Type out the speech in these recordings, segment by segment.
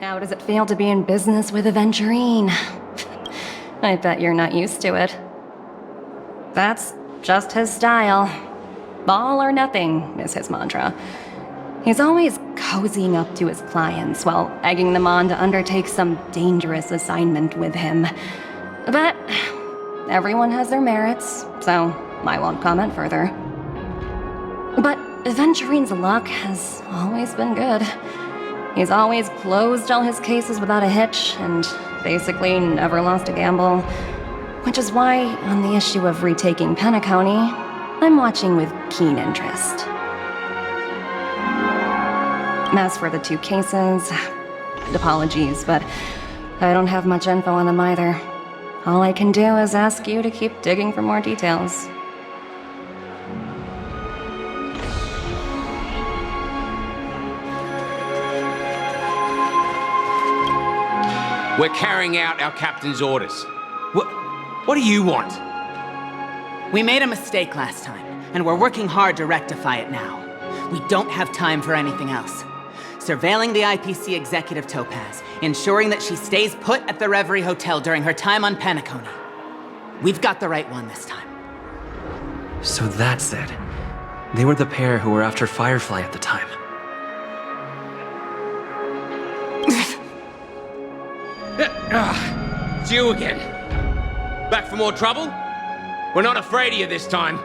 How does it feel to be in business with Aventurine? I bet you're not used to it. That's just his style. All or nothing is his mantra. He's always cozying up to his clients while egging them on to undertake some dangerous assignment with him. But everyone has their merits, so I won't comment further. But Aventurine's luck has always been good. He's always closed all his cases without a hitch, and basically never lost a gamble. Which is why, on the issue of retaking Penacony, I'm watching with keen interest. As for the 2 cases, apologies, but I don't have much info on them either. All I can do is ask you to keep digging for more details. We're carrying out our captain's orders. What do you want? We made a mistake last time, and we're working hard to rectify it now. We don't have time for anything else. Surveilling the IPC executive Topaz, ensuring that she stays put at the Reverie Hotel during her time on Penacony. We've got the right one this time. So that's it. They were the pair who were after Firefly at the time. It's you again. Back for more trouble? We're not afraid of you this time.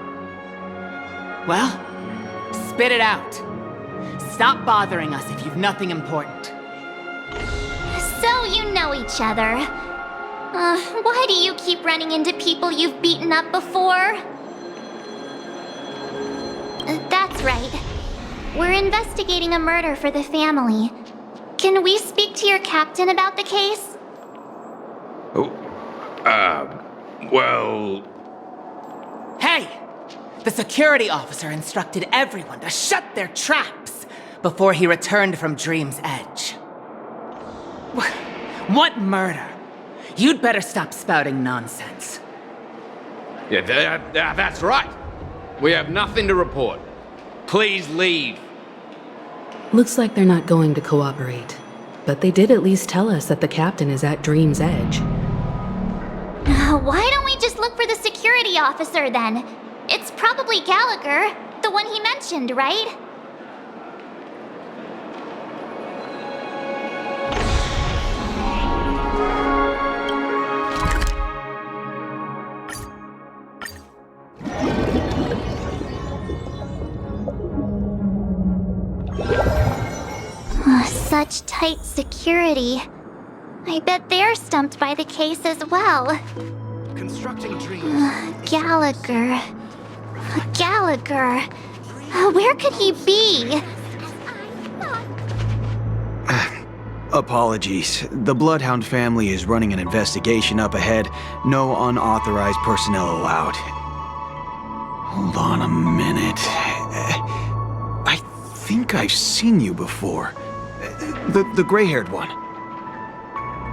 Well, spit it out. Stop bothering us if you've nothing important. So you know each other. Why do you keep running into people you've beaten up before? That's right. We're investigating a murder for the family. Can we speak to your captain about the case? Well... Hey! The security officer instructed everyone to shut their traps before he returned from Dream's Edge. What murder? You'd better stop spouting nonsense. Yeah, that's right. We have nothing to report. Please leave. Looks like they're not going to cooperate. But they did at least tell us that the captain is at Dream's Edge. Why don't we just look for the security officer then? It's probably Gallagher, the one he mentioned, right? Such tight security. I bet they're stumped by the case as well. Constructing dreams. Gallagher. Gallagher. Where could he be? Apologies. The Bloodhound family is running an investigation up ahead. No unauthorized personnel allowed. Hold on a minute. I think I've seen you before. The gray-haired one.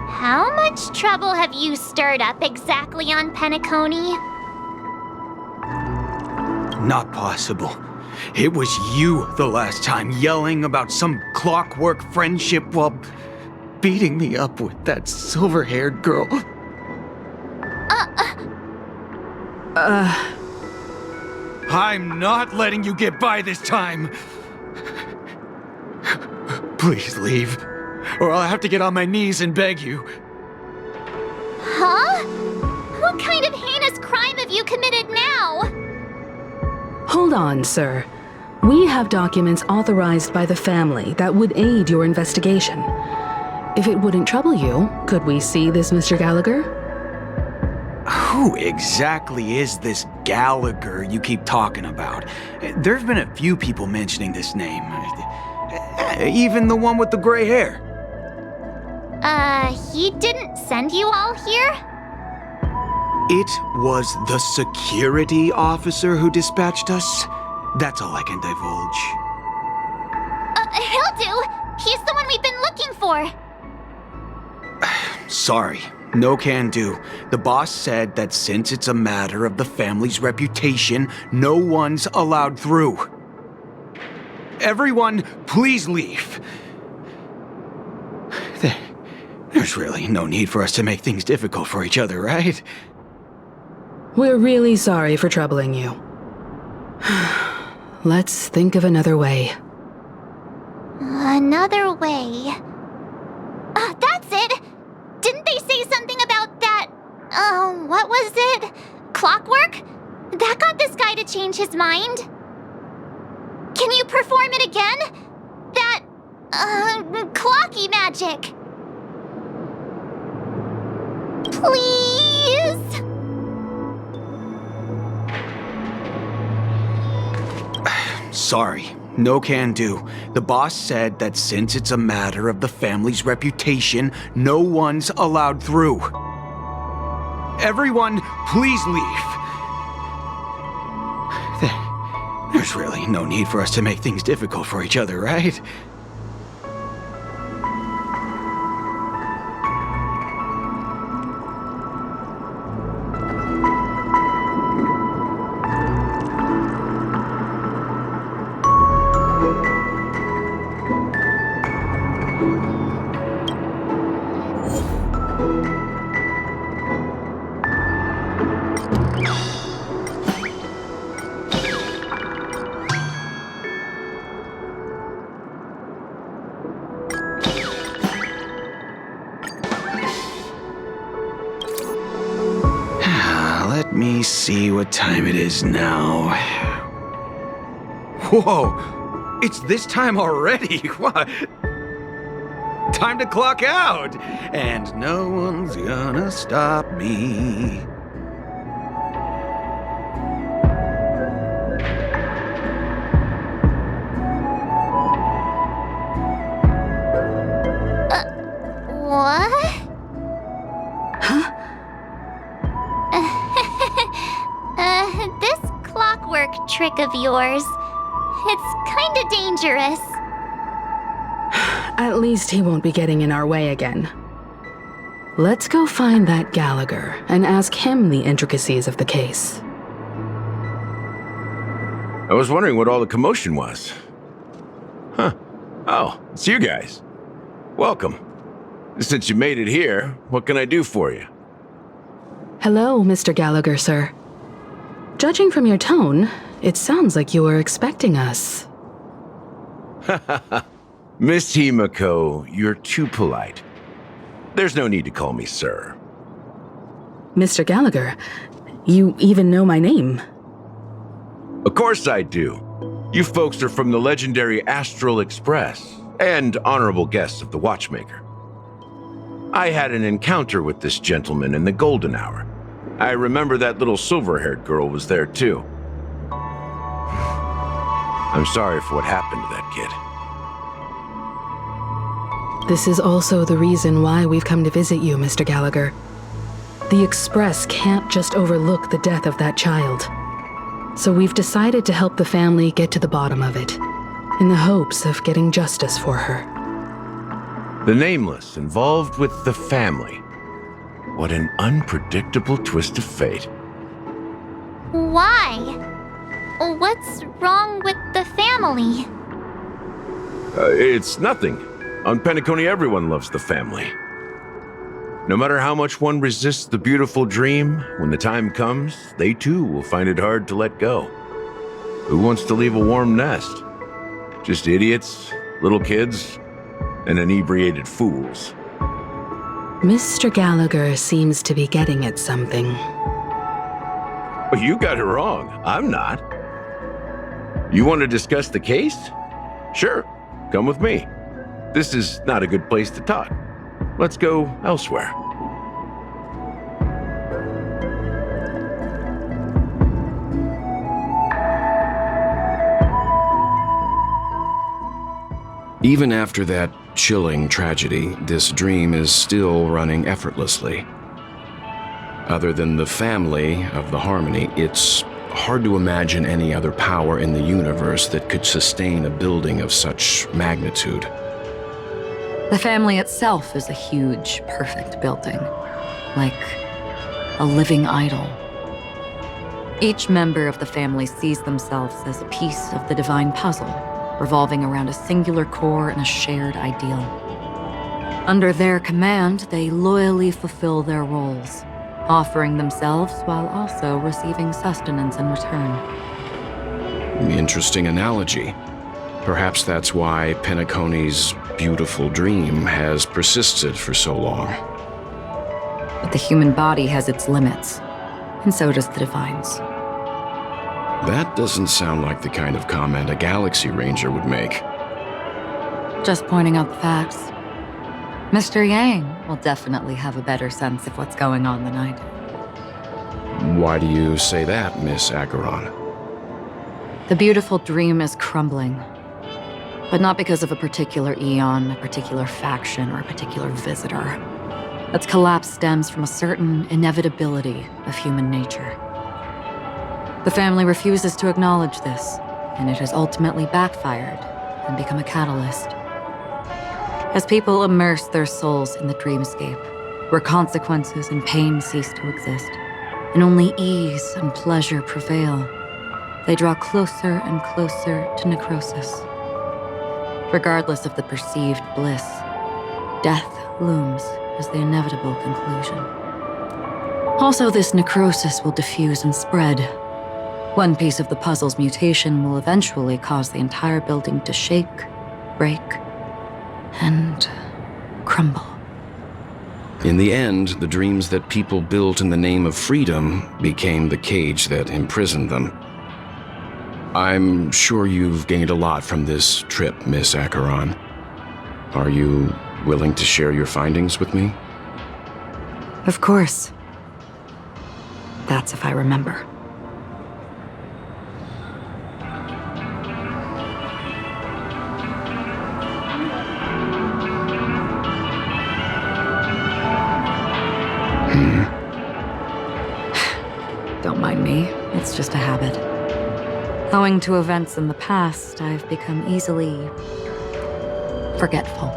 How much trouble have you stirred up exactly on Penacony? Not possible. It was you the last time, yelling about some clockwork friendship while beating me up with that silver-haired girl. I'm not letting you get by this time. Please leave, or I'll have to get on my knees and beg you. Huh? What kind of heinous crime have you committed now? Hold on, sir. We have documents authorized by the family that would aid your investigation. If it wouldn't trouble you, could we see this Mr. Gallagher? Who exactly is this Gallagher you keep talking about? There's been a few people mentioning this name. Even the one with the gray hair. He didn't send you all here? It was the security officer who dispatched us. That's all I can divulge. He'll do. He's the one we've been looking for. Sorry, no can do. The boss said that since it's a matter of the family's reputation, no one's allowed through. Everyone, please leave. There's really no need for us to make things difficult for each other, right? We're really sorry for troubling you. Let's think of another way. Another way. That's it! Didn't they say something about that? What was it? Clockwork? That got this guy to change his mind. Can you perform it again? That, clocky magic. Please? Sorry, no can do. The boss said that since it's a matter of the family's reputation, no one's allowed through. Everyone, please leave. There's really no need for us to make things difficult for each other, right? Let me see what time it is now. Whoa! It's this time already! What? Time to clock out! And no one's gonna stop me. What? This clockwork trick of yours, it's kinda dangerous. At least he won't be getting in our way again. Let's go find that Gallagher and ask him the intricacies of the case. I was wondering what all the commotion was. Huh. Oh, it's you guys. Welcome. Since you made it here, what can I do for you? Hello, Mr. Gallagher, sir. Judging from your tone, it sounds like you were expecting us. Miss Himiko, you're too polite. There's no need to call me sir. Mr. Gallagher, you even know my name. Of course I do. You folks are from the legendary Astral Express and honorable guests of the Watchmaker. I had an encounter with this gentleman in the golden hour. I remember that little silver-haired girl was there too. I'm sorry for what happened to that kid. This is also the reason why we've come to visit you, Mr. Gallagher. The Express can't just overlook the death of that child. So we've decided to help the family get to the bottom of it, in the hopes of getting justice for her. The Nameless involved with the family. What an unpredictable twist of fate. Why? What's wrong with the family? It's nothing. On Penacony, everyone loves the family. No matter how much one resists the beautiful dream, when the time comes, they too will find it hard to let go. Who wants to leave a warm nest? Just idiots, little kids, and inebriated fools. Mr. Gallagher seems to be getting at something. Well, you got it wrong. I'm not. You want to discuss the case? Sure, come with me. This is not a good place to talk. Let's go elsewhere. Even after that chilling tragedy, this dream is still running effortlessly. Other than the family of the Harmony, it's hard to imagine any other power in the universe that could sustain a building of such magnitude. The family itself is a huge, perfect building, like a living idol. Each member of the family sees themselves as a piece of the divine puzzle, revolving around a singular core and a shared ideal. Under their command, they loyally fulfill their roles, offering themselves while also receiving sustenance in return. Interesting analogy. Perhaps that's why Penacony's beautiful dream has persisted for so long. But the human body has its limits, and so does the Divine's. That doesn't sound like the kind of comment a Galaxy Ranger would make. Just pointing out the facts. Mr. Yang will definitely have a better sense of what's going on than I do. Why do you say that, Miss Acheron? The beautiful dream is crumbling. But not because of a particular eon, a particular faction, or a particular visitor. Its collapse stems from a certain inevitability of human nature. The family refuses to acknowledge this, and it has ultimately backfired and become a catalyst. As people immerse their souls in the dreamscape, where consequences and pain cease to exist, and only ease and pleasure prevail, they draw closer and closer to necrosis. Regardless of the perceived bliss, death looms as the inevitable conclusion. Also, this necrosis will diffuse and spread. One piece of the puzzle's mutation will eventually cause the entire building to shake, break, and crumble. In the end, the dreams that people built in the name of freedom became the cage that imprisoned them. I'm sure you've gained a lot from this trip, Miss Acheron. Are you willing to share your findings with me? Of course. That's if I remember. Don't mind me, it's just a habit. Owing to events in the past, I've become easily forgetful.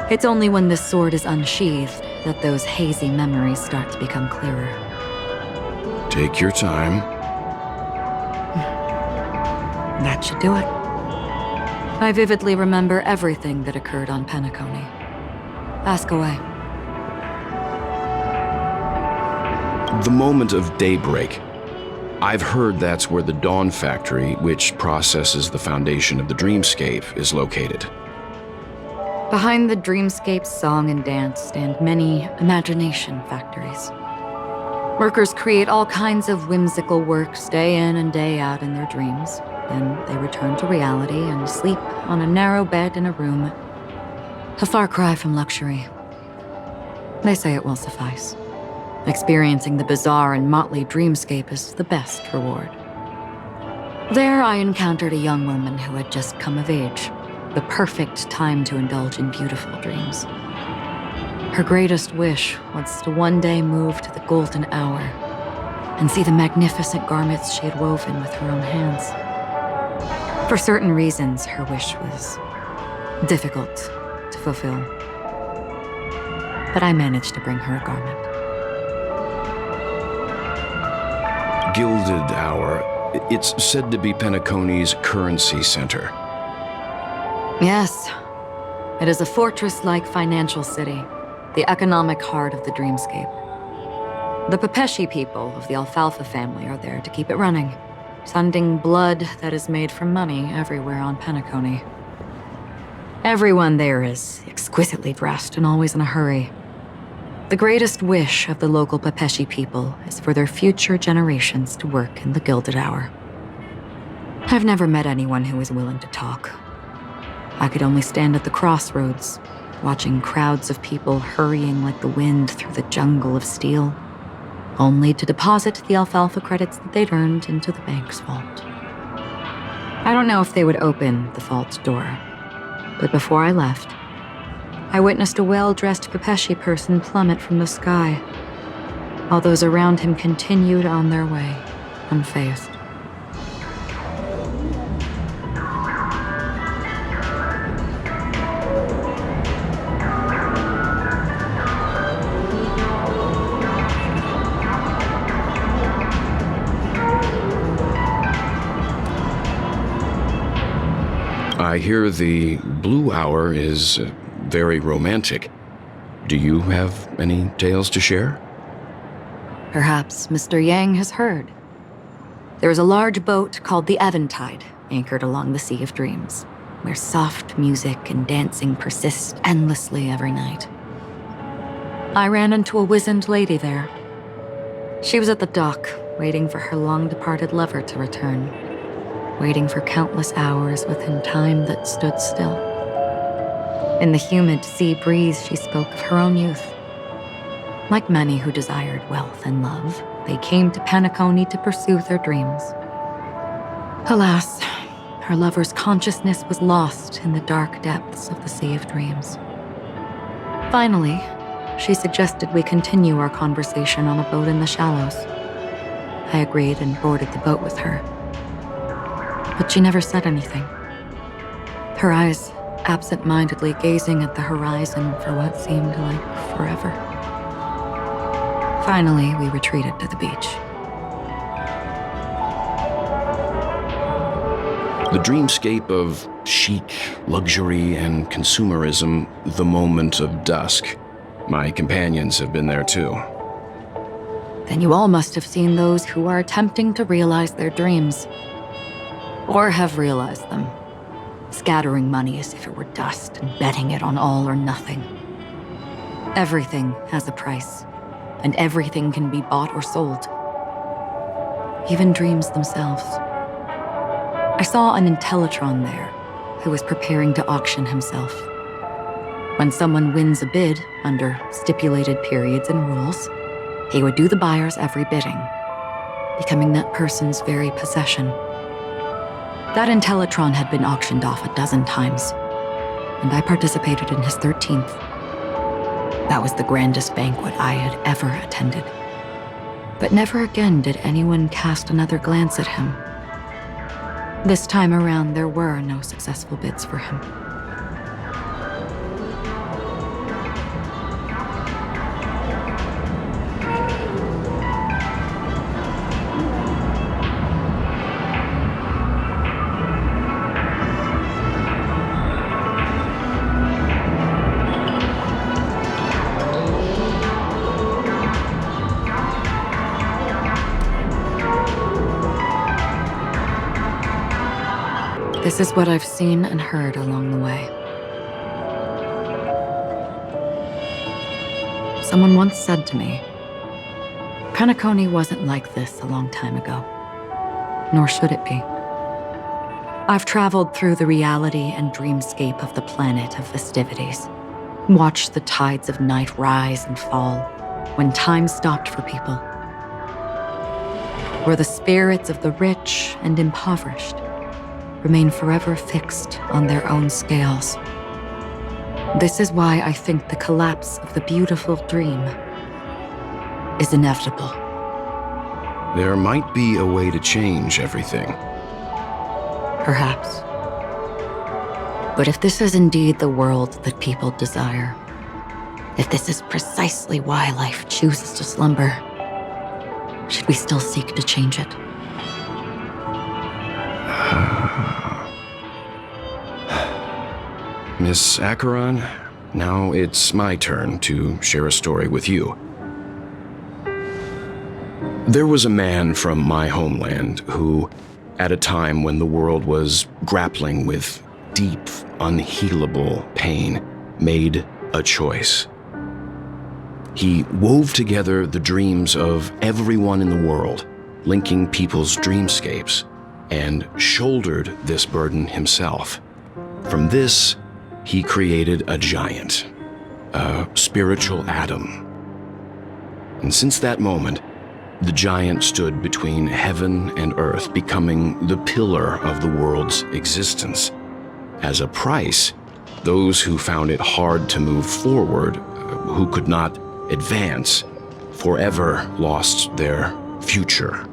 It's only when this sword is unsheathed that those hazy memories start to become clearer. Take your time. That should do it. I vividly remember everything that occurred on Penacony. Ask away. The moment of daybreak. I've heard that's where the Dawn Factory, which processes the foundation of the dreamscape, is located. Behind the dreamscape's song and dance stand many imagination factories. Workers create all kinds of whimsical works day in and day out in their dreams. Then they return to reality and sleep on a narrow bed in a room. A far cry from luxury. They say it will suffice. Experiencing the bizarre and motley dreamscape is the best reward. There I encountered a young woman who had just come of age, the perfect time to indulge in beautiful dreams. Her greatest wish was to one day move to the golden hour and see the magnificent garments she had woven with her own hands. For certain reasons, her wish was difficult to fulfill. But I managed to bring her a garment. Gilded Hour. It's said to be Penacony's currency center. Yes. It is a fortress-like financial city, the economic heart of the dreamscape. The Pepeshi people of the Alfalfa family are there to keep it running, sending blood that is made from money everywhere on Penacony. Everyone there is exquisitely dressed and always in a hurry. The greatest wish of the local Pepeshi people is for their future generations to work in the Gilded Hour. I've never met anyone who is willing to talk. I could only stand at the crossroads, watching crowds of people hurrying like the wind through the jungle of steel, only to deposit the alfalfa credits that they'd earned into the bank's vault. I don't know if they would open the vault door, but before I left, I witnessed a well-dressed Pepeshi person plummet from the sky, while those around him continued on their way, unfazed. I hear the Blue Hour is very romantic. Do you have any tales to share? Perhaps Mr. Yang has heard. There is a large boat called the Eventide, anchored along the Sea of Dreams, where soft music and dancing persist endlessly every night. I ran into a wizened lady there. She was at the dock, waiting for her long-departed lover to return, waiting for countless hours within time that stood still. In the humid sea breeze, she spoke of her own youth. Like many who desired wealth and love, they came to Penacony to pursue their dreams. Alas, her lover's consciousness was lost in the dark depths of the Sea of Dreams. Finally, she suggested we continue our conversation on a boat in the shallows. I agreed and boarded the boat with her. But she never said anything. Her eyes absent-mindedly gazing at the horizon for what seemed like forever. Finally, we retreated to the beach. The dreamscape of chic, luxury, and consumerism, the moment of dusk. My companions have been there too. Then you all must have seen those who are attempting to realize their dreams. Or have realized them, scattering money as if it were dust and betting it on all or nothing. Everything has a price, and everything can be bought or sold. Even dreams themselves. I saw an Intellitron there, who was preparing to auction himself. When someone wins a bid under stipulated periods and rules, he would do the buyer's every bidding, becoming that person's very possession. That Intellitron had been auctioned off a dozen times, and I participated in his 13th. That was the grandest banquet I had ever attended. But never again did anyone cast another glance at him. This time around, there were no successful bids for him. This is what I've seen and heard along the way. Someone once said to me, Penacony wasn't like this a long time ago, nor should it be. I've traveled through the reality and dreamscape of the planet of festivities, watched the tides of night rise and fall when time stopped for people, where the spirits of the rich and impoverished remain forever fixed on their own scales. This is why I think the collapse of the beautiful dream is inevitable. There might be a way to change everything. Perhaps. But if this is indeed the world that people desire, if this is precisely why life chooses to slumber, should we still seek to change it? Miss Acheron, now it's my turn to share a story with you. There was a man from my homeland who, at a time when the world was grappling with deep, unhealable pain, made a choice. He wove together the dreams of everyone in the world, linking people's dreamscapes, and shouldered this burden himself. From this, he created a giant, a spiritual atom. And since that moment, the giant stood between heaven and earth, becoming the pillar of the world's existence. As a price, those who found it hard to move forward, who could not advance, forever lost their future.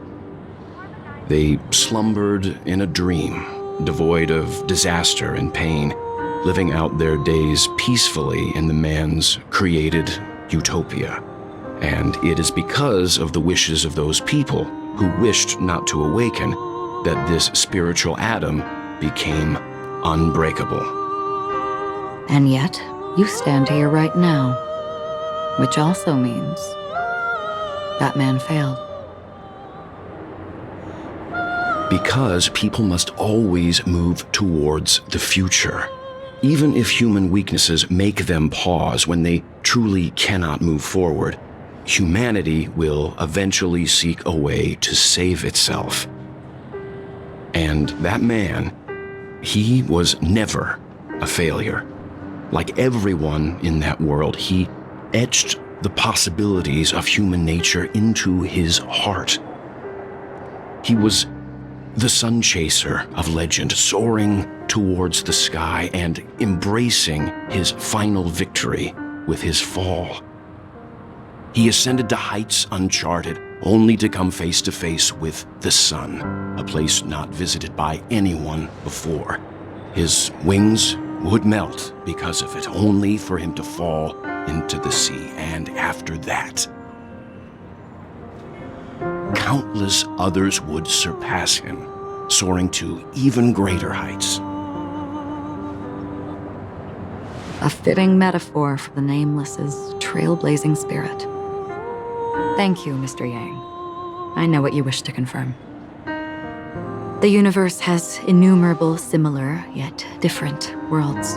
They slumbered in a dream, devoid of disaster and pain, living out their days peacefully in the man's created utopia. And it is because of the wishes of those people who wished not to awaken that this spiritual atom became unbreakable. And yet, you stand here right now, which also means that man failed. Because people must always move towards the future. Even if human weaknesses make them pause when they truly cannot move forward, humanity will eventually seek a way to save itself. And that man, he was never a failure. Like everyone in that world, he etched the possibilities of human nature into his heart. He was the sun chaser of legend, soaring towards the sky and embracing his final victory with his fall. He ascended to heights uncharted, only to come face to face with the sun, a place not visited by anyone before. His wings would melt because of it, only for him to fall into the sea, and after that, countless others would surpass him, soaring to even greater heights. A fitting metaphor for the Nameless's trailblazing spirit. Thank you, Mr. Yang. I know what you wish to confirm. The universe has innumerable similar, yet different worlds.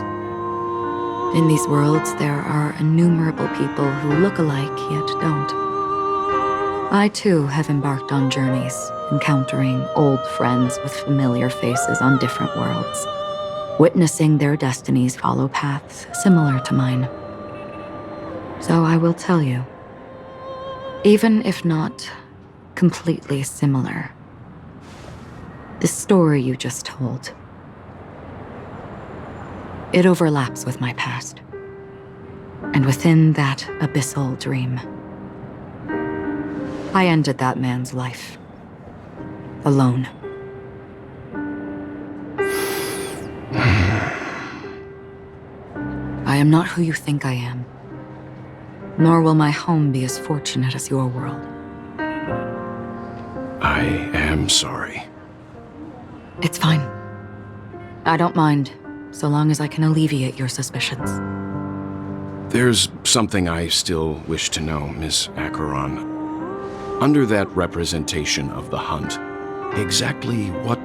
In these worlds, there are innumerable people who look alike, yet don't. I, too, have embarked on journeys, encountering old friends with familiar faces on different worlds, witnessing their destinies follow paths similar to mine. So I will tell you, even if not completely similar, the story you just told, it overlaps with my past. And within that abyssal dream, I ended that man's life. Alone. I am not who you think I am. Nor will my home be as fortunate as your world. I am sorry. It's fine. I don't mind, so long as I can alleviate your suspicions. There's something I still wish to know, Miss Acheron. Under that representation of the hunt, exactly what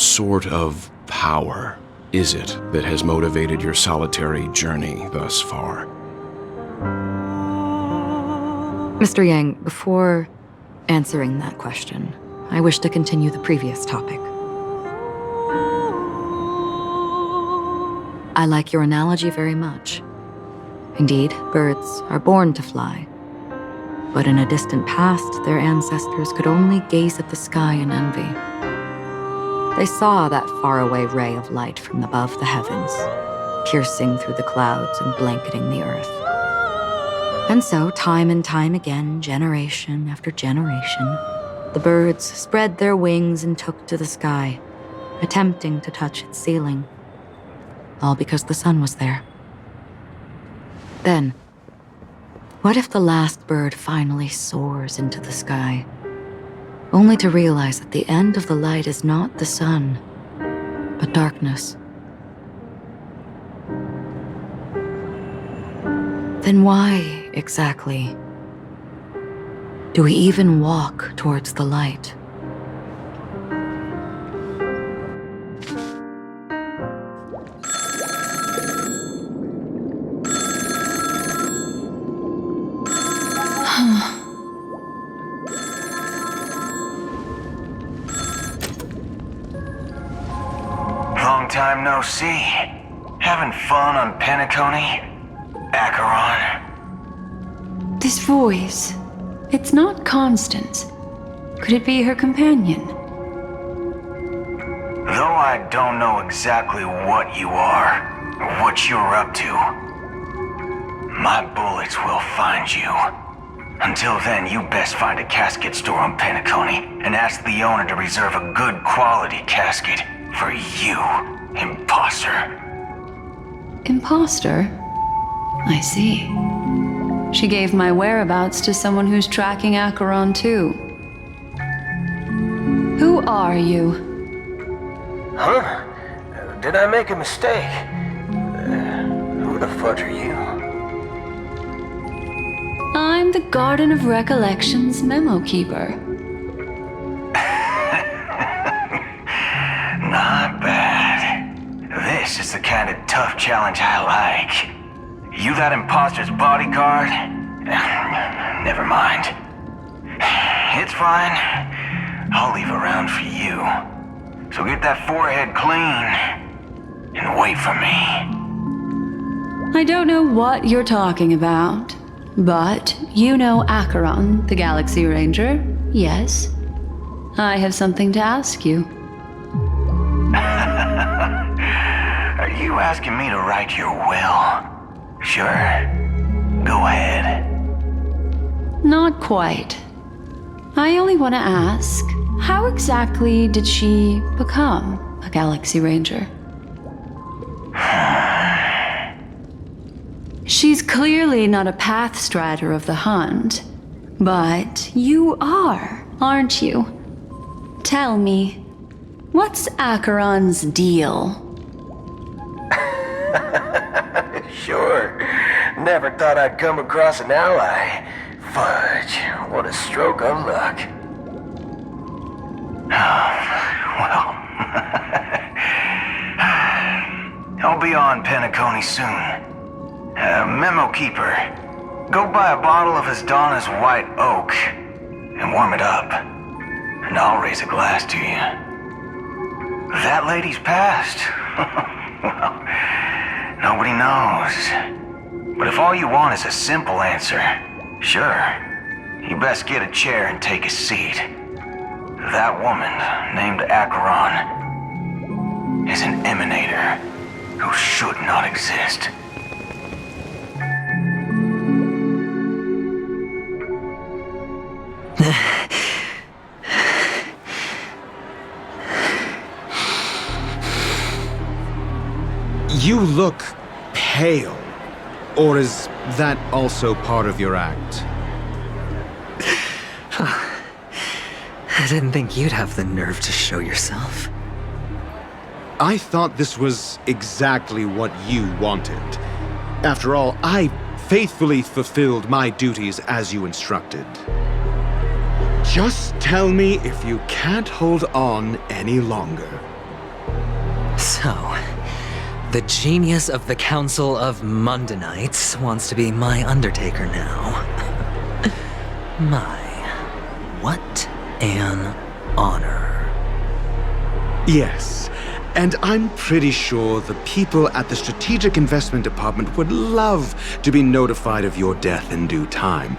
sort of power is it that has motivated your solitary journey thus far? Mr. Yang, before answering that question, I wish to continue the previous topic. I like your analogy very much. Indeed, birds are born to fly. But in a distant past, their ancestors could only gaze at the sky in envy. They saw that faraway ray of light from above the heavens, piercing through the clouds and blanketing the earth. And so, time and time again, generation after generation, the birds spread their wings and took to the sky, attempting to touch its ceiling. All because the sun was there. Then, what if the last bird finally soars into the sky, only to realize that the end of the light is not the sun, but darkness? Then why, exactly, do we even walk towards the light? Long time no see. Having fun on Penacony? Acheron? This voice, it's not Constance. Could it be her companion? Though I don't know exactly what you are, or what you're up to, my bullets will find you. Until then, you best find a casket store on Penacony and ask the owner to reserve a good quality casket for you, imposter. Imposter? I see. She gave my whereabouts to someone who's tracking Acheron too. Who are you? Huh? Did I make a mistake? Who the fudge are you? I'm the Garden of Recollection's memo keeper. Not bad. This is the kind of tough challenge I like. You that imposter's bodyguard? Never mind. It's fine. I'll leave a round for you. So get that forehead clean and wait for me. I don't know what you're talking about, but you know Acheron, the Galaxy Ranger, yes? I have something to ask you. Are you asking me to write your will? Sure. Go ahead. Not quite. I only want to ask, how exactly did she become a Galaxy Ranger? She's clearly not a pathstrider of the Hunt, but you are, aren't you? Tell me, what's Acheron's deal? Sure. Never thought I'd come across an ally. Fudge, what a stroke of luck. Well, I'll be on Penacony soon. Memo keeper, go buy a bottle of Asdana's white oak and warm it up, and I'll raise a glass to you. That lady's passed. Well, nobody knows. But if all you want is a simple answer, sure, you best get a chair and take a seat. That woman, named Acheron, is an emanator who should not exist. You look pale. Or is that also part of your act? I didn't think you'd have the nerve to show yourself. I thought this was exactly what you wanted. After all, I faithfully fulfilled my duties as you instructed. Just tell me if you can't hold on any longer. So, the genius of the Council of Mundanites wants to be my Undertaker now. What an honor. Yes, and I'm pretty sure the people at the Strategic Investment Department would love to be notified of your death in due time.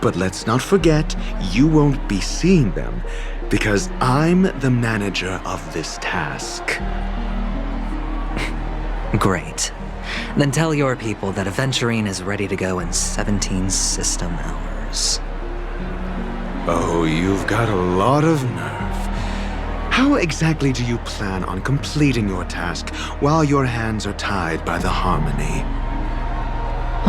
But let's not forget, you won't be seeing them, because I'm the manager of this task. Great. Then tell your people that Aventurine is ready to go in 17 system hours. Oh, you've got a lot of nerve. How exactly do you plan on completing your task while your hands are tied by the Harmony?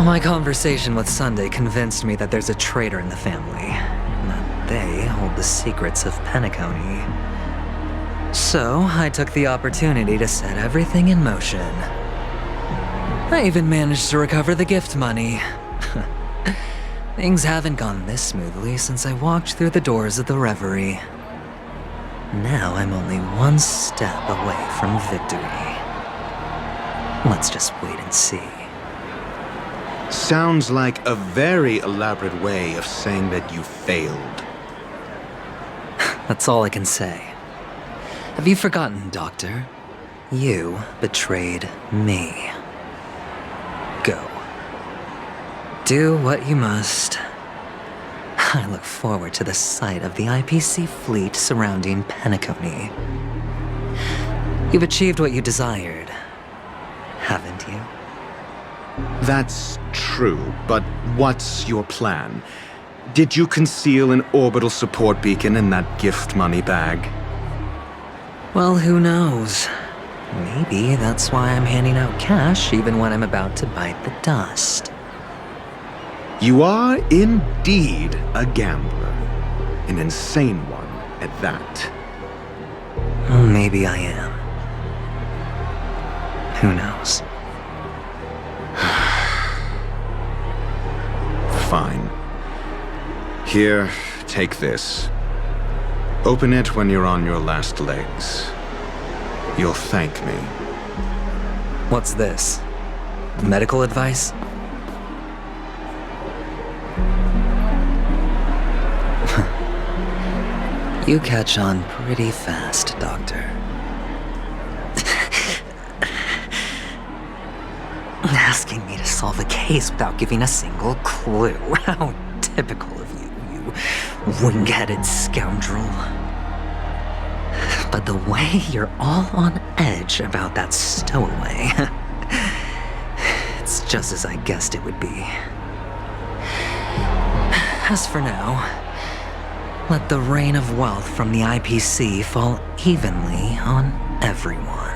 My conversation with Sunday convinced me that there's a traitor in the family, and that they hold the secrets of Penacony. So, I took the opportunity to set everything in motion. I even managed to recover the gift money. Things haven't gone this smoothly since I walked through the doors of the Reverie. Now I'm only one step away from victory. Let's just wait and see. Sounds like a very elaborate way of saying that you failed. That's all I can say. Have you forgotten, Doctor? You betrayed me. Go. Do what you must. I look forward to the sight of the IPC fleet surrounding Penacony. You've achieved what you desired, haven't you? That's true, but what's your plan? Did you conceal an orbital support beacon in that gift money bag? Well, who knows? Maybe that's why I'm handing out cash even when I'm about to bite the dust. You are indeed a gambler. An insane one at that. Maybe I am. Who knows? Fine. Here, take this. Open it when you're on your last legs. You'll thank me. What's this? Medical advice? You catch on pretty fast, Doctor. Asking me to solve a case without giving a single clue. How typical of you, you wing-headed scoundrel. But the way you're all on edge about that stowaway, it's just as I guessed it would be. As for now, let the rain of wealth from the IPC fall evenly on everyone.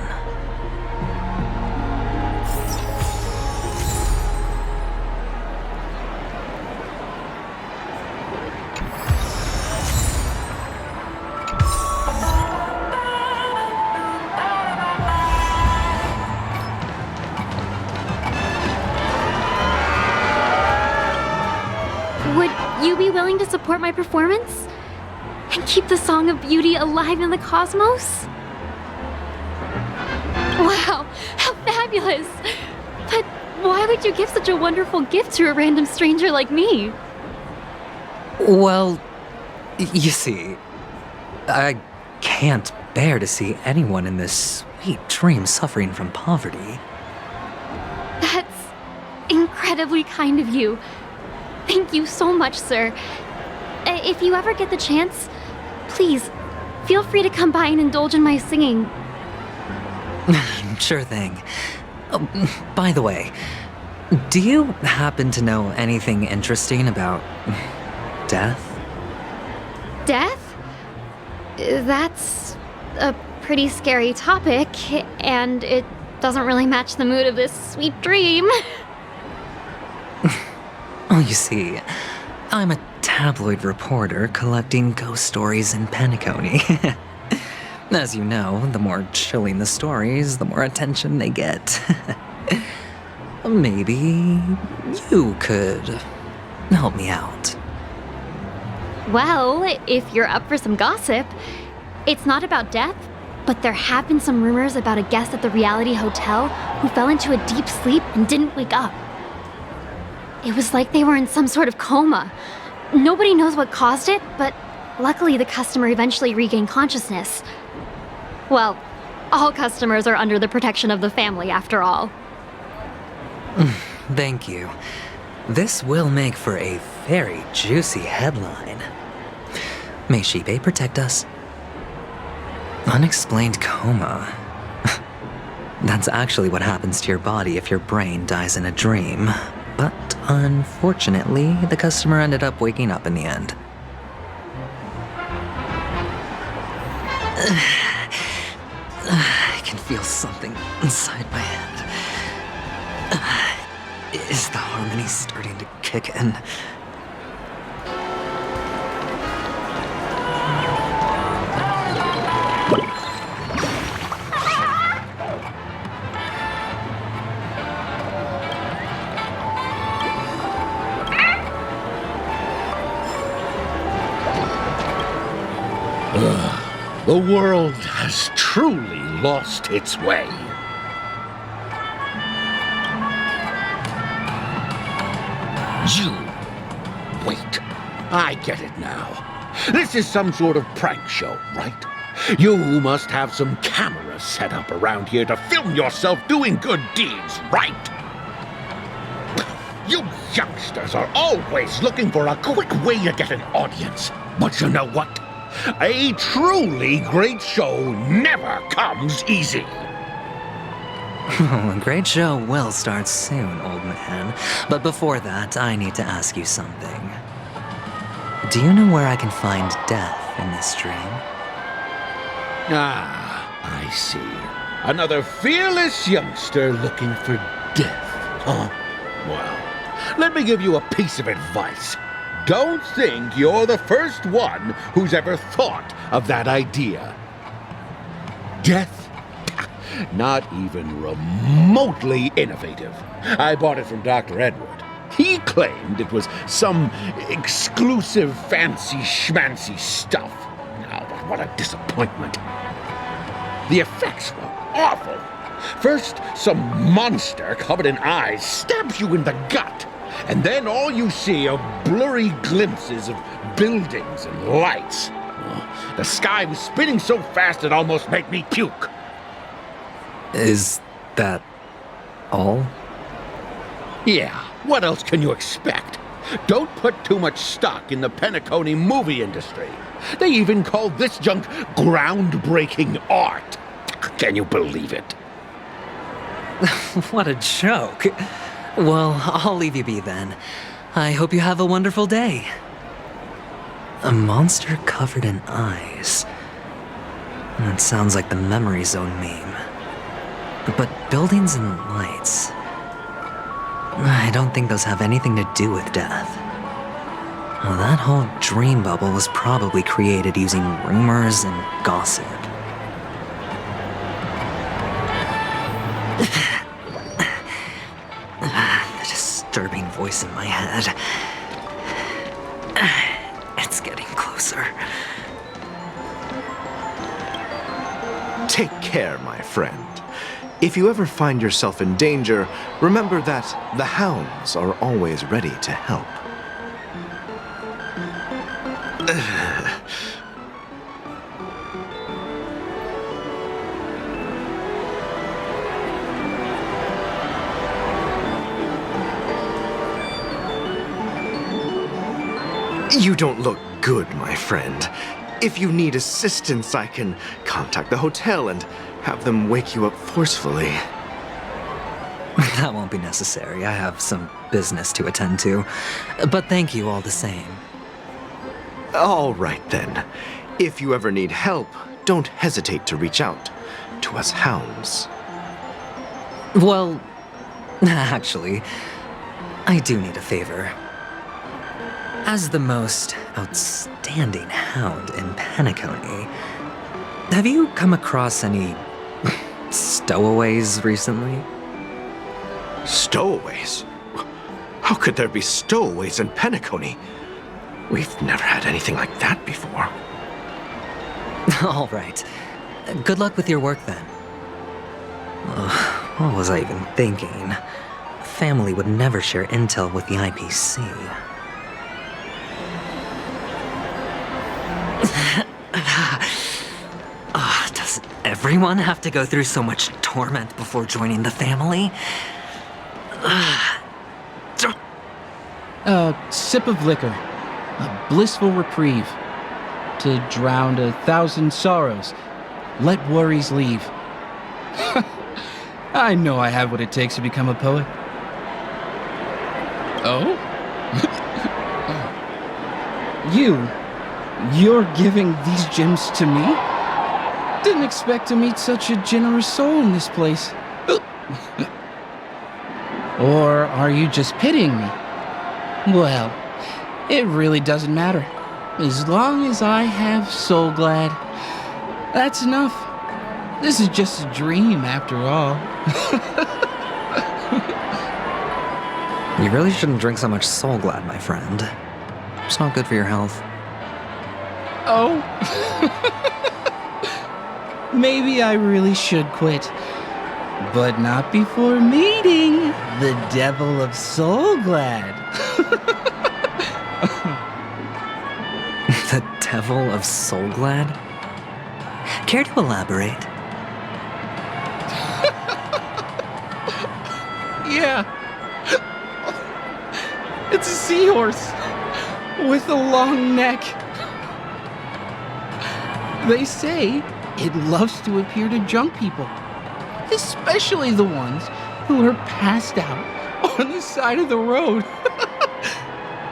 You be willing to support my performance? And keep the Song of Beauty alive in the cosmos? Wow, how fabulous! But why would you give such a wonderful gift to a random stranger like me? Well, you see, I can't bear to see anyone in this sweet dream suffering from poverty. That's incredibly kind of you. Thank you so much, sir. If you ever get the chance, please, feel free to come by and indulge in my singing. Sure thing. Oh, by the way, do you happen to know anything interesting about death? Death? That's a pretty scary topic, and it doesn't really match the mood of this sweet dream. Oh, you see, I'm a tabloid reporter collecting ghost stories in Penacony. As you know, the more chilling the stories, the more attention they get. Maybe you could help me out. Well, if you're up for some gossip, it's not about death, but there have been some rumors about a guest at the Reality Hotel who fell into a deep sleep and didn't wake up. It was like they were in some sort of coma. Nobody knows what caused it, but luckily the customer eventually regained consciousness. Well, all customers are under the protection of the family, after all. Thank you. This will make for a very juicy headline. May Shibe protect us. Unexplained coma. That's actually what happens to your body if your brain dies in a dream. But unfortunately, the customer ended up waking up in the end. I can feel something inside my head. Is the harmony starting to kick in? The world has truly lost its way. You... Wait. I get it now. This is some sort of prank show, right? You must have some cameras set up around here to film yourself doing good deeds, right? You youngsters are always looking for a quick way to get an audience. But you know what? A truly great show never comes easy. A great show will start soon, old man. But before that, I need to ask you something. Do you know where I can find death in this dream? Ah, I see. Another fearless youngster looking for death, huh? Well, let me give you a piece of advice. Don't think you're the first one who's ever thought of that idea. Death? Not even remotely innovative. I bought it from Dr. Edward. He claimed it was some exclusive fancy schmancy stuff. Now, what a disappointment. The effects were awful. First, some monster covered in eyes stabs you in the gut, and then all you see are blurry glimpses of buildings and lights. Oh, the sky was spinning so fast it almost made me puke. Is that all? Yeah, what else can you expect? Don't put too much stock in the Penacony movie industry. They even call this junk groundbreaking art. Can you believe it? What a joke. Well, I'll leave you be then. I hope you have a wonderful day. A monster covered in eyes. That sounds like the Memory Zone meme. But buildings and lights... I don't think those have anything to do with death. Well, that whole dream bubble was probably created using rumors and gossip. The disturbing voice in my head. It's getting closer. Take care, my friend. If you ever find yourself in danger, remember that the hounds are always ready to help. You don't look good, my friend. If you need assistance, I can contact the hotel and have them wake you up forcefully. That won't be necessary. I have some business to attend to. But thank you all the same. All right, then. If you ever need help, don't hesitate to reach out to us hounds. Well, actually, I do need a favor. As the most outstanding hound in Penacony, have you come across any stowaways recently? Stowaways? How could there be stowaways in Penacony? We've never had anything like that before. All right. Good luck with your work then. What was I even thinking? Family would never share intel with the IPC. Does everyone have to go through so much torment before joining the family? A sip of liquor. A blissful reprieve. To drown 1,000 sorrows. Let worries leave. I know I have what it takes to become a poet. Oh? You're giving these gems to me? Didn't expect to meet such a generous soul in this place. Or are you just pitying me? Well, it really doesn't matter. As long as I have Soul Glad, that's enough. This is just a dream after all. You really shouldn't drink so much Soul Glad, my friend. It's not good for your health. Oh. Maybe I really should quit. But not before meeting the Devil of Soul Glad. The Devil of Soul Glad? Care to elaborate? Yeah. It's a seahorse with a long neck. They say it loves to appear to drunk people, especially the ones who are passed out on the side of the road.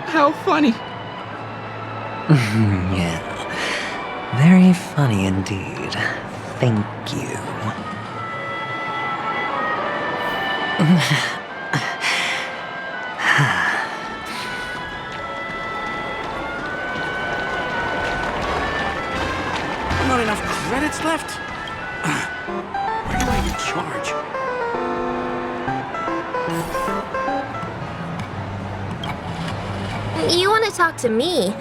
How funny. Yeah, very funny indeed. Thank you. Not enough credits left? Where do I even charge? You want to talk to me?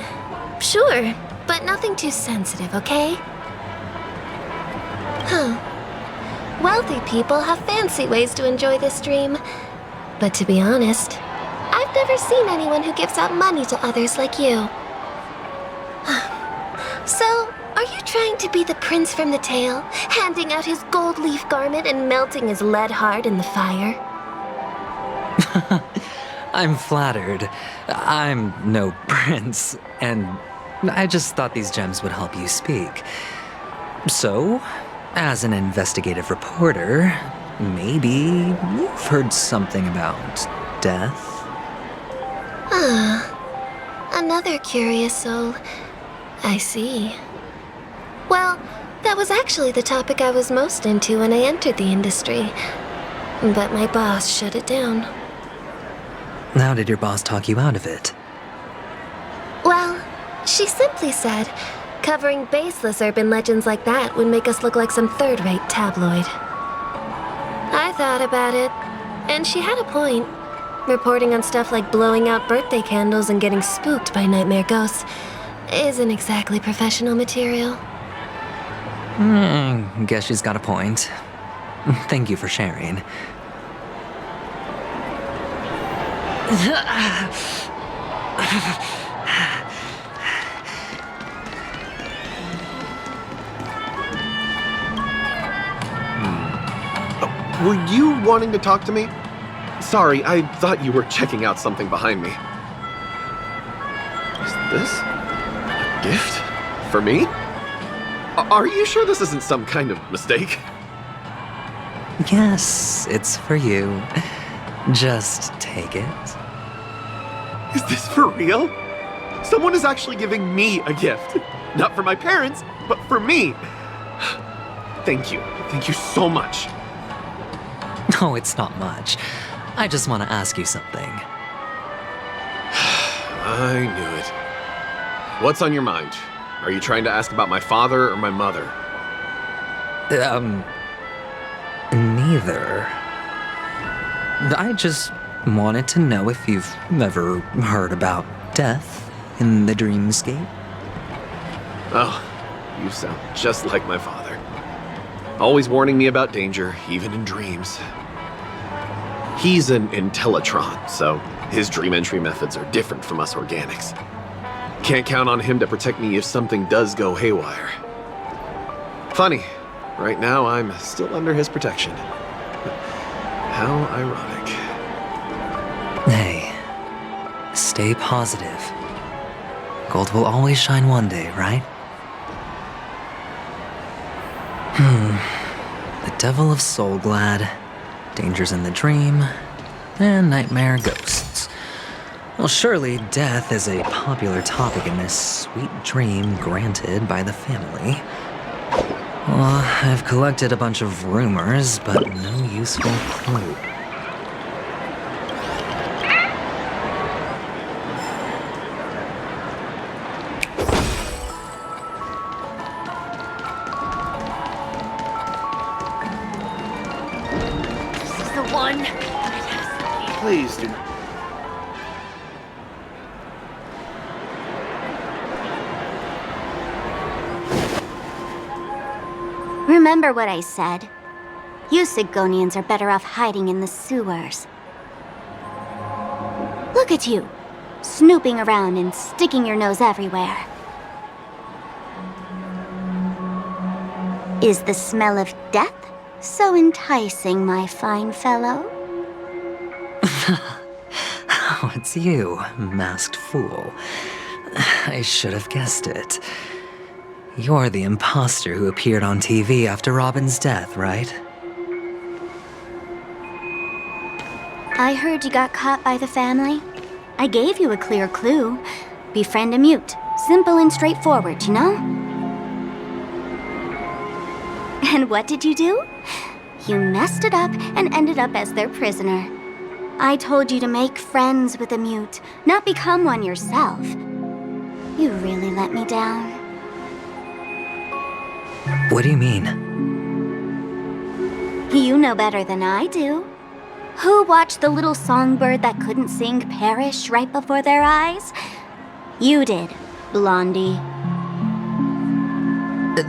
Sure, but nothing too sensitive, okay? Huh. Wealthy people have fancy ways to enjoy this dream. But to be honest, I've never seen anyone who gives out money to others like you. So, are you trying to be the prince from the tale, handing out his gold leaf garment and melting his lead heart in the fire? I'm flattered. I'm no prince, and I just thought these gems would help you speak. So, as an investigative reporter, maybe you've heard something about death? Another curious soul. I see. Well, that was actually the topic I was most into when I entered the industry. But my boss shut it down. How did your boss talk you out of it? Well, she simply said, covering baseless urban legends like that would make us look like some third-rate tabloid. I thought about it, and she had a point. Reporting on stuff like blowing out birthday candles and getting spooked by nightmare ghosts isn't exactly professional material. Guess she's got a point. Thank you for sharing. Were you wanting to talk to me? Sorry, I thought you were checking out something behind me. Is this a gift? For me? Are you sure this isn't some kind of mistake? Yes, it's for you. Just take it. Is this for real? Someone is actually giving me a gift. Not for my parents, but for me. Thank you. Thank you so much. No, it's not much. I just want to ask you something. I knew it. What's on your mind? Are you trying to ask about my father or my mother? Neither. I just wanted to know if you've ever heard about death in the dreamscape. Oh, you sound just like my father. Always warning me about danger, even in dreams. He's an Intellitron, so his dream entry methods are different from us organics. Can't count on him to protect me if something does go haywire. Funny, right now I'm still under his protection. How ironic. Hey, stay positive. Gold will always shine one day, right? The Devil of Soulglad, Dangers in the Dream, and Nightmare Ghosts. Well, surely death is a popular topic in this sweet dream granted by the family. Well, I've collected a bunch of rumors, but no useful clue. Please do. Remember what I said. You Sigonians are better off hiding in the sewers. Look at you, snooping around and sticking your nose everywhere. Is the smell of death so enticing, my fine fellow? Oh, it's you, masked fool. I should have guessed it. You're the imposter who appeared on TV after Robin's death, right? I heard you got caught by the family. I gave you a clear clue. Befriend a mute. Simple and straightforward, you know? And what did you do? You messed it up and ended up as their prisoner. I told you to make friends with a mute, not become one yourself. You really let me down. What do you mean? You know better than I do. Who watched the little songbird that couldn't sing perish right before their eyes? You did, Blondie.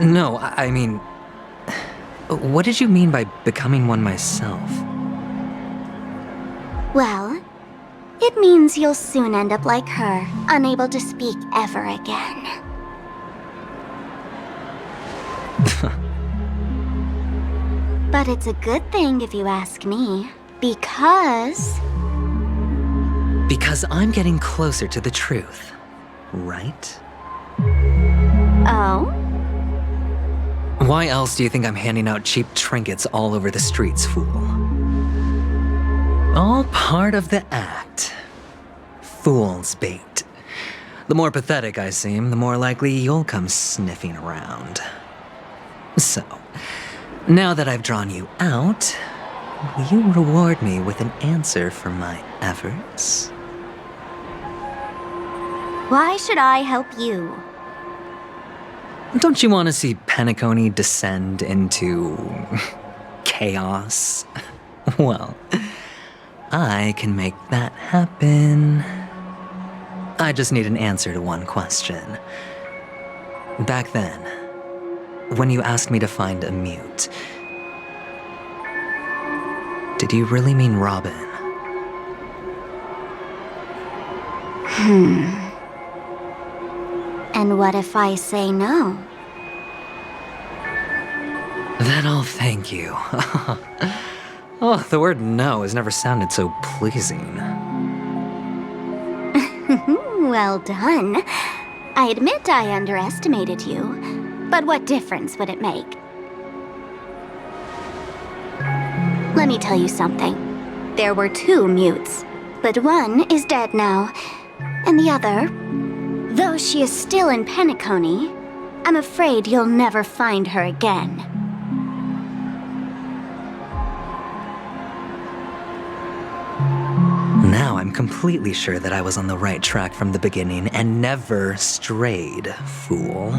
No, I mean... What did you mean by becoming one myself? Well, it means you'll soon end up like her, unable to speak ever again. But it's a good thing if you ask me, because... Because I'm getting closer to the truth, right? Oh? Why else do you think I'm handing out cheap trinkets all over the streets, fool? All part of the act. Fool's bait. The more pathetic I seem, the more likely you'll come sniffing around. So, now that I've drawn you out, will you reward me with an answer for my efforts? Why should I help you? Don't you want to see Penacony descend into... chaos? Well, I can make that happen. I just need an answer to one question. Back then, when you asked me to find a mute, did you really mean Robin? And what if I say no? Then I'll thank you. Oh, the word no has never sounded so pleasing. Well done. I admit I underestimated you, but what difference would it make? Let me tell you something. There were 2 mutes, but one is dead now, and the other, though she is still in Penacony, I'm afraid you'll never find her again. Now I'm completely sure that I was on the right track from the beginning and never strayed, fool.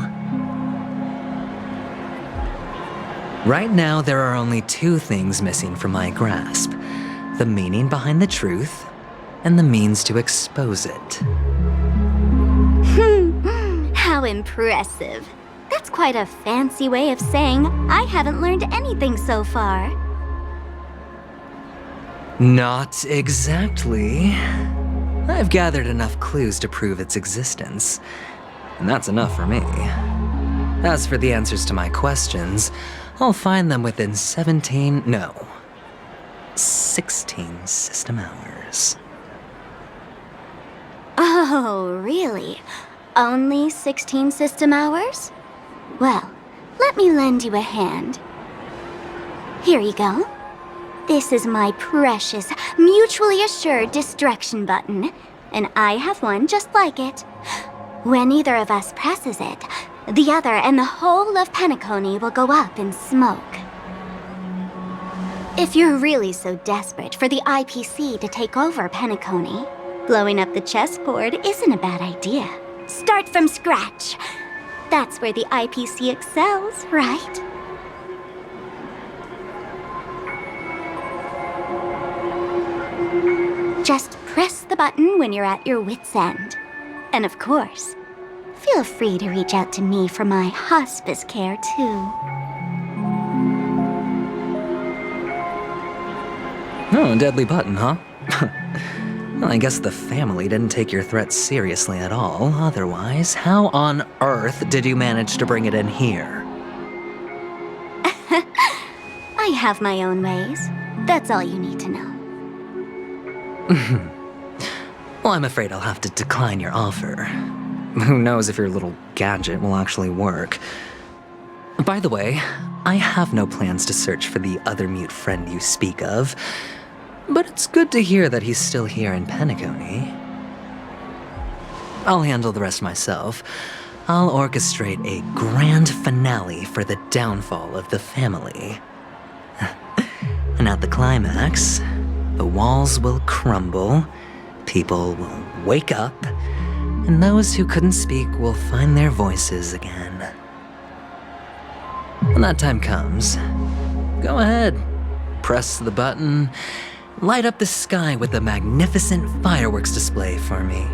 Right now, there are only 2 things missing from my grasp: the meaning behind the truth, and the means to expose it. How impressive. That's quite a fancy way of saying I haven't learned anything so far. Not exactly. I've gathered enough clues to prove its existence, and that's enough for me. As for the answers to my questions, I'll find them within 16 system hours. Oh, really? Only 16 system hours? Well, let me lend you a hand. Here you go. This is my precious, mutually assured distraction button, and I have one just like it. When either of us presses it, the other and the whole of Penacony will go up in smoke. If you're really so desperate for the IPC to take over Penacony, blowing up the chessboard isn't a bad idea. Start from scratch. That's where the IPC excels, right? Just press the button when you're at your wit's end. And of course, feel free to reach out to me for my hospice care, too. Oh, deadly button, huh? Well, I guess the family didn't take your threat seriously at all. Otherwise, how on earth did you manage to bring it in here? I have my own ways. That's all you need to know. Well, I'm afraid I'll have to decline your offer. Who knows if your little gadget will actually work. By the way, I have no plans to search for the other mute friend you speak of, but it's good to hear that he's still here in Penacony. I'll handle the rest myself. I'll orchestrate a grand finale for the downfall of the family. And at the climax, the walls will crumble, people will wake up, and those who couldn't speak will find their voices again. When that time comes, go ahead, press the button, light up the sky with a magnificent fireworks display for me.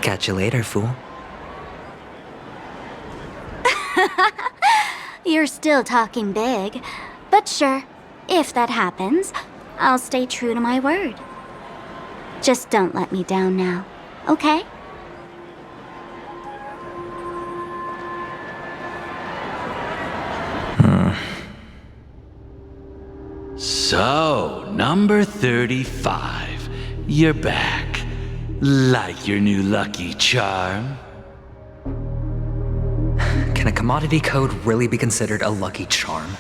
Catch you later, fool. You're still talking big. But sure, if that happens, I'll stay true to my word. Just don't let me down now, okay? So, number 35. You're back. Like your new lucky charm? Can a commodity code really be considered a lucky charm?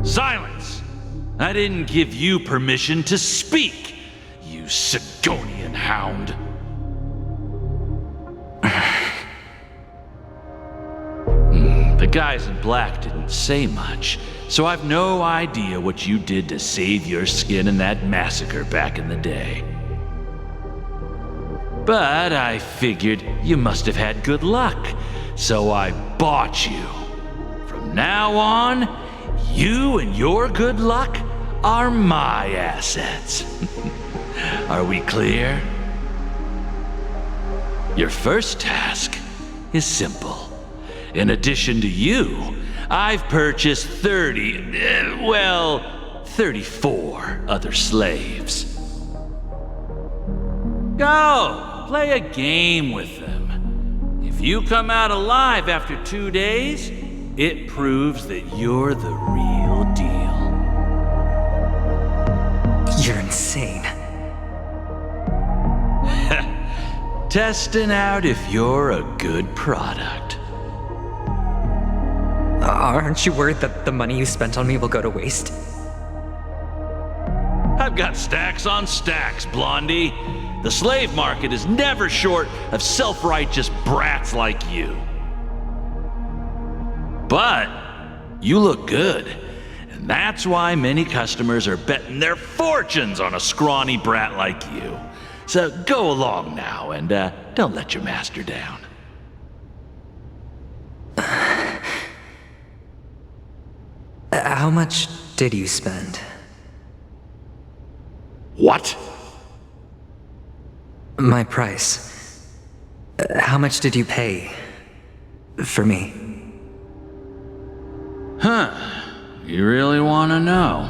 Silence! I didn't give you permission to speak, you Sigonian hound. The guys in black didn't say much, so I've no idea what you did to save your skin in that massacre back in the day. But I figured you must have had good luck, so I bought you. From now on, you and your good luck are my assets. Are we clear? Your first task is simple. In addition to you, I've purchased 34 other slaves. Go, play a game with them. If you come out alive after 2 days, it proves that you're the real deal. You're insane. Testing out if you're a good product. Aren't you worried that the money you spent on me will go to waste? I've got stacks on stacks, Blondie. The slave market is never short of self-righteous brats like you. But you look good, and that's why many customers are betting their fortunes on a scrawny brat like you. So go along now and don't let your master down. How much did you spend? What? My price. How much did you pay for me? Huh. You really want to know?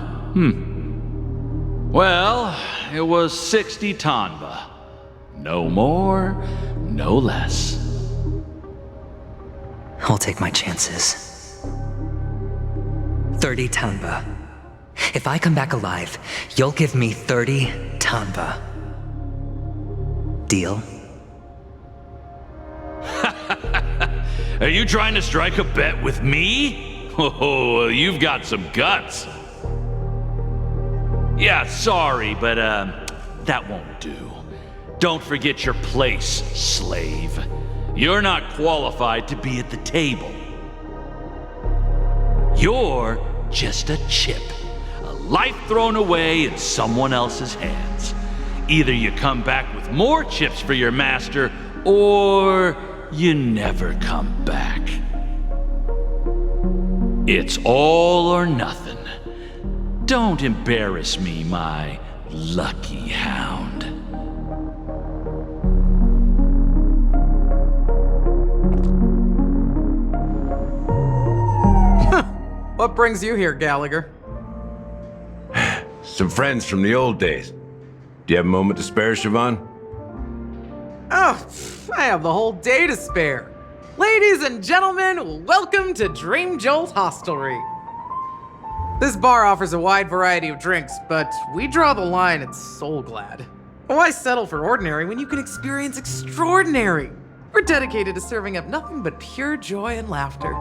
Well, it was 60 tanba. No more, no less. I'll take my chances. 30 tanba. If I come back alive, you'll give me 30 tanba. Deal? Are you trying to strike a bet with me? Oh, you've got some guts. Yeah, sorry, but that won't do. Don't forget your place, slave. You're not qualified to be at the table. You're just a chip. A life thrown away in someone else's hands. Either you come back with more chips for your master, or you never come back. It's all or nothing. Don't embarrass me, my lucky hound. What brings you here, Gallagher? Some friends from the old days. Do you have a moment to spare, Siobhan? Oh, I have the whole day to spare. Ladies and gentlemen, welcome to Dream Jolt Hostelry. This bar offers a wide variety of drinks, but we draw the line at Soul Glad. Why settle for ordinary when you can experience extraordinary? We're dedicated to serving up nothing but pure joy and laughter.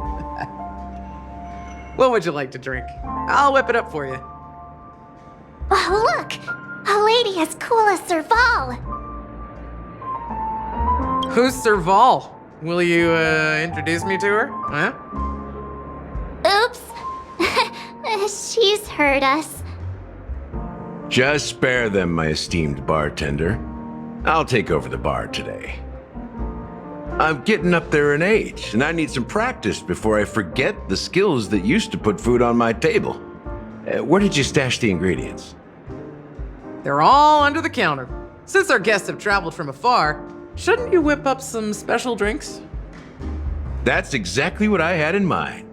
What would you like to drink? I'll whip it up for you. Oh, look! A lady as cool as Serval! Who's Serval? Will you, introduce me to her? Huh? Oops. She's heard us. Just spare them, my esteemed bartender. I'll take over the bar today. I'm getting up there in age, and I need some practice before I forget the skills that used to put food on my table. Where did you stash the ingredients? They're all under the counter. Since our guests have traveled from afar, shouldn't you whip up some special drinks? That's exactly what I had in mind.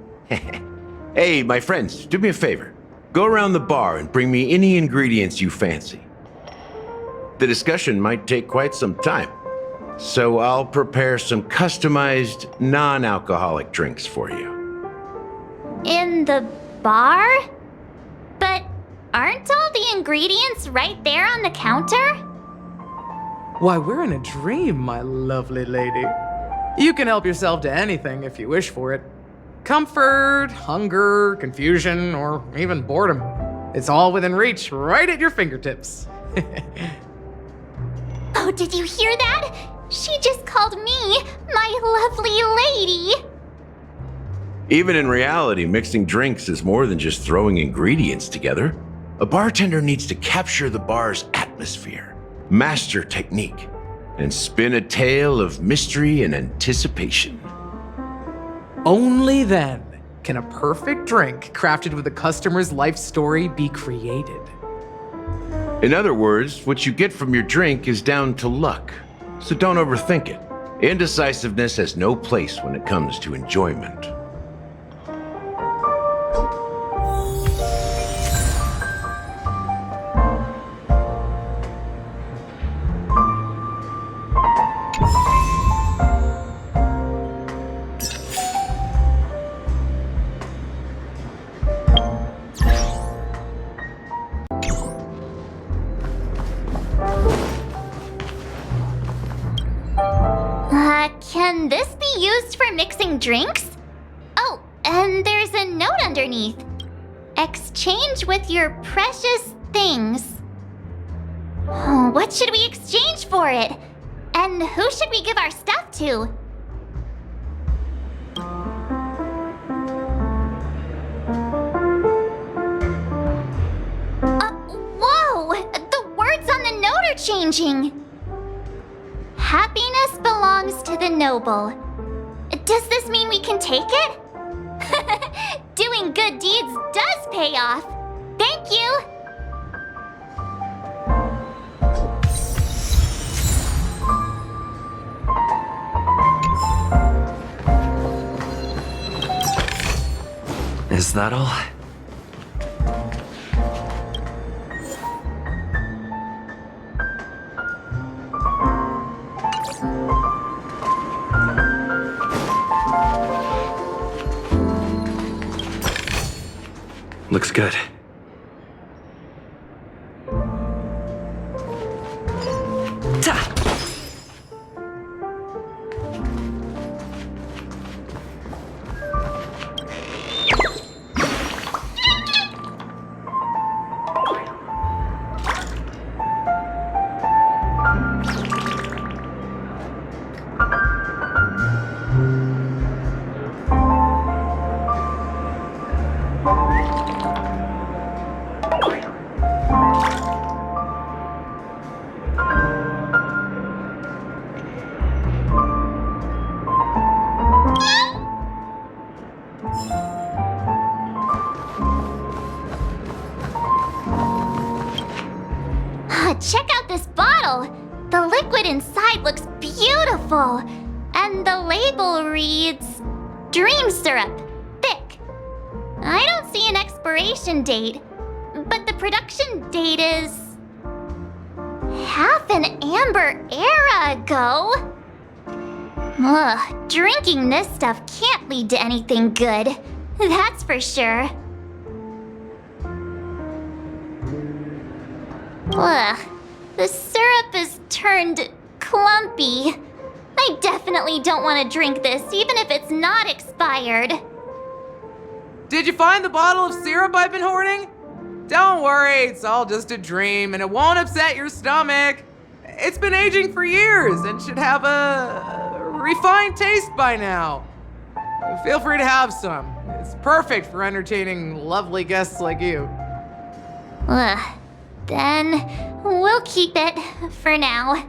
Hey, my friends, do me a favor. Go around the bar and bring me any ingredients you fancy. The discussion might take quite some time, so I'll prepare some customized, non-alcoholic drinks for you. In the bar? But aren't all the ingredients right there on the counter? Why, we're in a dream, my lovely lady. You can help yourself to anything if you wish for it. Comfort, hunger, confusion, or even boredom. It's all within reach, right at your fingertips. Oh, did you hear that? She just called me my lovely lady. Even in reality, mixing drinks is more than just throwing ingredients together. A bartender needs to capture the bar's atmosphere, master technique, and spin a tale of mystery and anticipation. Only then can a perfect drink crafted with a customer's life story be created. In other words, what you get from your drink is down to luck, so don't overthink it. Indecisiveness has no place when it comes to enjoyment. Can this be used for mixing drinks? Oh, and there's a note underneath. Exchange with your precious things. Oh, what should we exchange for it? And who should we give our stuff to? Whoa! The words on the note are changing. Happiness belongs to the noble. Does this mean we can take it? Doing good deeds does pay off. Thank you. Is that all? Looks good. Check out this bottle! The liquid inside looks beautiful! And the label reads... Dream syrup. Thick. I don't see an expiration date, but the production date is... half an amber era ago? Ugh, drinking this stuff can't lead to anything good. That's for sure. Ugh, the syrup is turned clumpy. I definitely don't want to drink this, even if it's not expired. Did you find the bottle of syrup I've been hoarding? Don't worry, it's all just a dream and it won't upset your stomach. It's been aging for years and should have a refined taste by now. Feel free to have some. It's perfect for entertaining lovely guests like you. Ugh. Then we'll keep it for now.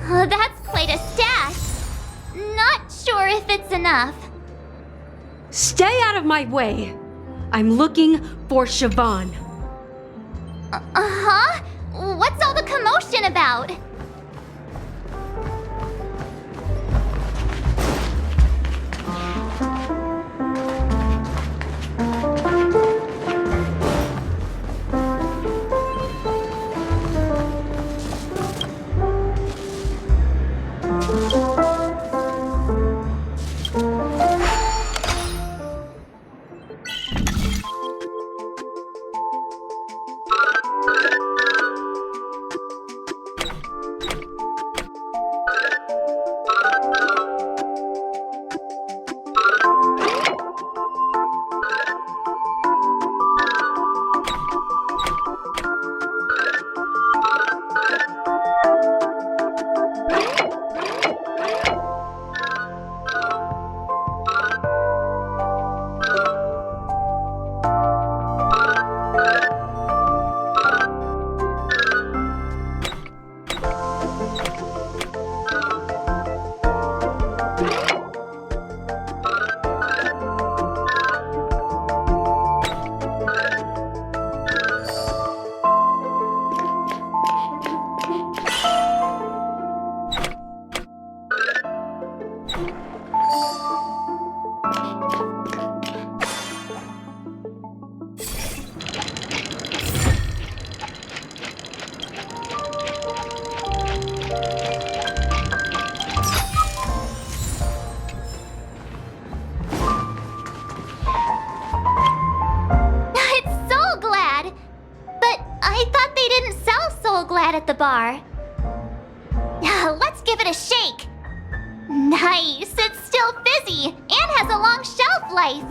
Oh, that's quite a stash. Not sure if it's enough. Stay out of my way. I'm looking for Siobhan. Huh? What's all the commotion about? At the bar. Let's give it a shake. Nice, it's still fizzy and has a long shelf life.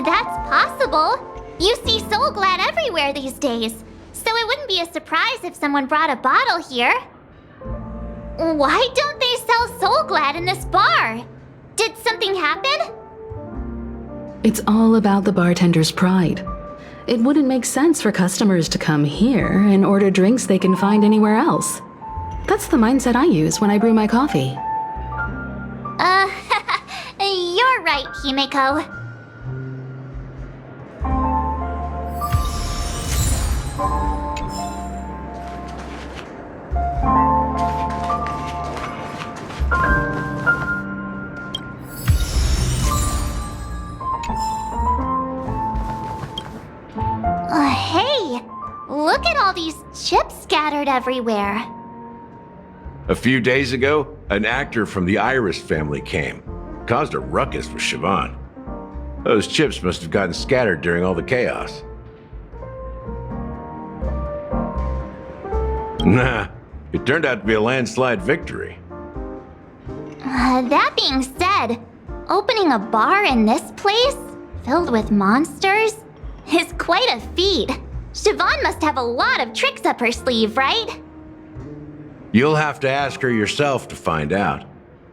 That's possible. You see Soul Glad everywhere these days, so it wouldn't be a surprise if someone brought a bottle here. Why don't they sell Soul Glad in this bar? Did something happen? It's all about the bartender's pride. It wouldn't make sense for customers to come here and order drinks they can find anywhere else. That's the mindset I use when I brew my coffee. You're right, Himeko. Hey, look at all these chips scattered everywhere. A few days ago, an actor from the Iris family came. Caused a ruckus with Siobhan. Those chips must have gotten scattered during all the chaos. Nah, it turned out to be a landslide victory. That being said, opening a bar in this place, filled with monsters, is quite a feat. Siobhan must have a lot of tricks up her sleeve, right? You'll have to ask her yourself to find out.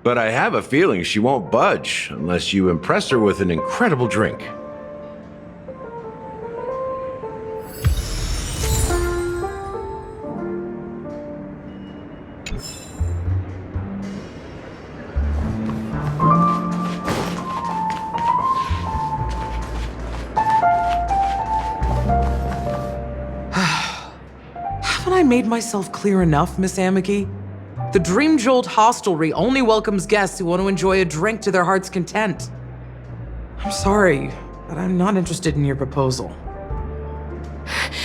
But I have a feeling she won't budge unless you impress her with an incredible drink. Haven't I made myself clear enough, Miss Amiki? The Dream Jolt Hostelry only welcomes guests who want to enjoy a drink to their heart's content. I'm sorry, but I'm not interested in your proposal.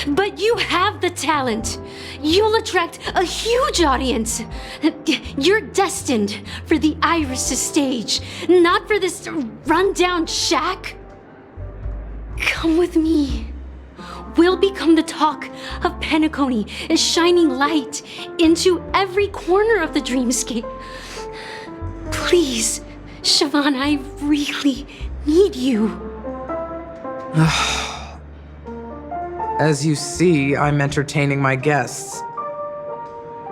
But you have the talent. You'll attract a huge audience. You're destined for the Iris' stage, not for this rundown shack. Come with me. We'll become the talk of Penacony, a shining light into every corner of the dreamscape. Please, Siobhan, I really need you. As you see, I'm entertaining my guests.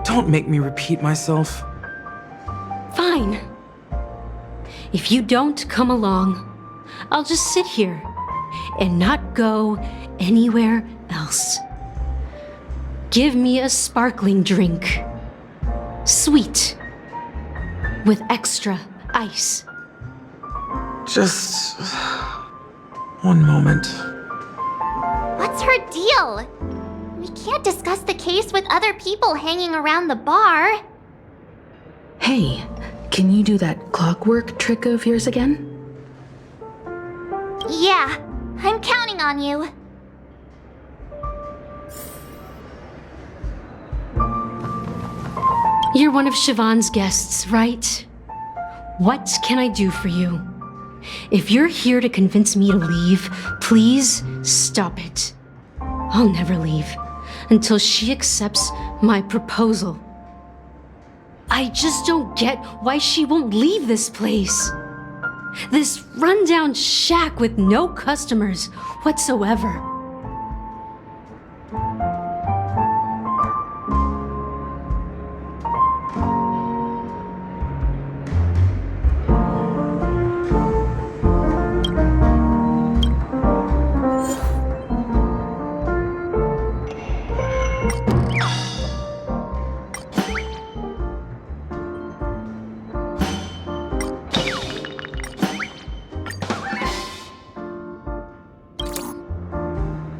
Don't make me repeat myself. Fine. If you don't come along, I'll just sit here and not go anywhere else. Give me a sparkling drink. Sweet. With extra ice. Just one moment. What's her deal? We can't discuss the case with other people hanging around the bar. Hey, can you do that clockwork trick of yours again? Yeah, I'm counting on you. You're one of Siobhan's guests, right? What can I do for you? If you're here to convince me to leave, please stop it. I'll never leave until she accepts my proposal. I just don't get why she won't leave this place. This rundown shack with no customers whatsoever.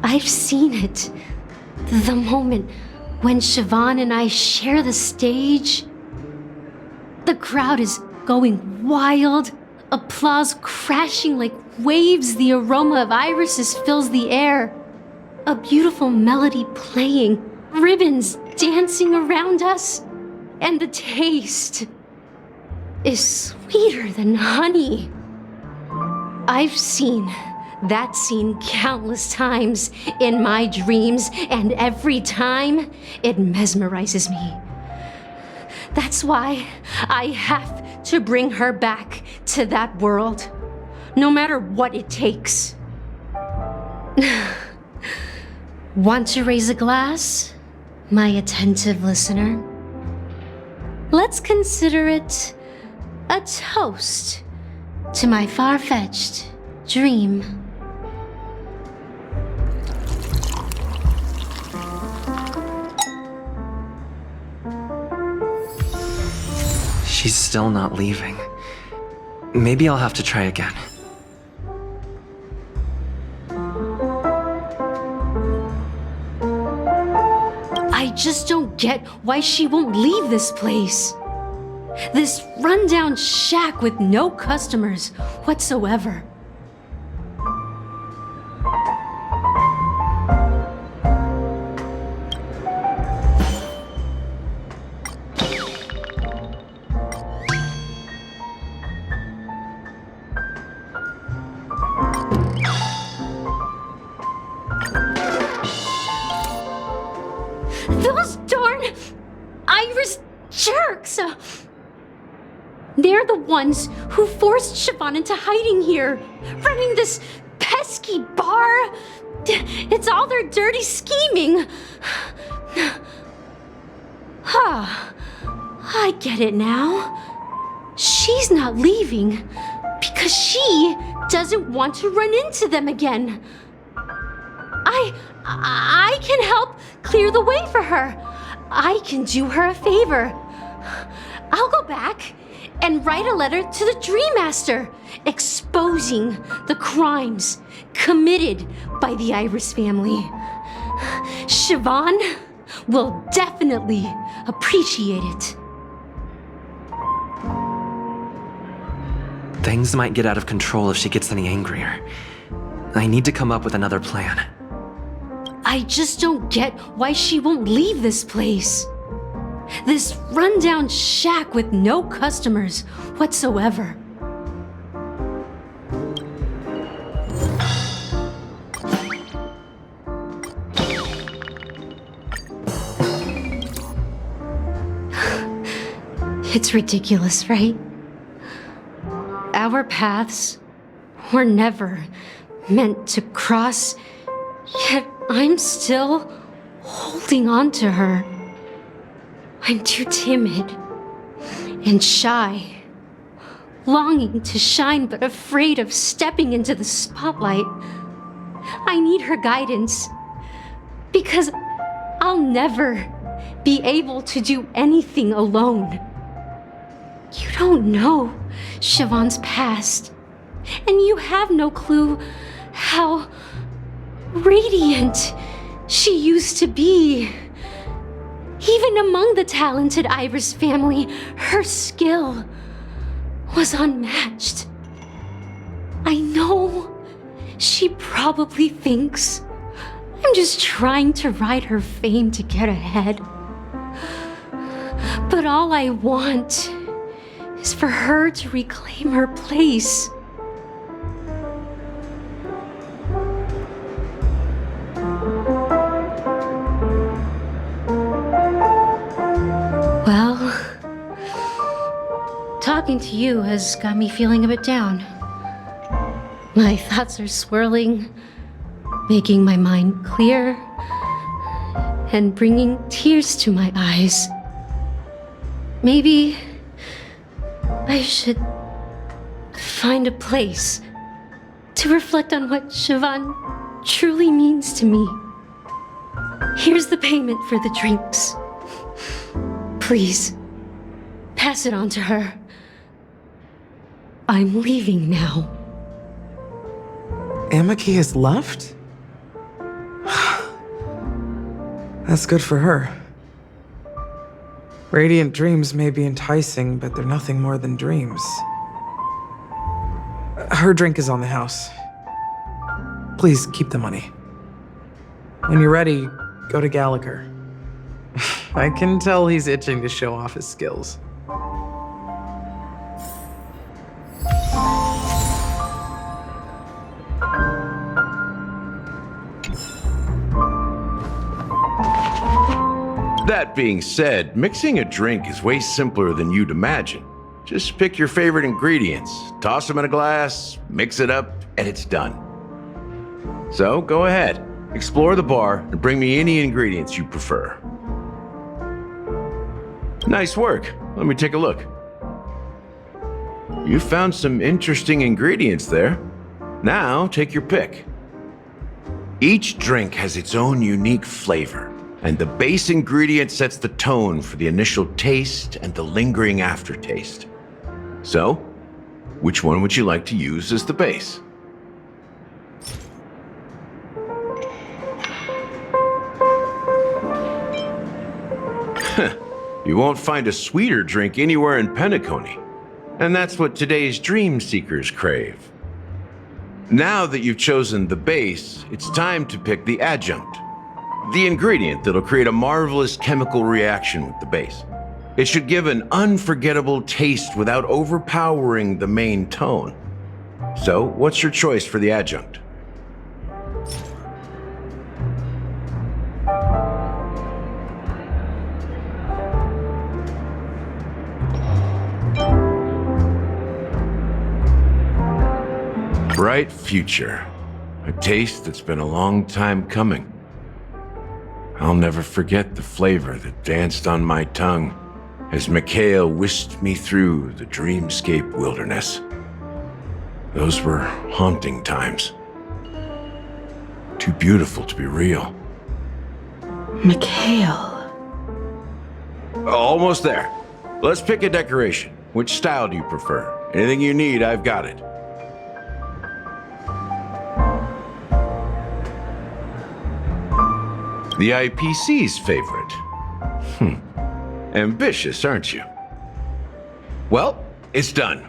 I've seen it. The moment when Siobhan and I share the stage. The crowd is going wild, applause crashing like waves, the aroma of irises fills the air. A beautiful melody playing, ribbons dancing around us, and the taste is sweeter than honey. I've seen that scene countless times in my dreams, and every time it mesmerizes me. That's why I have to bring her back to that world, no matter what it takes. Want to raise a glass, my attentive listener? Let's consider it a toast to my far-fetched dream. She's still not leaving. Maybe I'll have to try again. I just don't get why she won't leave this place. This rundown shack with no customers whatsoever. Those darn Irish jerks! They're the ones who forced Siobhan into hiding here, running this pesky bar. It's all their dirty scheming. I get it now. She's not leaving because she doesn't want to run into them again. I can help clear the way for her. I can do her a favor. I'll go back and write a letter to the Dream Master exposing the crimes committed by the Iris family. Siobhan will definitely appreciate it. Things might get out of control if she gets any angrier. I need to come up with another plan. I just don't get why she won't leave this place. This rundown shack with no customers whatsoever. It's ridiculous, right? Our paths were never meant to cross, yet I'm still holding on to her. I'm too timid and shy, longing to shine but afraid of stepping into the spotlight. I need her guidance because I'll never be able to do anything alone. You don't know Siobhan's past, and you have no clue how radiant she used to be. Even among the talented Iris family, her skill was unmatched. I know she probably thinks I'm just trying to ride her fame to get ahead. But all I want is for her to reclaim her place. Well, talking to you has got me feeling a bit down. My thoughts are swirling, making my mind clear, and bringing tears to my eyes. Maybe I should find a place to reflect on what Siobhan truly means to me. Here's the payment for the drinks. Please, pass it on to her. I'm leaving now. Amaki has left? That's good for her. Radiant dreams may be enticing, but they're nothing more than dreams. Her drink is on the house. Please keep the money. When you're ready, go to Gallagher. I can tell he's itching to show off his skills. That being said, mixing a drink is way simpler than you'd imagine. Just pick your favorite ingredients, toss them in a glass, mix it up, and it's done. So go ahead, explore the bar, and bring me any ingredients you prefer. Nice work. Let me take a look. You found some interesting ingredients there. Now take your pick. Each drink has its own unique flavor, and the base ingredient sets the tone for the initial taste and the lingering aftertaste. So, which one would you like to use as the base? You won't find a sweeter drink anywhere in Penacony, and that's what today's dream seekers crave. Now that you've chosen the base, it's time to pick the adjunct, the ingredient that'll create a marvelous chemical reaction with the base. It should give an unforgettable taste without overpowering the main tone. So, what's your choice for the adjunct? Bright future. A taste that's been a long time coming. I'll never forget the flavor that danced on my tongue as Mikhail whisked me through the dreamscape wilderness. Those were haunting times. Too beautiful to be real. Mikhail. Almost there. Let's pick a decoration. Which style do you prefer? Anything you need, I've got it. The IPC's favorite. Ambitious, aren't you? Well, it's done.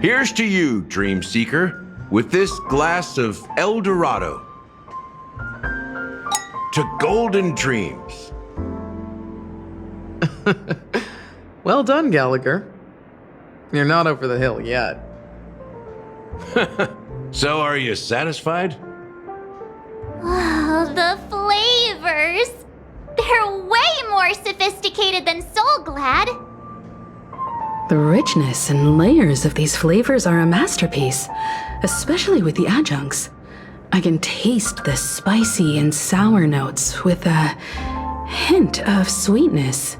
Here's to you, Dream Seeker, with this glass of El Dorado. To golden dreams. Well done, Gallagher. You're not over the hill yet. So, are you satisfied? Oh, the flavors! They're way more sophisticated than Soulglad. The richness and layers of these flavors are a masterpiece, especially with the adjuncts. I can taste the spicy and sour notes with a hint of sweetness.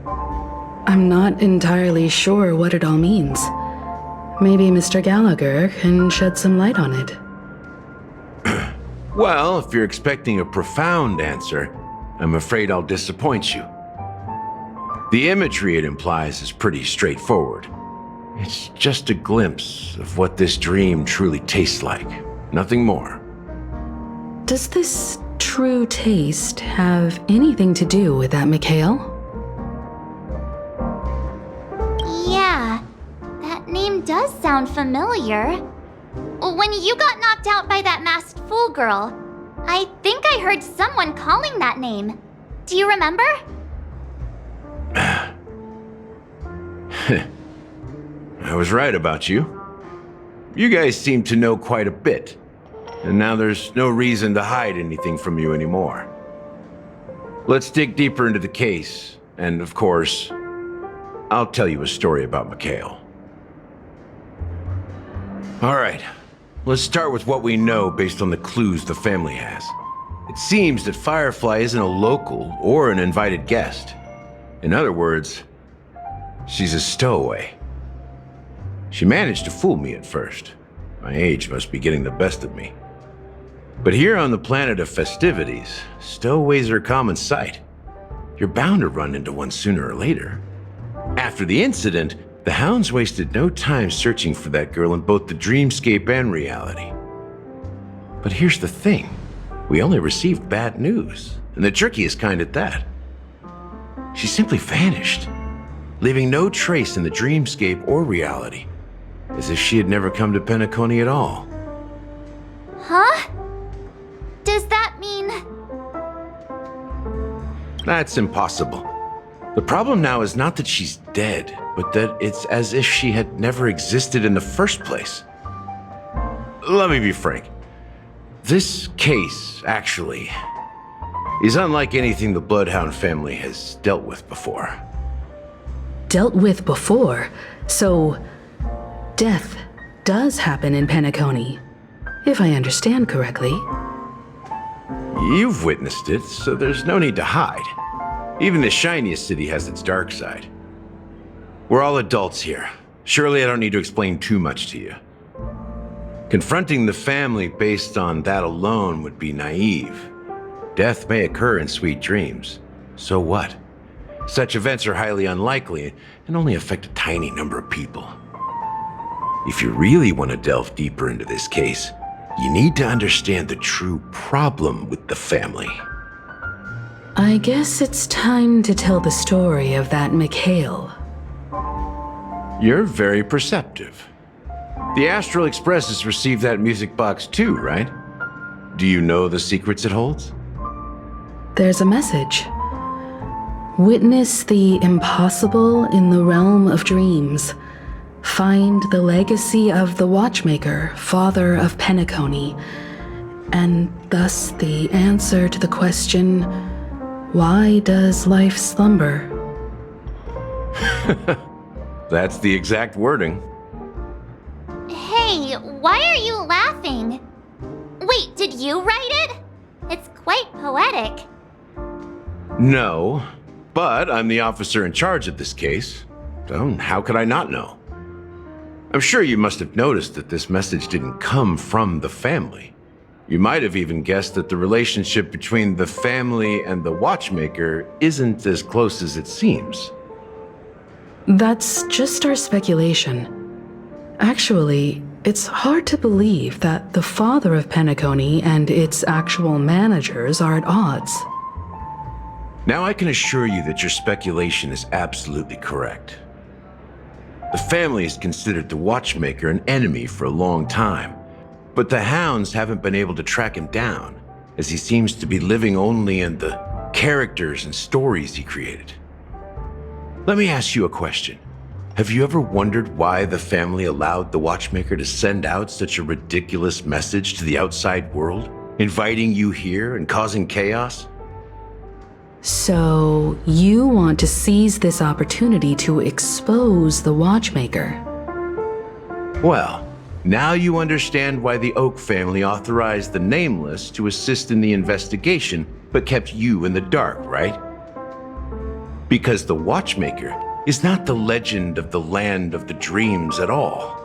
I'm not entirely sure what it all means. Maybe Mr. Gallagher can shed some light on it. Well, if you're expecting a profound answer, I'm afraid I'll disappoint you. The imagery it implies is pretty straightforward. It's just a glimpse of what this dream truly tastes like. Nothing more. Does this true taste have anything to do with that Mikhail? Yeah, that name does sound familiar. When you got knocked out by that masked fool girl, I think I heard someone calling that name. Do you remember? I was right about you. You guys seem to know quite a bit, and now there's no reason to hide anything from you anymore. Let's dig deeper into the case, and of course, I'll tell you a story about Mikhail. Alright, let's start with what we know based on the clues the family has. It seems that Firefly isn't a local or an invited guest. In other words, she's a stowaway. She managed to fool me at first. My age must be getting the best of me. But here on the planet of festivities, stowaways are a common sight. You're bound to run into one sooner or later. After the incident, the hounds wasted no time searching for that girl in both the dreamscape and reality. But here's the thing. We only received bad news, and the trickiest kind at that. She simply vanished, leaving no trace in the dreamscape or reality, as if she had never come to Penacony at all. Huh? Does that mean... That's impossible. The problem now is not that she's dead, but that it's as if she had never existed in the first place. Let me be frank. This case, actually, is unlike anything the Bloodhound family has dealt with before. Dealt with before? So, death does happen in Penacony, if I understand correctly. You've witnessed it, so there's no need to hide. Even the shiniest city has its dark side. We're all adults here. Surely I don't need to explain too much to you. Confronting the family based on that alone would be naive. Death may occur in sweet dreams. So what? Such events are highly unlikely and only affect a tiny number of people. If you really want to delve deeper into this case, you need to understand the true problem with the family. I guess it's time to tell the story of that Mikhail. You're very perceptive. The Astral Express has received that music box too, right? Do you know the secrets it holds? There's a message. Witness the impossible in the realm of dreams. Find the legacy of the Watchmaker, father of Penacony, and thus the answer to the question, why does life slumber? That's the exact wording. Hey, why are you laughing? Wait, did you write it? It's quite poetic. No, but I'm the officer in charge of this case, so how could I not know? I'm sure you must have noticed that this message didn't come from the family. You might have even guessed that the relationship between the family and the Watchmaker isn't as close as it seems. That's just our speculation. Actually, it's hard to believe that the father of Penacony and its actual managers are at odds. Now I can assure you that your speculation is absolutely correct. The family has considered the Watchmaker an enemy for a long time, but the hounds haven't been able to track him down, as he seems to be living only in the characters and stories he created. Let me ask you a question. Have you ever wondered why the family allowed the Watchmaker to send out such a ridiculous message to the outside world, inviting you here and causing chaos? So, you want to seize this opportunity to expose the Watchmaker? Well, now you understand why the Oak family authorized the Nameless to assist in the investigation, but kept you in the dark, right? Because the Watchmaker is not the legend of the land of the dreams at all.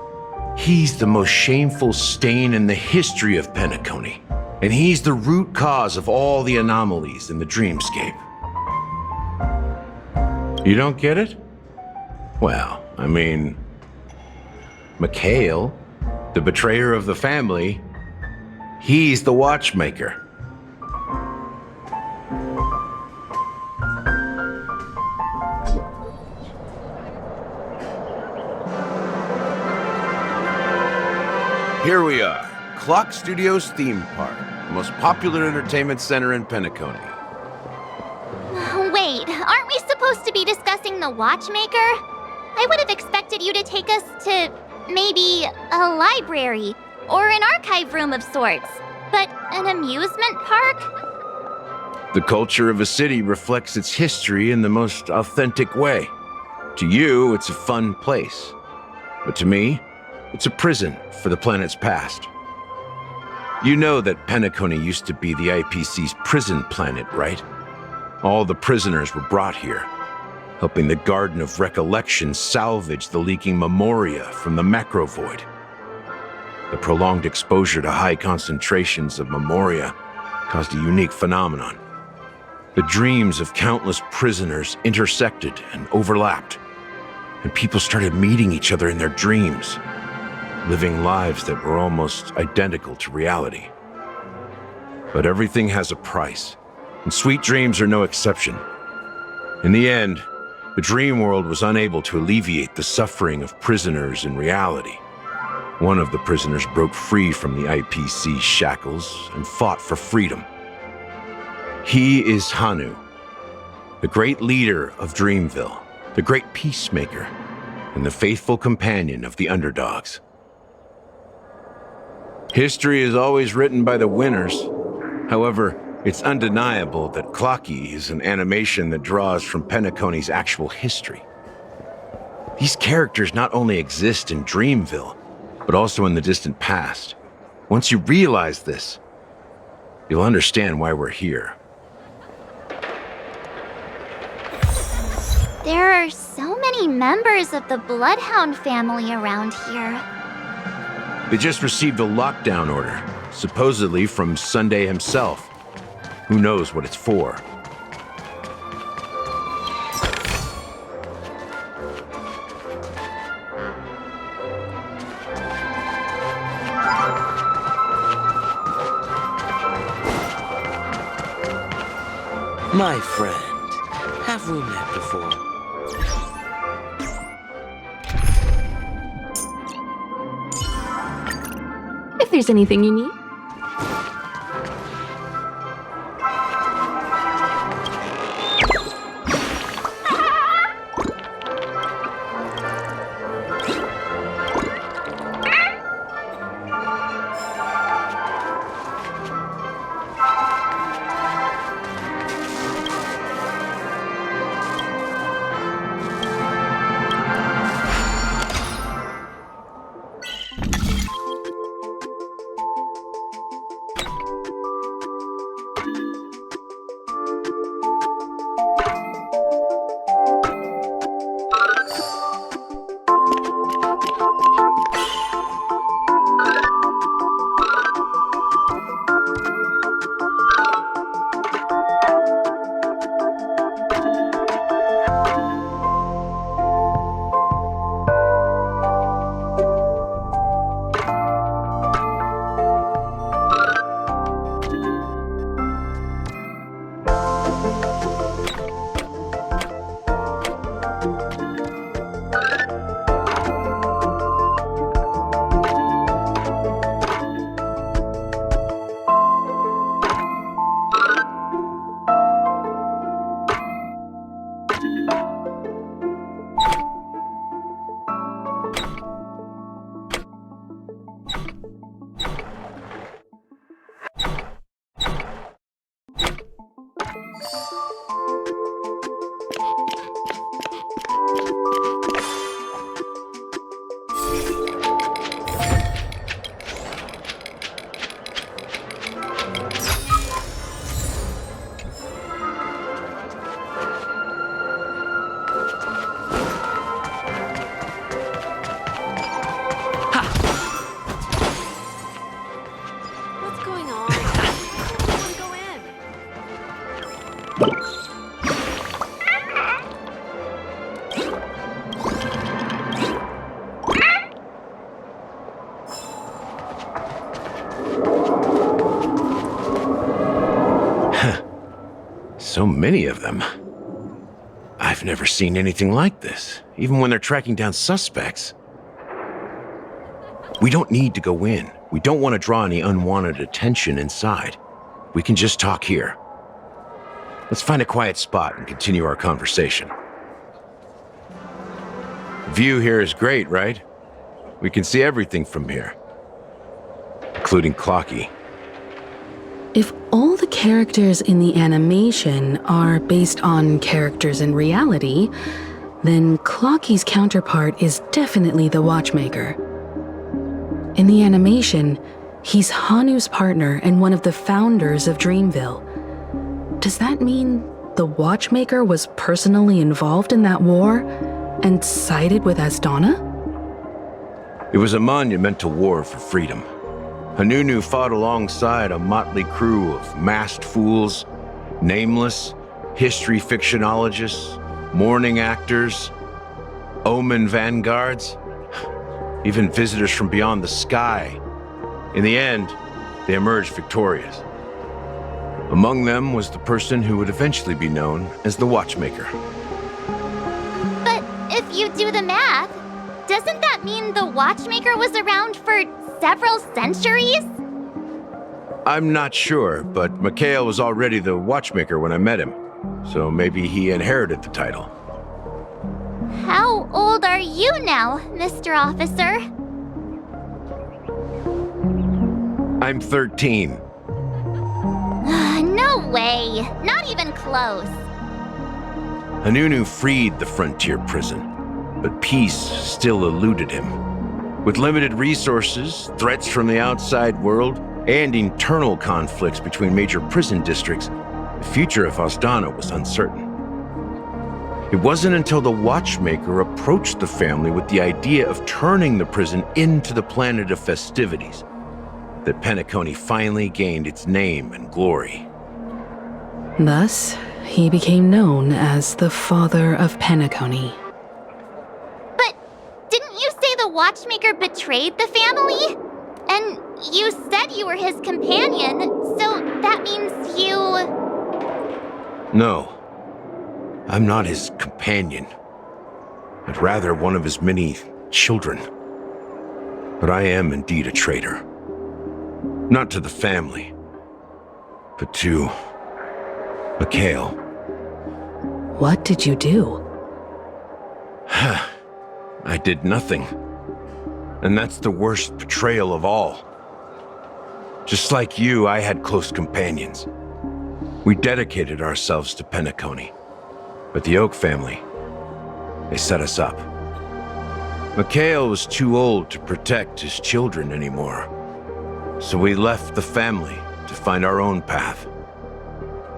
He's the most shameful stain in the history of Penacony, and he's the root cause of all the anomalies in the dreamscape. You don't get it? Well, I mean, Mikhail, the betrayer of the family, He's the watchmaker. Here we are, Clock Studios Theme Park, the most popular entertainment center in Penacony. Wait, aren't we supposed to be discussing the watchmaker? I would have expected you to take us to maybe a library or an archive room of sorts. But an amusement park? The culture of a city reflects its history in the most authentic way. To you, it's a fun place. But to me, it's a prison for the planet's past. You know that Penacony used to be the IPC's prison planet, right? All the prisoners were brought here, helping the Garden of Recollection salvage the leaking memoria from the macro void. The prolonged exposure to high concentrations of memoria caused a unique phenomenon. The dreams of countless prisoners intersected and overlapped, and people started meeting each other in their dreams, living lives that were almost identical to reality. But everything has a price, and sweet dreams are no exception. In the end, the dream world was unable to alleviate the suffering of prisoners in reality. One of the prisoners broke free from the IPC's shackles and fought for freedom. He is Hanu, the great leader of Dreamville, the great peacemaker, and the faithful companion of the underdogs. History is always written by the winners. However, it's undeniable that Clocky is an animation that draws from Penacony's actual history. These characters not only exist in Dreamville, but also in the distant past. Once you realize this, you'll understand why we're here. There are so many members of the Bloodhound family around here. They just received a lockdown order, supposedly from Sunday himself. Who knows what it's for? My friend, have we met before? If there's anything you need. So many of them. I've never seen anything like this, even when they're tracking down suspects. We don't need to go in. We don't want to draw any unwanted attention inside. We can just talk here. Let's find a quiet spot and continue our conversation. The view here is great, right? We can see everything from here, including Clocky. If all the characters in the animation are based on characters in reality, then Clocky's counterpart is definitely the Watchmaker. In the animation, he's Hanu's partner and one of the founders of Dreamville. Does that mean the Watchmaker was personally involved in that war and sided with Asdana? It was a monumental war for freedom. Hanunu fought alongside a motley crew of masked fools, nameless, history fictionologists, mourning actors, omen vanguards, even visitors from beyond the sky. In the end, they emerged victorious. Among them was the person who would eventually be known as the Watchmaker. But if you do the math, doesn't that mean the Watchmaker was around for several centuries? I'm not sure, but Mikhail was already the Watchmaker when I met him, so maybe he inherited the title. How old are you now, Mr. Officer? I'm 13. No way. Not even close. Hanunu freed the frontier prison, but peace still eluded him. With limited resources, threats from the outside world, and internal conflicts between major prison districts, the future of Asdana was uncertain. It wasn't until the Watchmaker approached the family with the idea of turning the prison into the planet of festivities that Penacony finally gained its name and glory. Thus, he became known as the Father of Penacony. But didn't you say the Watchmaker betrayed the family? And you said you were his companion, so that means you... No, I'm not his companion, but rather one of his many children. But I am indeed a traitor. Not to the family, but to Mikhail. What did you do? I did nothing. And that's the worst betrayal of all. Just like you, I had close companions. We dedicated ourselves to Penacony. But the Oak family, they set us up. Mikhail was too old to protect his children anymore. So we left the family to find our own path.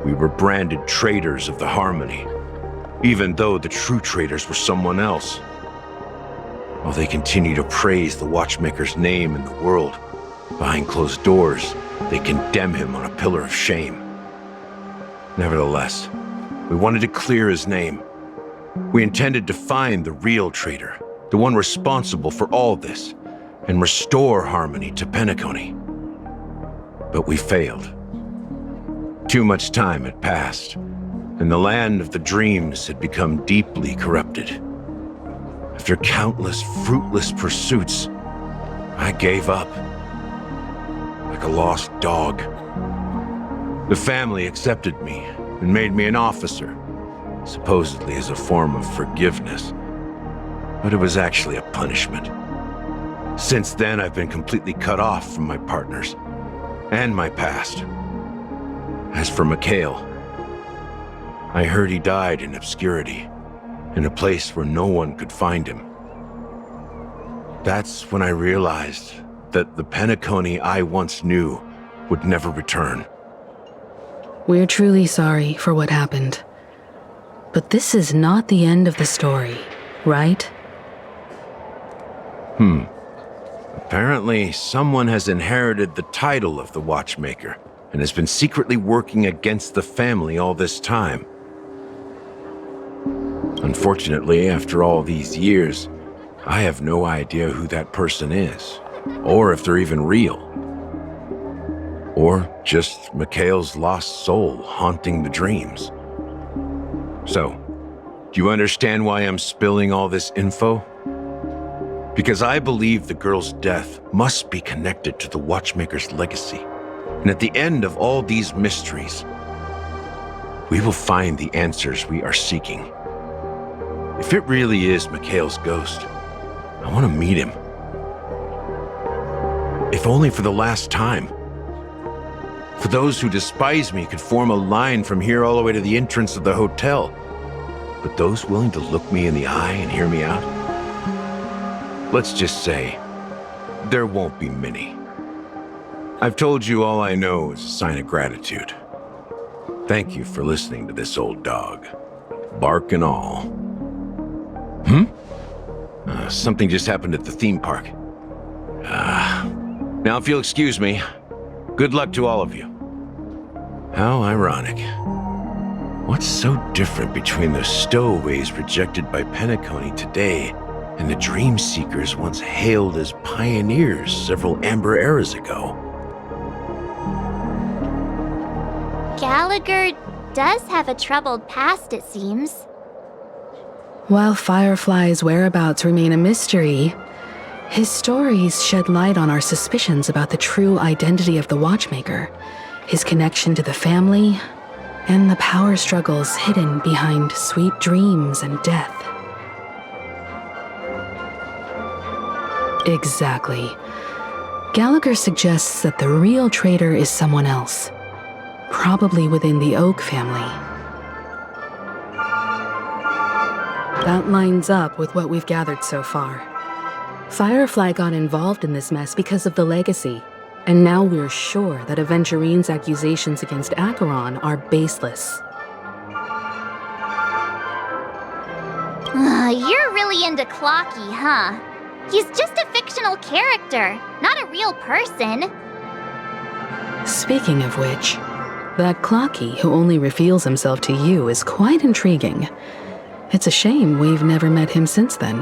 We were branded traitors of the Harmony, even though the true traitors were someone else. While they continue to praise the Watchmaker's name in the world, behind closed doors, they condemn him on a pillar of shame. Nevertheless, we wanted to clear his name. We intended to find the real traitor, the one responsible for all this, and restore harmony to Penacony. But we failed. Too much time had passed, and the land of the dreams had become deeply corrupted. After countless fruitless pursuits, I gave up. Like a lost dog. The family accepted me and made me an officer, supposedly as a form of forgiveness. But it was actually a punishment. Since then, I've been completely cut off from my partners and my past. As for Mikhail, I heard he died in obscurity, in a place where no one could find him. That's when I realized that the Penacony I once knew would never return. We're truly sorry for what happened. But this is not the end of the story, right? Apparently, someone has inherited the title of the Watchmaker and has been secretly working against the family all this time. Unfortunately, after all these years, I have no idea who that person is, or if they're even real. Or just Mikhail's lost soul haunting the dreams. So, do you understand why I'm spilling all this info? Because I believe the girl's death must be connected to the Watchmaker's legacy. And at the end of all these mysteries, we will find the answers we are seeking. If it really is Mikhail's ghost, I want to meet him. If only for the last time. For those who despise me could form a line from here all the way to the entrance of the hotel. But those willing to look me in the eye and hear me out? Let's just say, there won't be many. I've told you all I know is a sign of gratitude. Thank you for listening to this old dog. Bark and all. Something just happened at the theme park. Now if you'll excuse me, good luck to all of you. How ironic. What's so different between the stowaways rejected by Penacony today and the dream seekers once hailed as pioneers several amber eras ago? Gallagher does have a troubled past, it seems. While Firefly's whereabouts remain a mystery, his stories shed light on our suspicions about the true identity of the Watchmaker, his connection to the family, and the power struggles hidden behind sweet dreams and death. Exactly. Gallagher suggests that the real traitor is someone else, probably within the Oak family. That lines up with what we've gathered so far. Firefly got involved in this mess because of the legacy, and now we're sure that Aventurine's accusations against Acheron are baseless. You're really into Clocky, huh? He's just a fictional character, not a real person. Speaking of which, that Clocky who only reveals himself to you is quite intriguing. It's a shame we've never met him since then.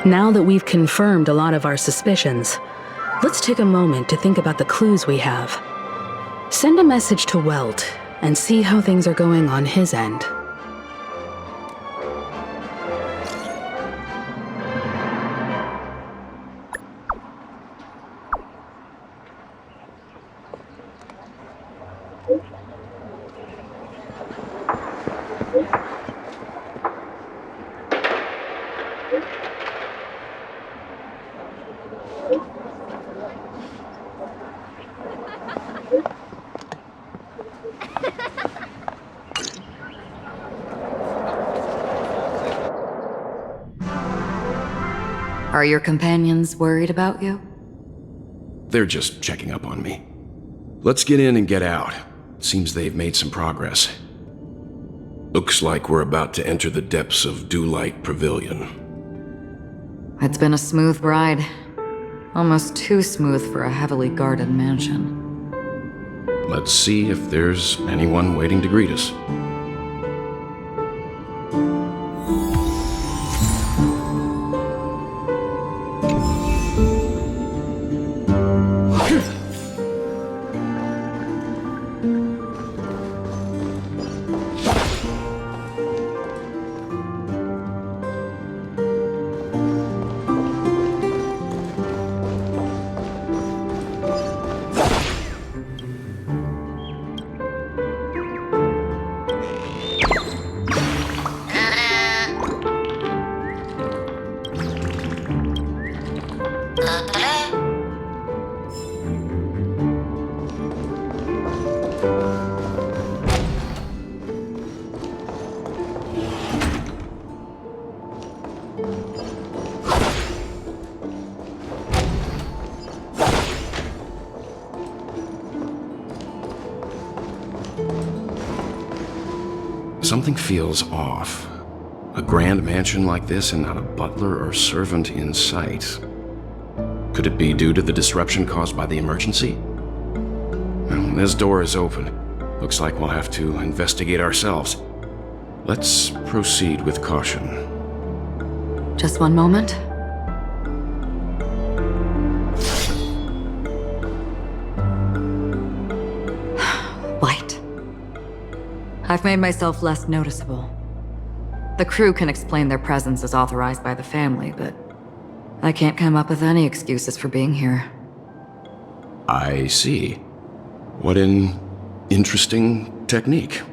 Now that we've confirmed a lot of our suspicions, let's take a moment to think about the clues we have. Send a message to Welt and see how things are going on his end. Are your companions worried about you? They're just checking up on me. Let's get in and get out. Seems they've made some progress. Looks like we're about to enter the depths of Dewlight Pavilion. It's been a smooth ride. Almost too smooth for a heavily guarded mansion. Let's see if there's anyone waiting to greet us. Something feels off. A grand mansion like this and not a butler or servant in sight. Could it be due to the disruption caused by the emergency? Well, this door is open. Looks like we'll have to investigate ourselves. Let's proceed with caution. Just one moment. Light. I've made myself less noticeable. The crew can explain their presence as authorized by the family, but I can't come up with any excuses for being here. I see. What an interesting technique.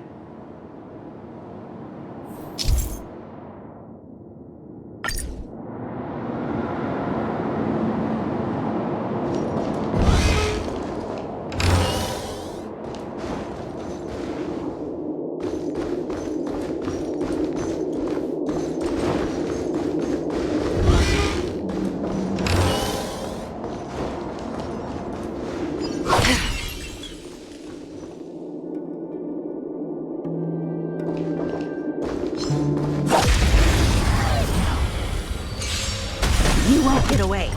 You won't get away.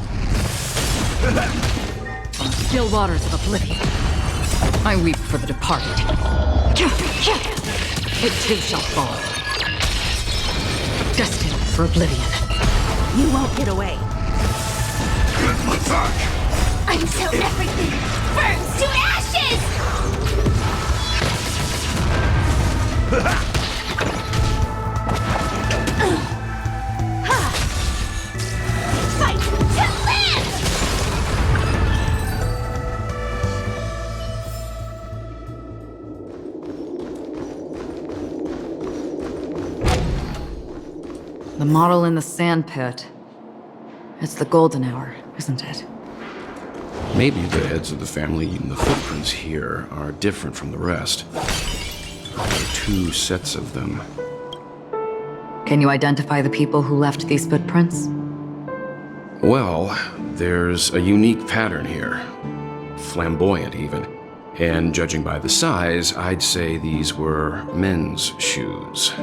From still waters of oblivion, I weep for the departed. It too shall fall. Destined for oblivion. You won't get away. Until everything burns to ashes! Fight to live! The model in the sand pit. It's the golden hour, isn't it? Maybe the heads of the family and the footprints here are different from the rest. There are two sets of them. Can you identify the people who left these footprints? Well, there's a unique pattern here. Flamboyant, even. And judging by the size, I'd say these were men's shoes.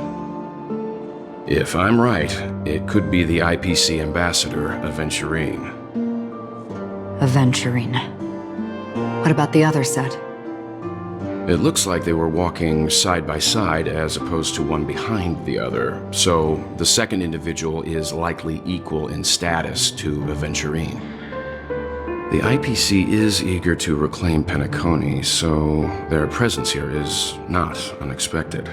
If I'm right, it could be the IPC ambassador, Aventurine. Aventurine. What about the other set? It looks like they were walking side by side as opposed to one behind the other, so the second individual is likely equal in status to Aventurine. The IPC is eager to reclaim Penacony, so their presence here is not unexpected.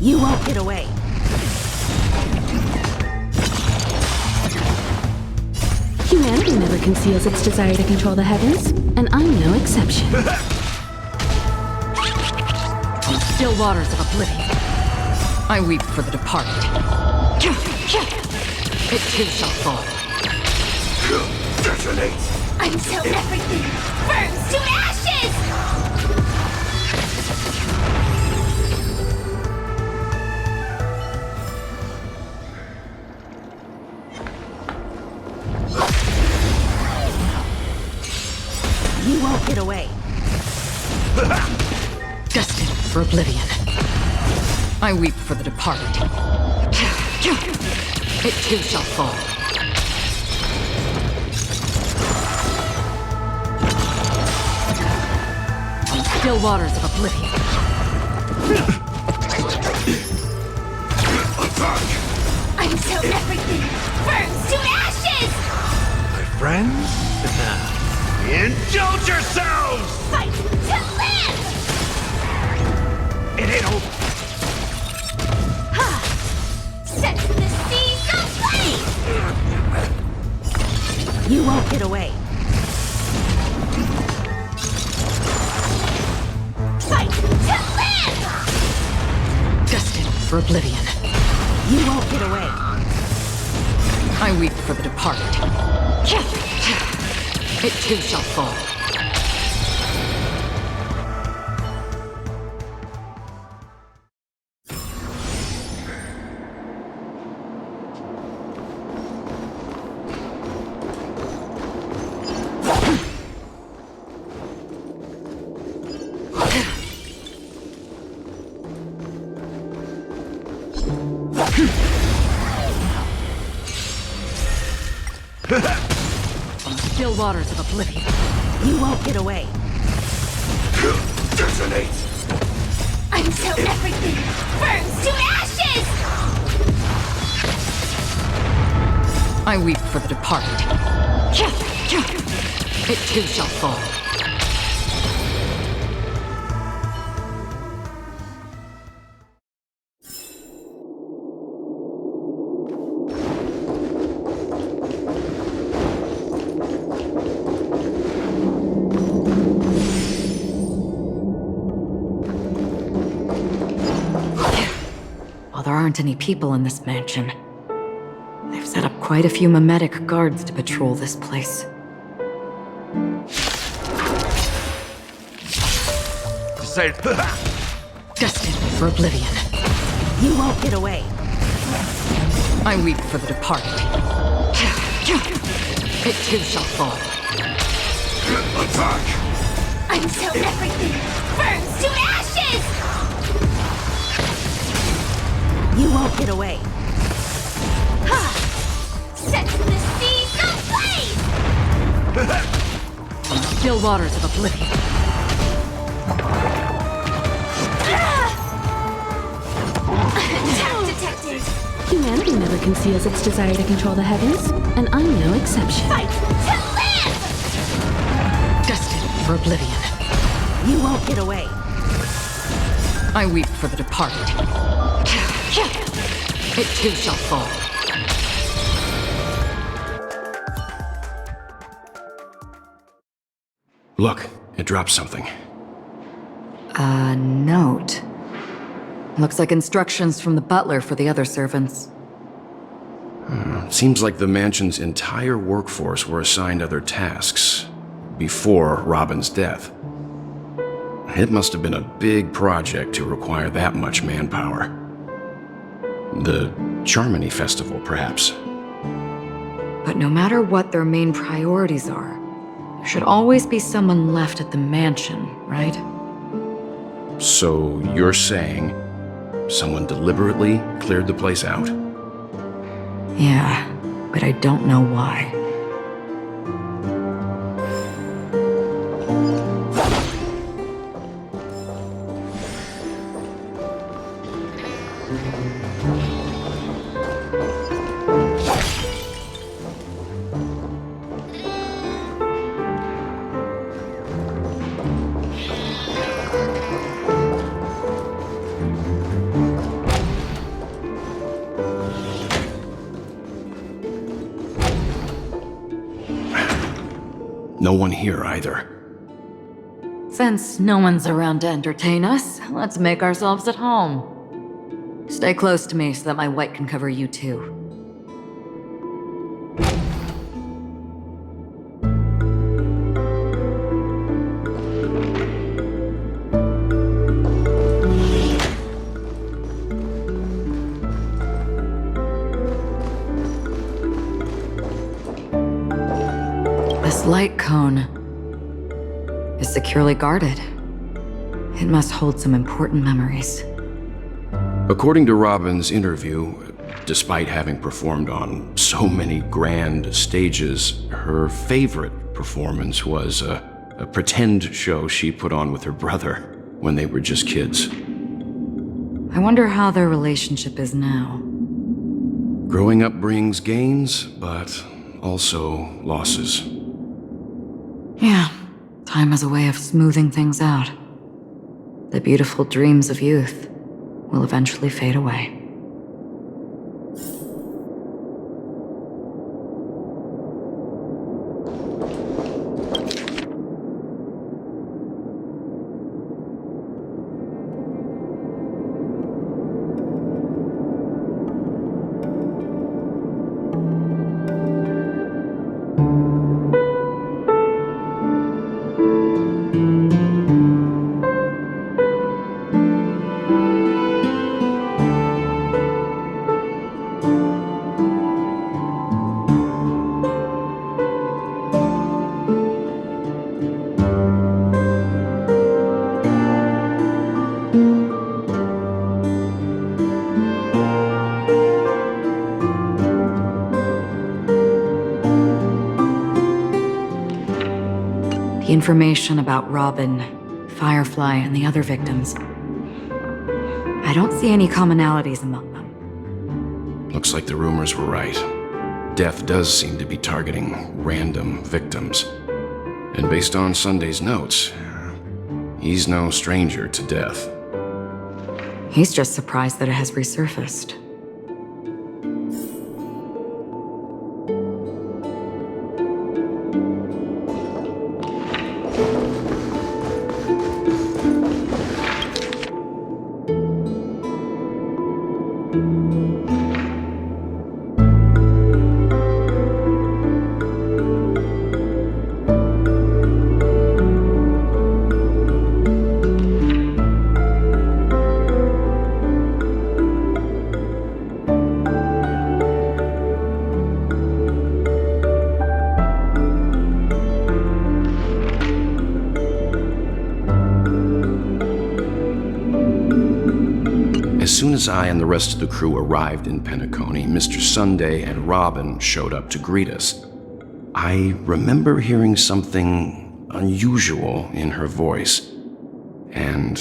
You won't get away. Humanity never conceals its desire to control the heavens, and I'm no exception. From still waters of oblivion, I weep for the departed. It too shall fall. Detonate! Until everything burns to ashes! You won't get away. Destined for oblivion, I weep for the departed. It too shall fall. From still waters of oblivion. Until everything burns to ashes! My friends? Indulge yourselves! Fight to live! It ain't over. Set the seas ablaze! You won't get away. Fight to live! Destined for oblivion, You won't get away. I weep for the departed. It too shall fall. From still waters of oblivion, You won't get away. Detonate! Until everything burns to ashes! I weep for the departed. It too shall fall. While there aren't any people in this mansion, they've set up quite a few mimetic guards to patrol this place. Destined for oblivion. You won't get away. I weep for the departed. It too shall fall. Attack! Until everything burns to ashes! You won't get away. Set the seas ablaze! From the still waters of oblivion. Attack detected! Humanity never conceals its desire to control the heavens, and I'm no exception. Fight to live! Destined for oblivion. You won't get away. I weep for the departed. It too shall fall. Look, it dropped something. A note. Looks like instructions from the butler for the other servants. Seems like the mansion's entire workforce were assigned other tasks before Robin's death. It must have been a big project to require that much manpower. The Charmony Festival, perhaps. But no matter what their main priorities are, there should always be someone left at the mansion, right? So you're saying someone deliberately cleared the place out? Yeah, but I don't know why. No one here either. Since no one's around to entertain us, let's make ourselves at home. Stay close to me so that my white can cover you too. This light cone is securely guarded. It must hold some important memories. According to Robin's interview, despite having performed on so many grand stages, her favorite performance was a pretend show she put on with her brother when they were just kids. I wonder how their relationship is now. Growing up brings gains, but also losses. Yeah, time has a way of smoothing things out. The beautiful dreams of youth will eventually fade away. The information about Robin, Firefly, and the other victims. I don't see any commonalities among them. Looks like the rumors were right. Death does seem to be targeting random victims. And based on Sunday's notes, he's no stranger to death. He's just surprised that it has resurfaced. As soon as I and the rest of the crew arrived in Penacony, Mr. Sunday and Robin showed up to greet us. I remember hearing something unusual in her voice, and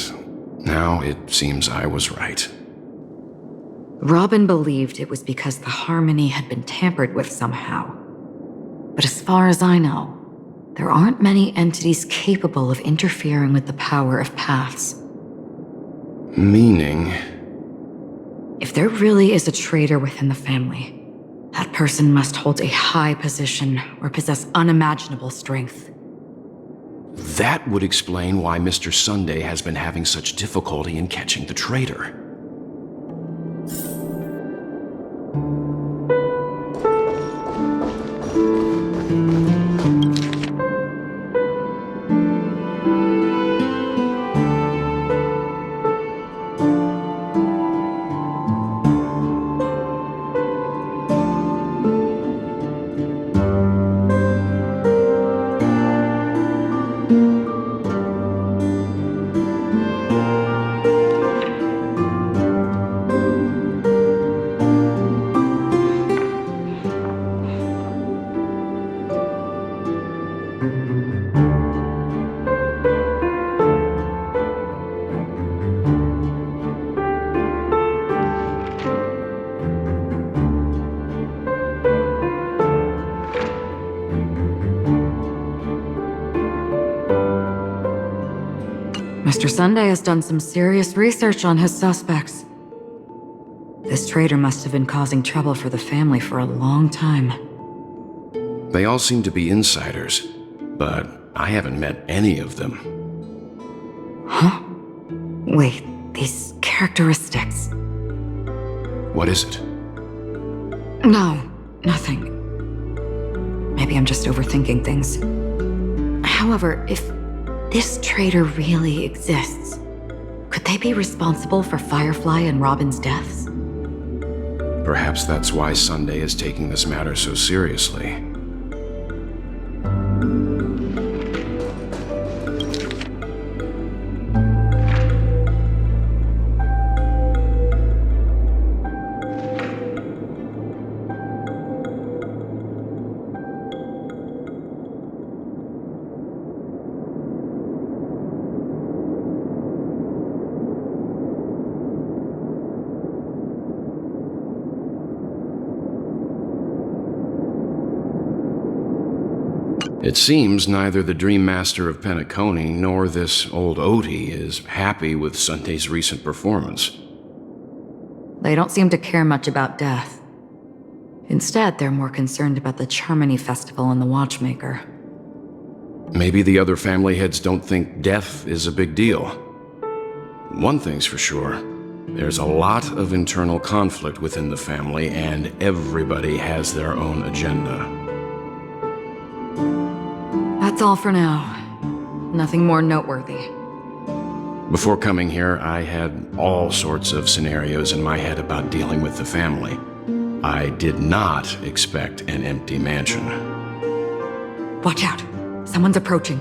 now it seems I was right. Robin believed it was because the harmony had been tampered with somehow. But as far as I know, there aren't many entities capable of interfering with the power of paths. Meaning? If there really is a traitor within the family, that person must hold a high position or possess unimaginable strength. That would explain why Mr. Sunday has been having such difficulty in catching the traitor. Mr. Sunday has done some serious research on his suspects. This traitor must have been causing trouble for the family for a long time. They all seem to be insiders, but I haven't met any of them. Huh? Wait, these characteristics. What is it? No, nothing. Maybe I'm just overthinking things. However, if this traitor really exists, could they be responsible for Firefly and Robin's deaths? Perhaps that's why Sunday is taking this matter so seriously. It seems neither the Dream Master of Penacony nor this old Odie is happy with Sunday's recent performance. They don't seem to care much about death. Instead, they're more concerned about the Charmony Festival and the Watchmaker. Maybe the other family heads don't think death is a big deal. One thing's for sure, there's a lot of internal conflict within the family, and everybody has their own agenda. That's all for now. Nothing more noteworthy. Before coming here, I had all sorts of scenarios in my head about dealing with the family. I did not expect an empty mansion. Watch out! Someone's approaching.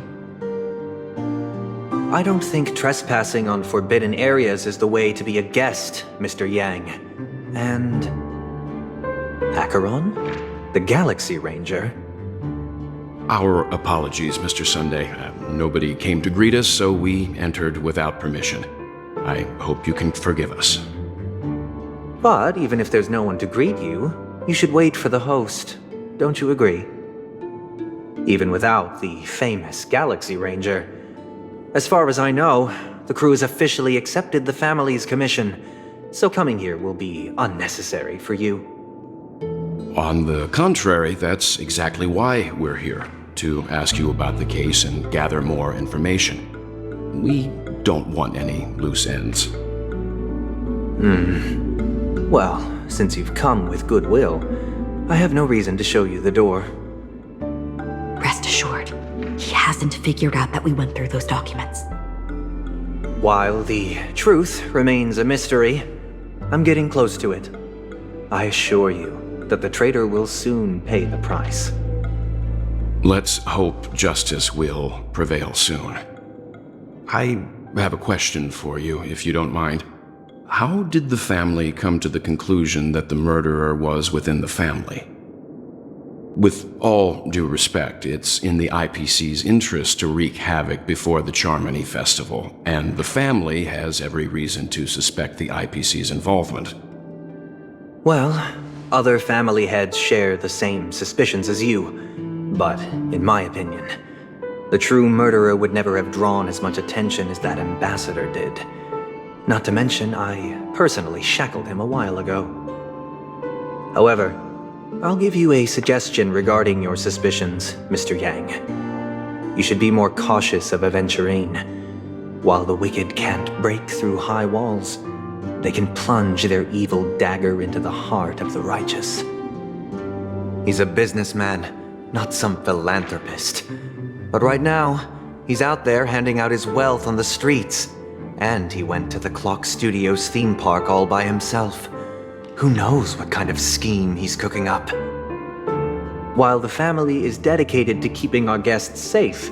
I don't think trespassing on forbidden areas is the way to be a guest, Mr. Yang. And... Acheron? The Galaxy Ranger? Our apologies, Mr. Sunday. Nobody came to greet us, so we entered without permission. I hope you can forgive us. But even if there's no one to greet you, you should wait for the host. don't you agree? Even without the famous Galaxy Ranger. As far as I know, the crew has officially accepted the family's commission, so coming here will be unnecessary for you. On the contrary, that's exactly why we're here, to ask you about the case and gather more information. We don't want any loose ends. Well, since you've come with goodwill, I have no reason to show you the door. Rest assured, he hasn't figured out that we went through those documents. While the truth remains a mystery, I'm getting close to it. I assure you that the traitor will soon pay the price. Let's hope justice will prevail soon. I have a question for you, if you don't mind. How did the family come to the conclusion that the murderer was within the family? With all due respect, it's in the IPC's interest to wreak havoc before the Charmony Festival, and the family has every reason to suspect the IPC's involvement. Well, other family heads share the same suspicions as you, but in my opinion, the true murderer would never have drawn as much attention as that ambassador did. Not to mention, I personally shackled him a while ago. However, I'll give you a suggestion regarding your suspicions, Mr. Yang. You should be more cautious of Aventurine. While the wicked can't break through high walls, they can plunge their evil dagger into the heart of the righteous. He's a businessman, not some philanthropist. But right now, he's out there handing out his wealth on the streets. And he went to the Clock Studios theme park all by himself. Who knows what kind of scheme he's cooking up? While the family is dedicated to keeping our guests safe,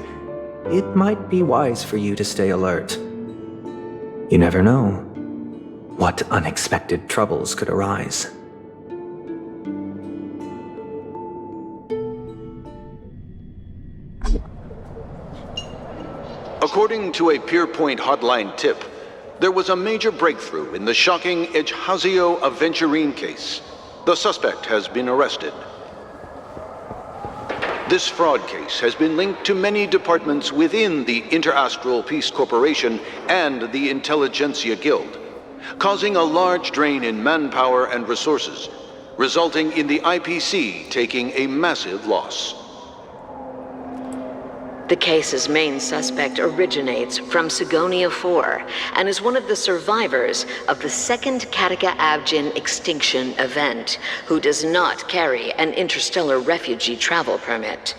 it might be wise for you to stay alert. You never know what unexpected troubles could arise. According to a Pierpoint hotline tip, there was a major breakthrough in the shocking Ejhazio Aventurine case. The suspect has been arrested. This fraud case has been linked to many departments within the Interastral Peace Corporation and the Intelligentsia Guild, causing a large drain in manpower and resources, resulting in the IPC taking a massive loss. The case's main suspect originates from Sigonia 4 and is one of the survivors of the second Kataka Abjin extinction event, who does not carry an interstellar refugee travel permit.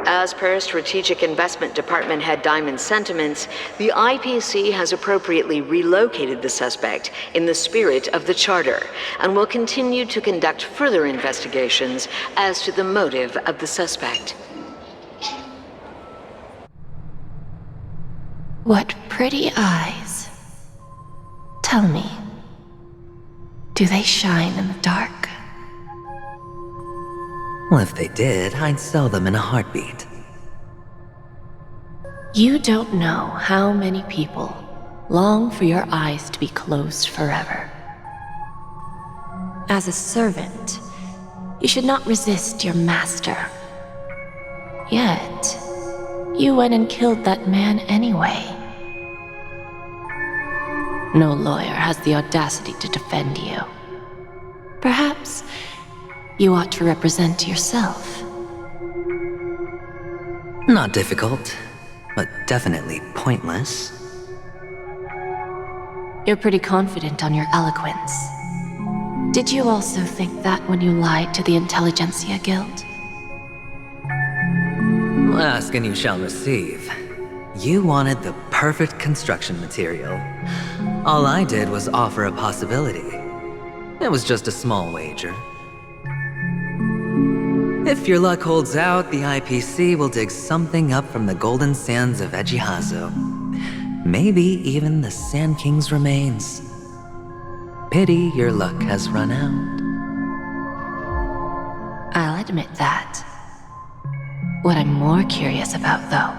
As per Strategic Investment Department Head Diamond's sentiments, the IPC has appropriately relocated the suspect in the spirit of the Charter and will continue to conduct further investigations as to the motive of the suspect. What pretty eyes. Tell me, do they shine in the dark? Well, if they did, I'd sell them in a heartbeat. You don't know how many people long for your eyes to be closed forever. As a servant, you should not resist your master. Yet, you went and killed that man anyway. No lawyer has the audacity to defend you. Perhaps you ought to represent yourself. Not difficult, but definitely pointless. You're pretty confident on your eloquence. Did you also think that when you lied to the Intelligentsia Guild? Ask and you shall receive. You wanted the perfect construction material. All I did was offer a possibility. It was just a small wager. If your luck holds out, the IPC will dig something up from the golden sands of Ejhazio. Maybe even the Sand King's remains. Pity your luck has run out. I'll admit that. What I'm more curious about, though,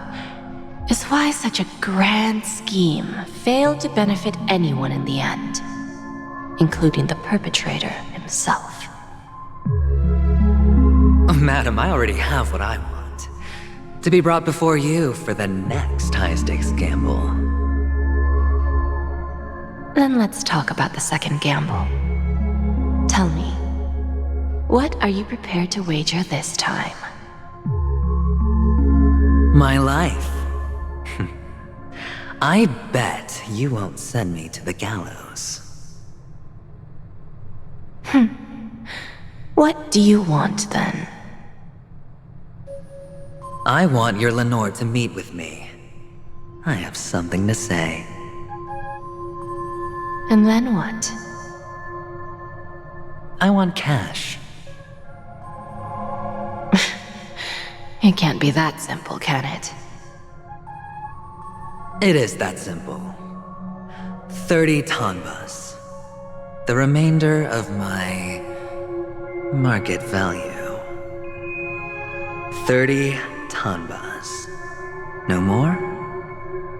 is why such a grand scheme failed to benefit anyone in the end, including the perpetrator himself. Madam, I already have what I want. To be brought before you for the next high-stakes gamble. Then let's talk about the second gamble. Tell me, what are you prepared to wager this time? My life. I bet you won't send me to the gallows. What do you want, then? I want your Lenore to meet with me. I have something to say. And then what? I want cash. It can't be that simple, can it? It is that simple. 30 tanbas. The remainder of my market value. 30 tanbas. No more,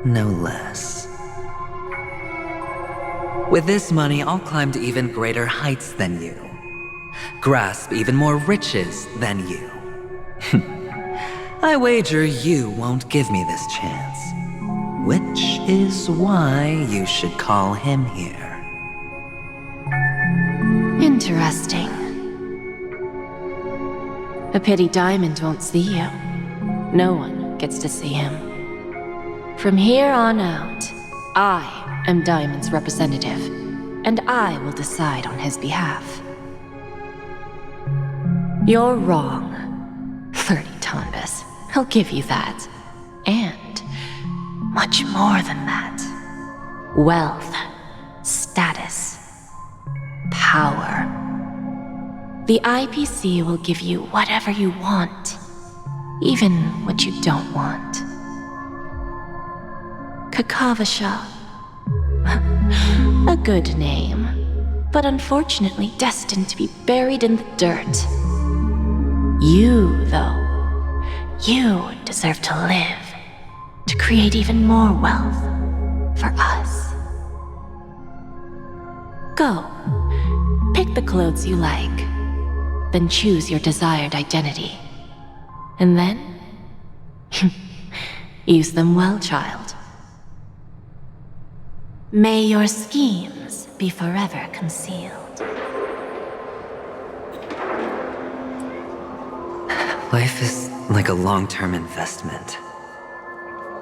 no less. With this money, I'll climb to even greater heights than you. Grasp even more riches than you. I wager you won't give me this chance. Which is why you should call him here. Interesting. A pity Diamond won't see you. No one gets to see him. From here on out, I am Diamond's representative, and I will decide on his behalf. You're wrong. 30 tanbas. I'll give you that. And much more than that. Wealth, status, power. The IPC will give you whatever you want, even what you don't want. Kakavasha. A good name, but unfortunately destined to be buried in the dirt. You, though, you deserve to live, to create even more wealth for us. Go, pick the clothes you like, then choose your desired identity. And then, use them well, child. May your schemes be forever concealed. Life is like a long-term investment.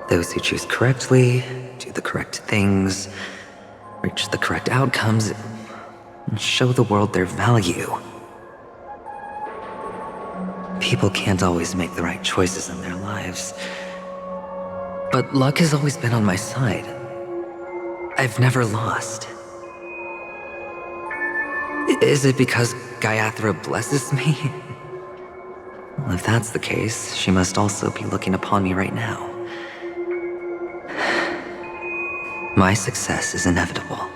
Those who choose correctly, do the correct things, reach the correct outcomes, and show the world their value. People can't always make the right choices in their lives. But luck has always been on my side. I've never lost. Is it because Gayathra blesses me? Well, if that's the case, she must also be looking upon me right now. My success is inevitable.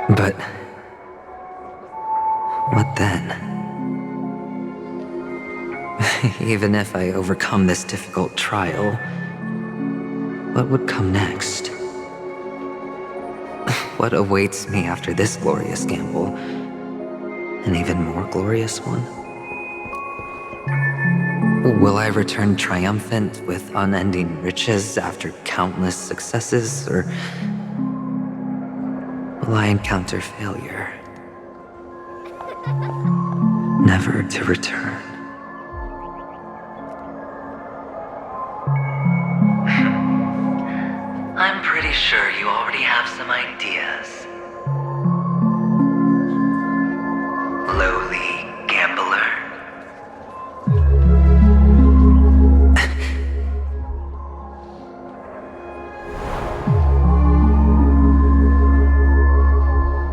But what then? Even if I overcome this difficult trial, what would come next? What awaits me after this glorious gamble? An even more glorious one? Will I return triumphant with unending riches after countless successes, or will I encounter failure, never to return? I'm pretty sure you already have some ideas. Lowly gambler.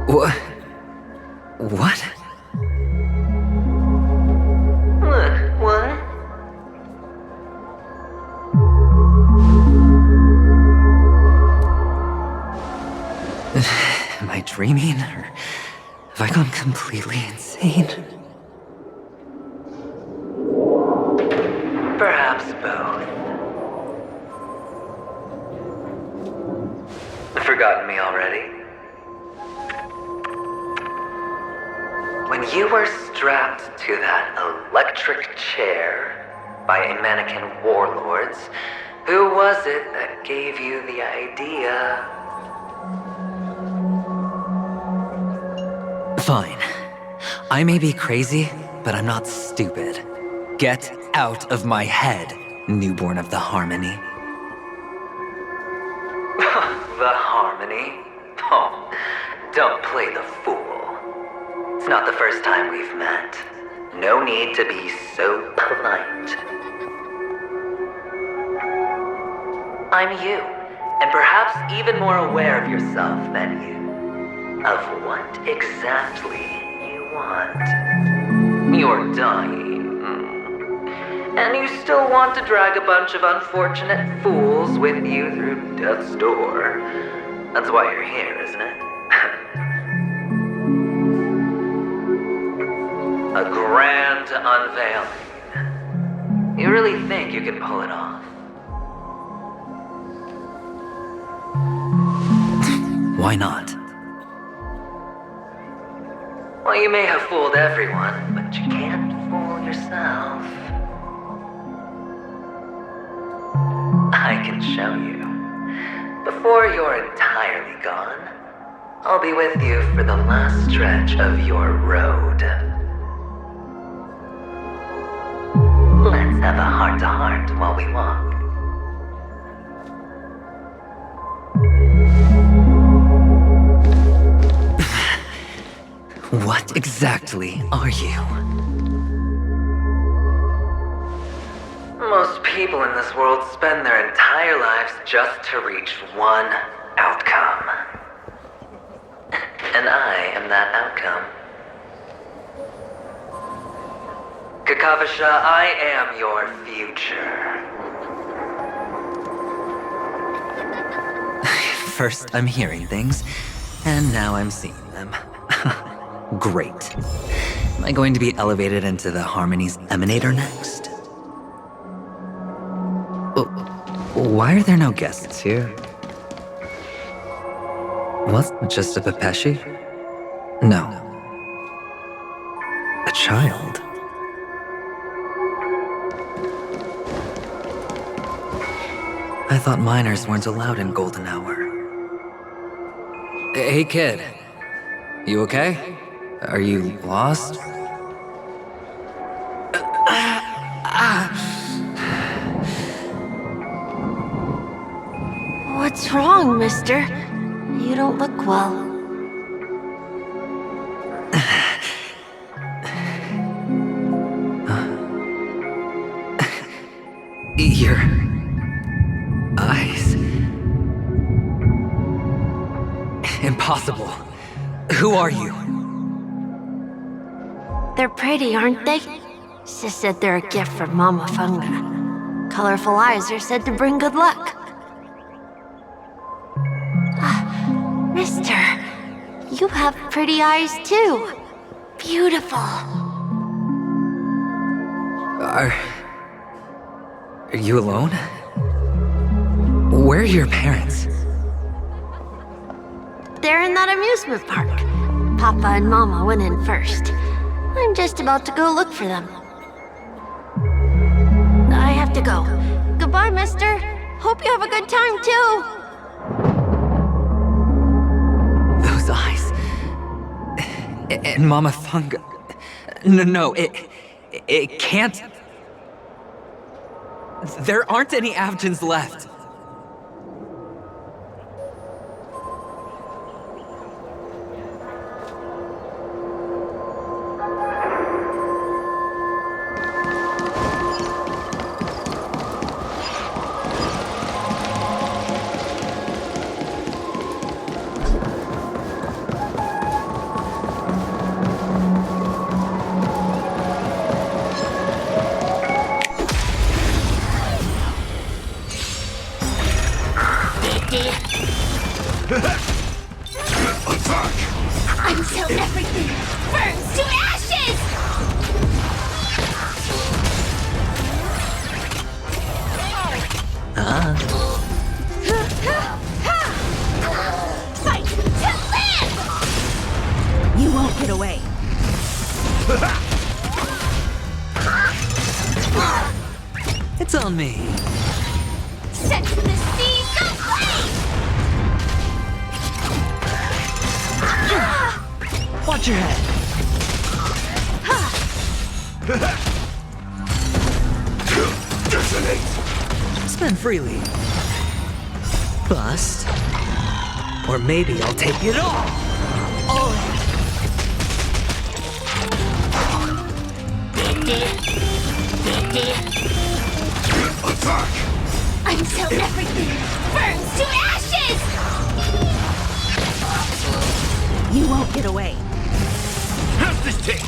What? What? What? Am I dreaming, or have I gone completely insane? Perhaps both. Forgotten me already? When you were strapped to that electric chair by a mannequin warlords, who was it that gave you the idea? Fine. I may be crazy, but I'm not stupid. Get out of my head, newborn of the Harmony. The Harmony? Oh, don't play the fool. It's not the first time we've met. No need to be so polite. I'm you, and perhaps even more aware of yourself than you. Of what exactly you want. You're dying. And you still want to drag a bunch of unfortunate fools with you through death's door. That's why you're here, isn't it? A grand unveiling. You really think you can pull it off? Why not? Well, you may have fooled everyone, but you can't fool yourself. I can show you. Before you're entirely gone, I'll be with you for the last stretch of your road. Let's have a heart-to-heart while we walk. What exactly are you? Most people in this world spend their entire lives just to reach one outcome. And I am that outcome. Kakavasha, I am your future. First I'm hearing things, and now I'm seeing them. Great. Am I going to be elevated into the Harmony's Emanator next? Why are there no guests here? What? Just a Pepeshi? No. A child? I thought minors weren't allowed in Golden Hour. Hey kid, you okay? Are you lost? What's wrong, mister? You don't look well. Your eyes. Impossible. Who are you? They're pretty, aren't they? Sis said they're a gift from Mama Funga. Colorful eyes are said to bring good luck. Mister, you have pretty eyes too. Beautiful. Are you alone? Where are your parents? They're in that amusement park. Papa and Mama went in first. I'm just about to go look for them. I have to go. Goodbye, mister. Hope you have a good time, too. Those eyes. And Mama Funga. No, it can't. There aren't any Avgens left. Until everything burns to ashes! Fight to live! You won't get away. on me. Set to the sea, go play! Watch your head. Spend freely. Bust. Or maybe I'll take it all. Attack! Until everything burns to ashes! You won't get away. How's this taste?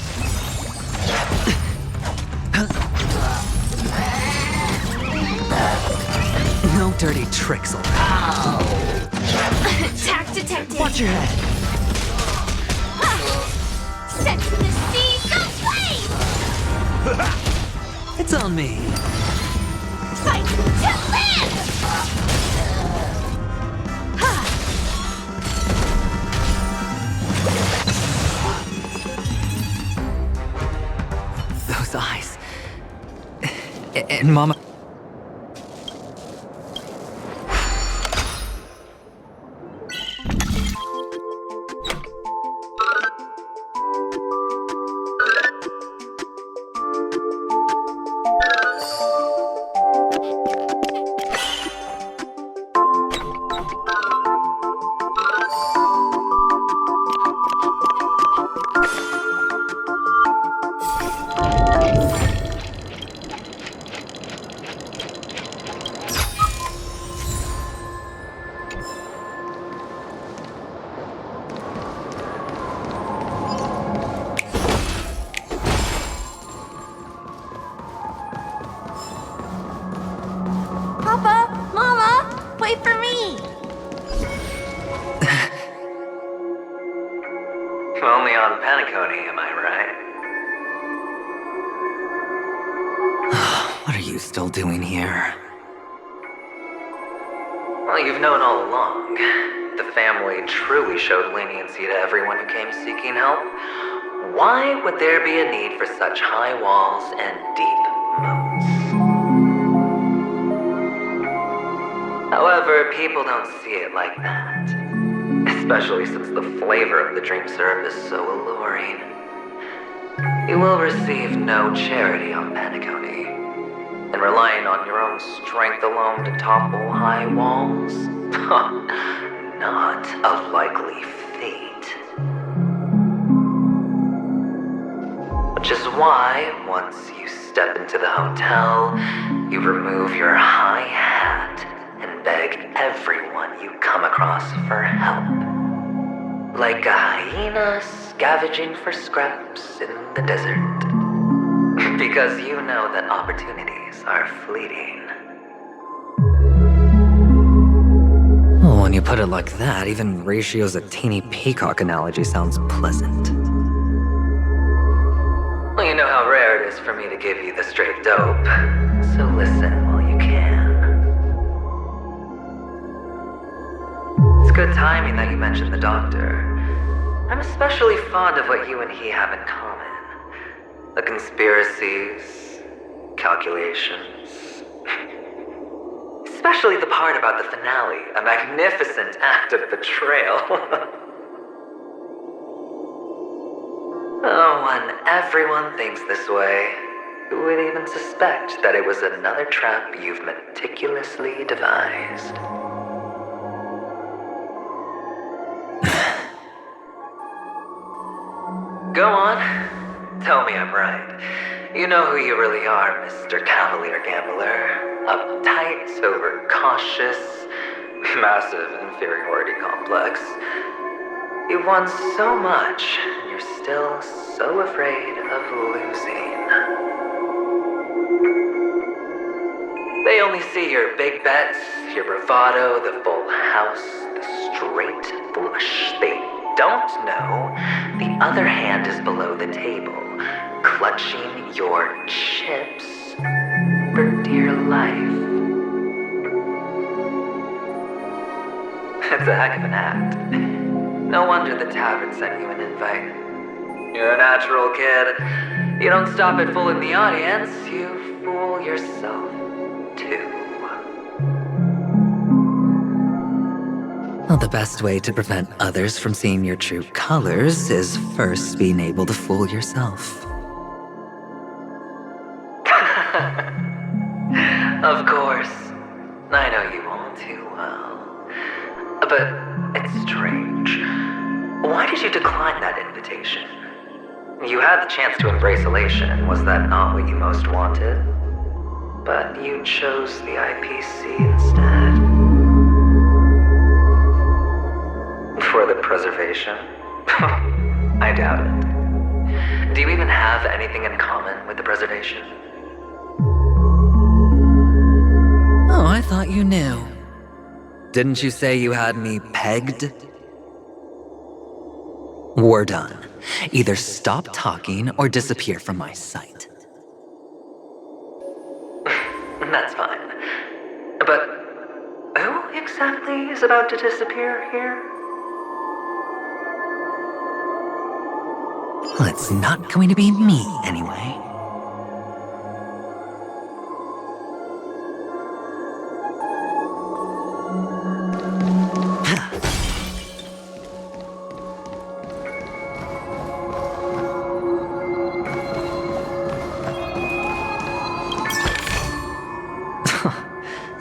No dirty tricks allowed. Attack detected! Watch your head. Set to the sea, go play! It's on me. Fight to live! Those eyes. And Mama. Papa, Mama, wait for me! Only on Penacony, am I right? What are you still doing here? Well, you've known all along. The family truly showed leniency to everyone who came seeking help. Why would there be a need for such high walls and deep moats? However, people don't see it like that. Especially since the flavor of the dream syrup is so alluring. You will receive no charity on Penacony. And relying on your own strength alone to topple high walls? Not a likely fate. Which is why, once you step into the hotel, you remove your high hat and beg everyone you come across for help. Like a hyena scavenging for scraps in the desert. Because you know that opportunities are fleeting. Well, when you put it like that, even Ratio's a teeny peacock analogy sounds pleasant. Well, you know how rare it is for me to give you the straight dope, so listen while you can. It's good timing that you mentioned the doctor. I'm especially fond of what you and he have in common. The conspiracies, calculations. Especially the part about the finale, a magnificent act of betrayal. Oh, when everyone thinks this way, who would even suspect that it was another trap you've meticulously devised? Go on. Tell me I'm right. You know who you really are, Mr. Cavalier Gambler. Uptight, overcautious, massive inferiority complex. You've won so much, and you're still so afraid of losing. They only see your big bets, your bravado, the full house, the straight flush. They don't know the other hand is below the table, clutching your chips for dear life. It's a heck of an act. No wonder the tavern sent you an invite. You're a natural kid. You don't stop at fooling the audience, you fool yourself too. Well, the best way to prevent others from seeing your true colors is first being able to fool yourself. Of course. I know you all too well. But it's strange. Why did you decline that invitation? You had the chance to embrace elation. Was that not what you most wanted? But you chose the IPC instead. For the preservation? I doubt it. Do you even have anything in common with the preservation? Oh, I thought you knew. Didn't you say you had me pegged? We're done. Either stop talking or disappear from my sight. That's fine. But who exactly is about to disappear here? Well, it's not going to be me, anyway.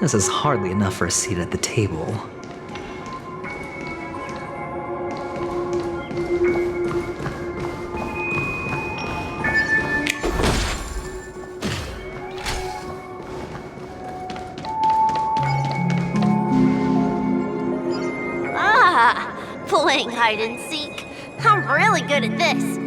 This is hardly enough for a seat at the table. Playing hide and seek. I'm really good at this.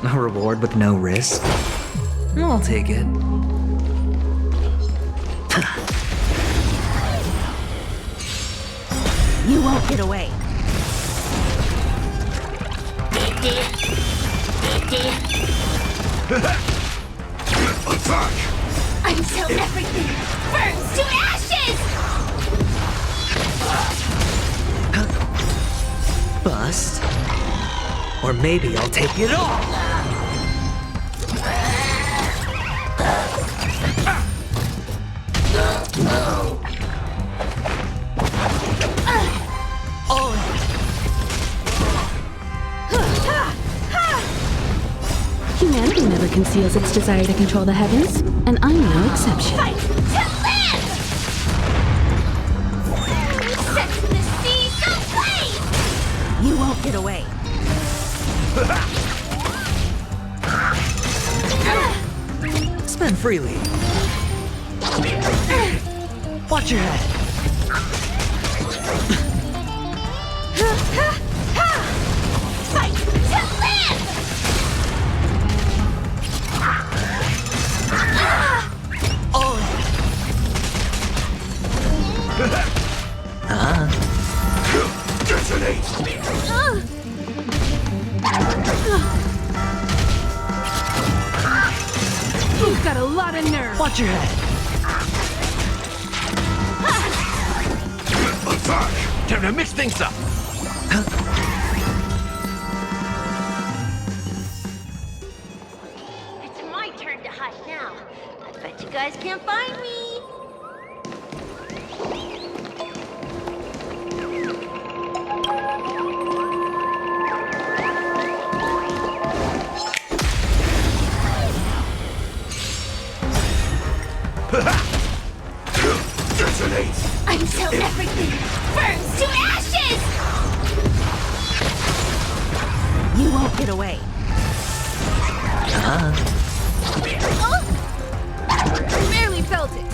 A reward with no risk? I'll take it. You won't get away. Attack! Until everything burns to ashes! Bust? Or maybe I'll take it all! Humanity never conceals its desire to control the heavens, and I'm no exception. Fight to live! Set the seas ablaze! You won't get away. Spend freely. Watch your head. Fight to live! Detonate! You've got a lot of nerve. Watch your head. Attack! Time to mix things up. It's my turn to hide now. I bet you guys can't find me. Detonate! Until everything burns to ashes! You won't get away. Barely felt it.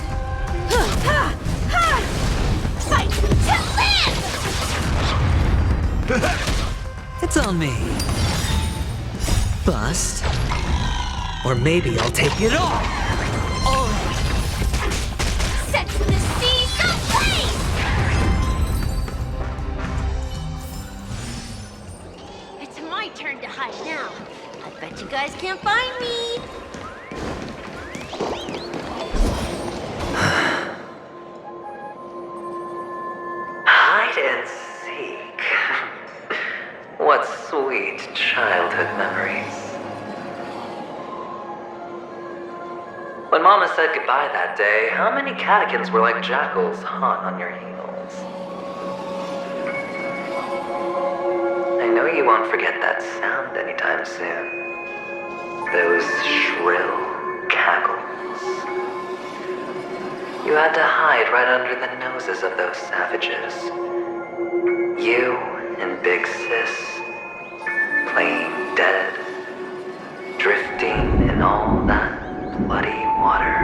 Fight to live! It's on. on me. Bust. Or maybe I'll take it all. Set to the sea, go blaze! It's my turn to hide now. I bet you guys can't find me. Hide and seek. What sweet childhood memories. When Mama said goodbye that day, how many catechins were like jackals hot on your heels? I know you won't forget that sound anytime soon. Those shrill cackles. You had to hide right under the noses of those savages. You and Big Sis, playing dead, drifting in all that bloody water.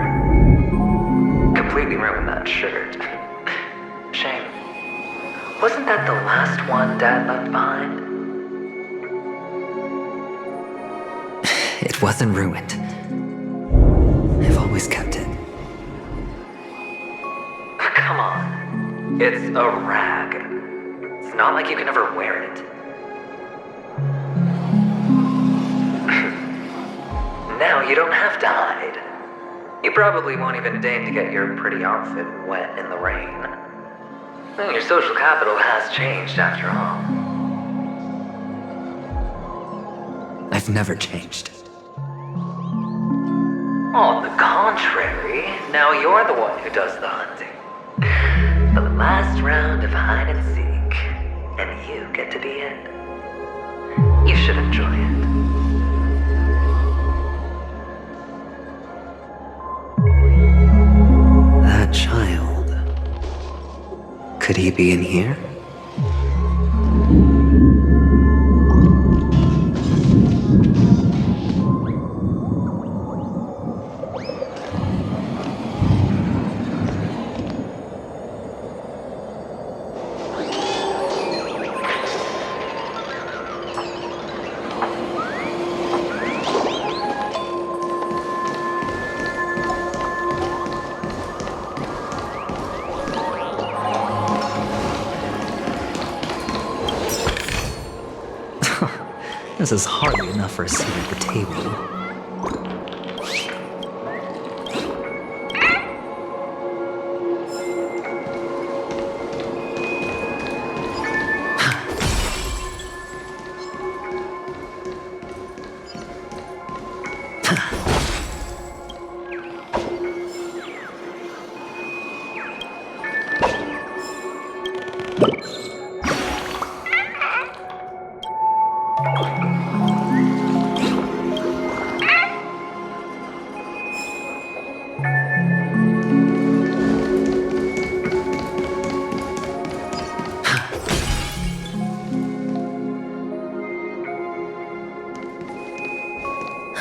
Completely ruined that shirt. Shame. Wasn't that the last one Dad left behind? It wasn't ruined. I've always kept it. Come on. It's a rag. It's not like you can ever wear it. Now you don't have to hide. You probably won't even deign to get your pretty outfit wet in the rain. Well, your social capital has changed after all. I've never changed. On the contrary, now you're the one who does the hunting. The last round of hide and seek, and you get to be it. You should enjoy it. That child. Could he be in here? This is hardly enough for a seat at the table.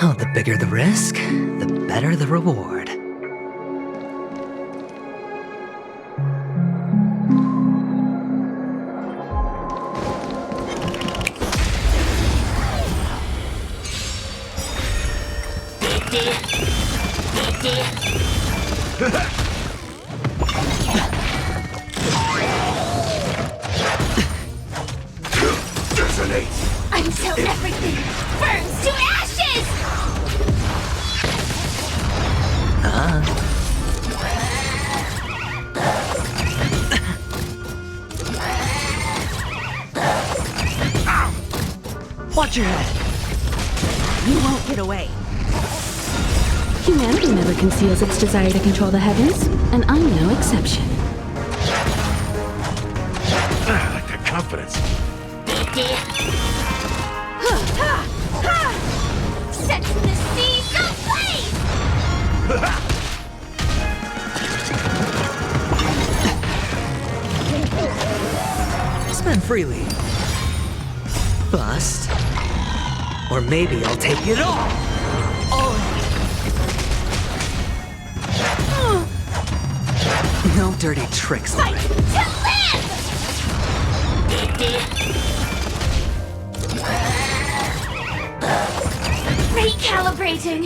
Oh, the bigger the risk, the better the reward. Until everything burns to ashes! Watch your head. You won't get away. Humanity never conceals its desire to control the heavens, and I'm no exception. I like that confidence. Set to the sea, go blaze! Spend freely. Bust. Or maybe I'll take it all. No dirty tricks, Fight already. to live! Recalibrating.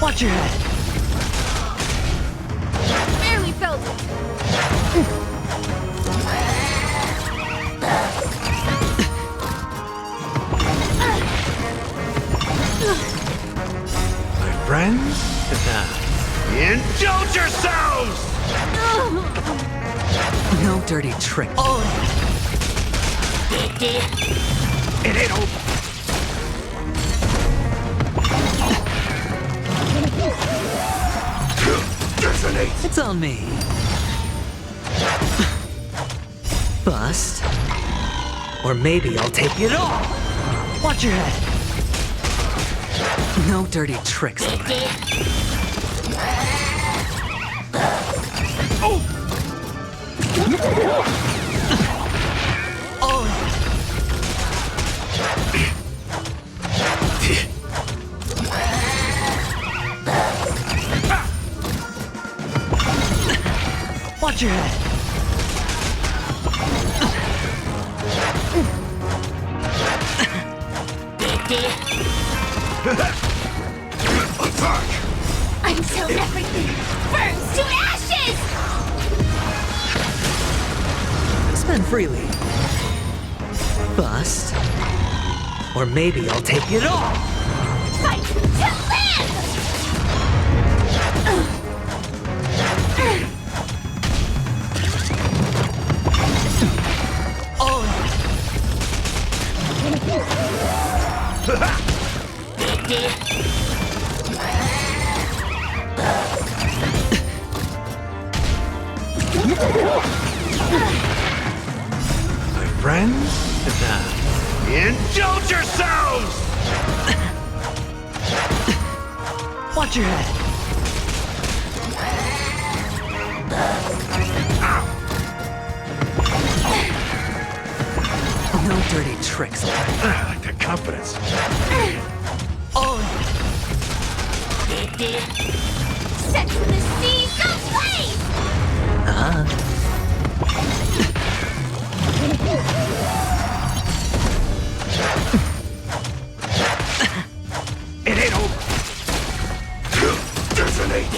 Watch your head. Barely felt it. My friends, indulge yourselves! No dirty trick. It ain't over. Detonate! It's on me. Bust. Or maybe I'll take it all. Watch your head. No dirty tricks. Oh! Watch your head. Attack! Until everything burns to ashes! Spend freely. Bust. Or maybe I'll take it all. Fight to live! My friends, indulge yourselves! Watch your head. No dirty tricks. I like that confidence. Set to the seas of flame! It ain't over. Detonate!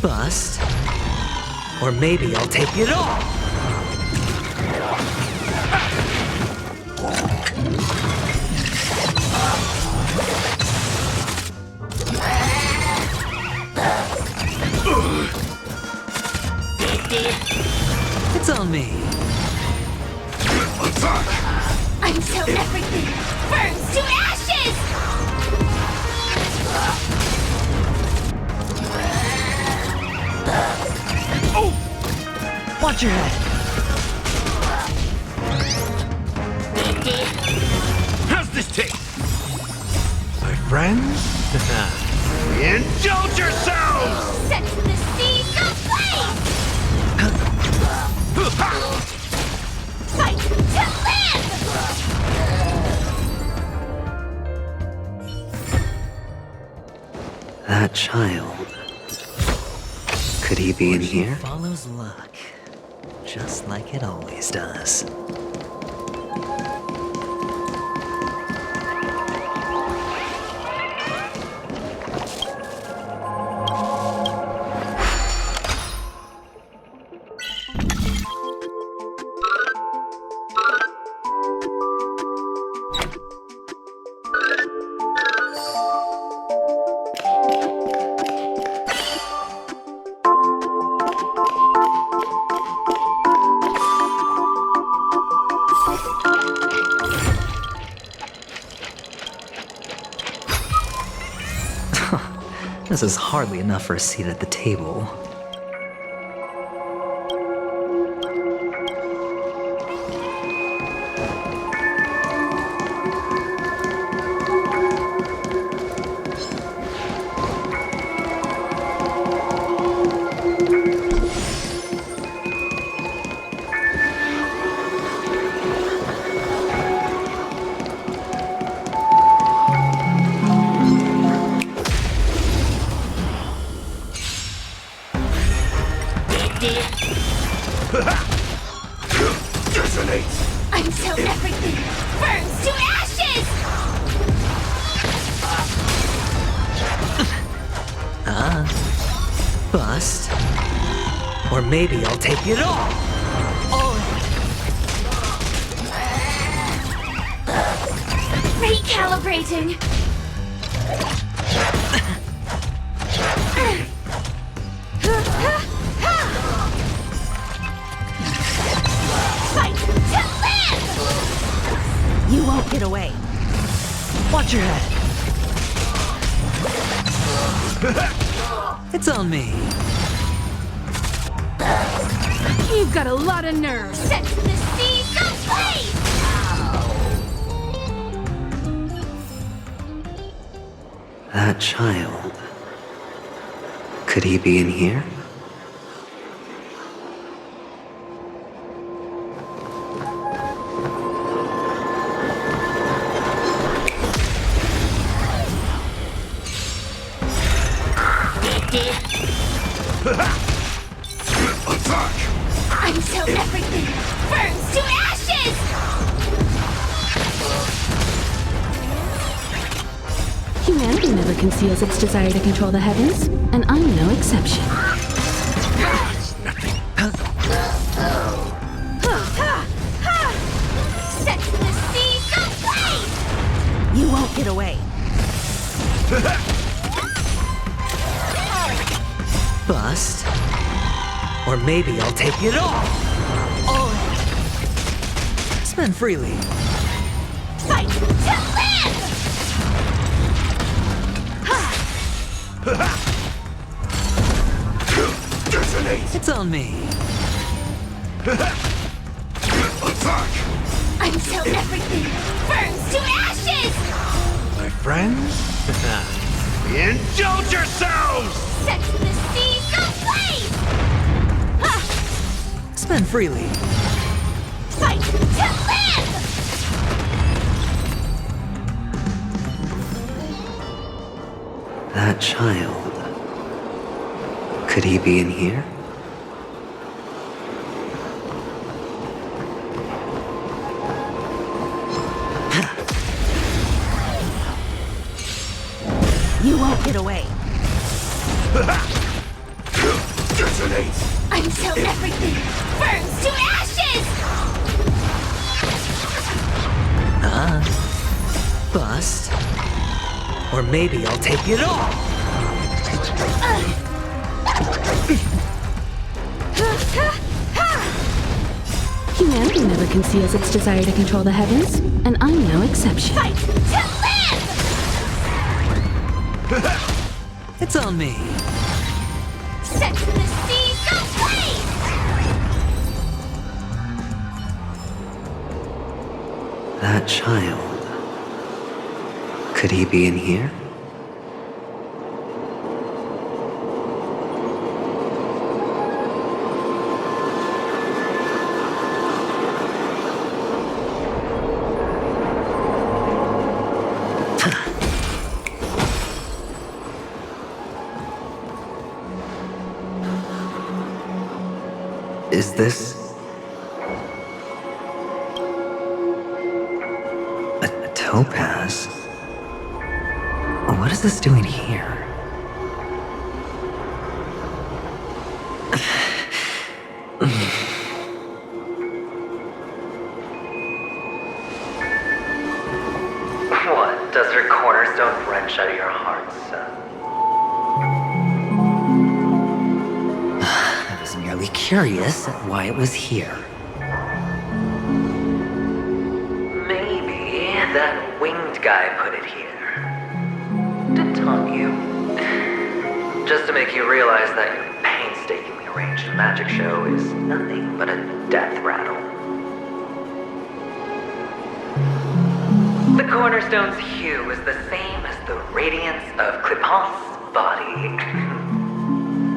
Bust. Or maybe I'll take it all. It's on me. Attack! Until everything burns to ashes! Oh! Watch your head. How's this taste? My friends, indulge yourselves! Set to the seas of flame! Fight to live! That child. Could he be in here? Follows luck. Just like it always does. This is hardly enough for a seat at the table. Detonate! Until everything burns to ashes! Bust. Or maybe I'll take it all. Recalibrating! Fight to live! You won't get away. Watch your head. It's on me. You've got a lot of nerve. Set the seas ablaze! That child. Could he be in here? Attack! Until everything burns to ashes! Humanity never conceals its desire to control the heavens, and I'm no exception. Set the seas ablaze! You won't get away. Bust. Or maybe I'll take it all. Spend freely. Fight to live! Detonate! It's on me. Attack! Until everything burns to ashes! My friends? Indulge yourselves! Set the seas ablaze! Spend freely. Fight to live! That child. Could he be in here? You won't get away. Detonate! Until everything burns to ashes! Bust. Or maybe I'll take it all. Humanity never conceals its desire to control the heavens, and I'm no exception. Fight to live! It's on me. Set the seas ablaze! That child. Could he be in here? Is this a topaz? What is this doing here? What does her cornerstone wrench out of your heart, son? I was merely curious at why it was here. Maybe that winged guy put it here. To taunt you. Just to make you realize that your painstakingly arranged magic show is nothing but a death rattle. The cornerstone's hue is the same as the radiance of Clipant's body.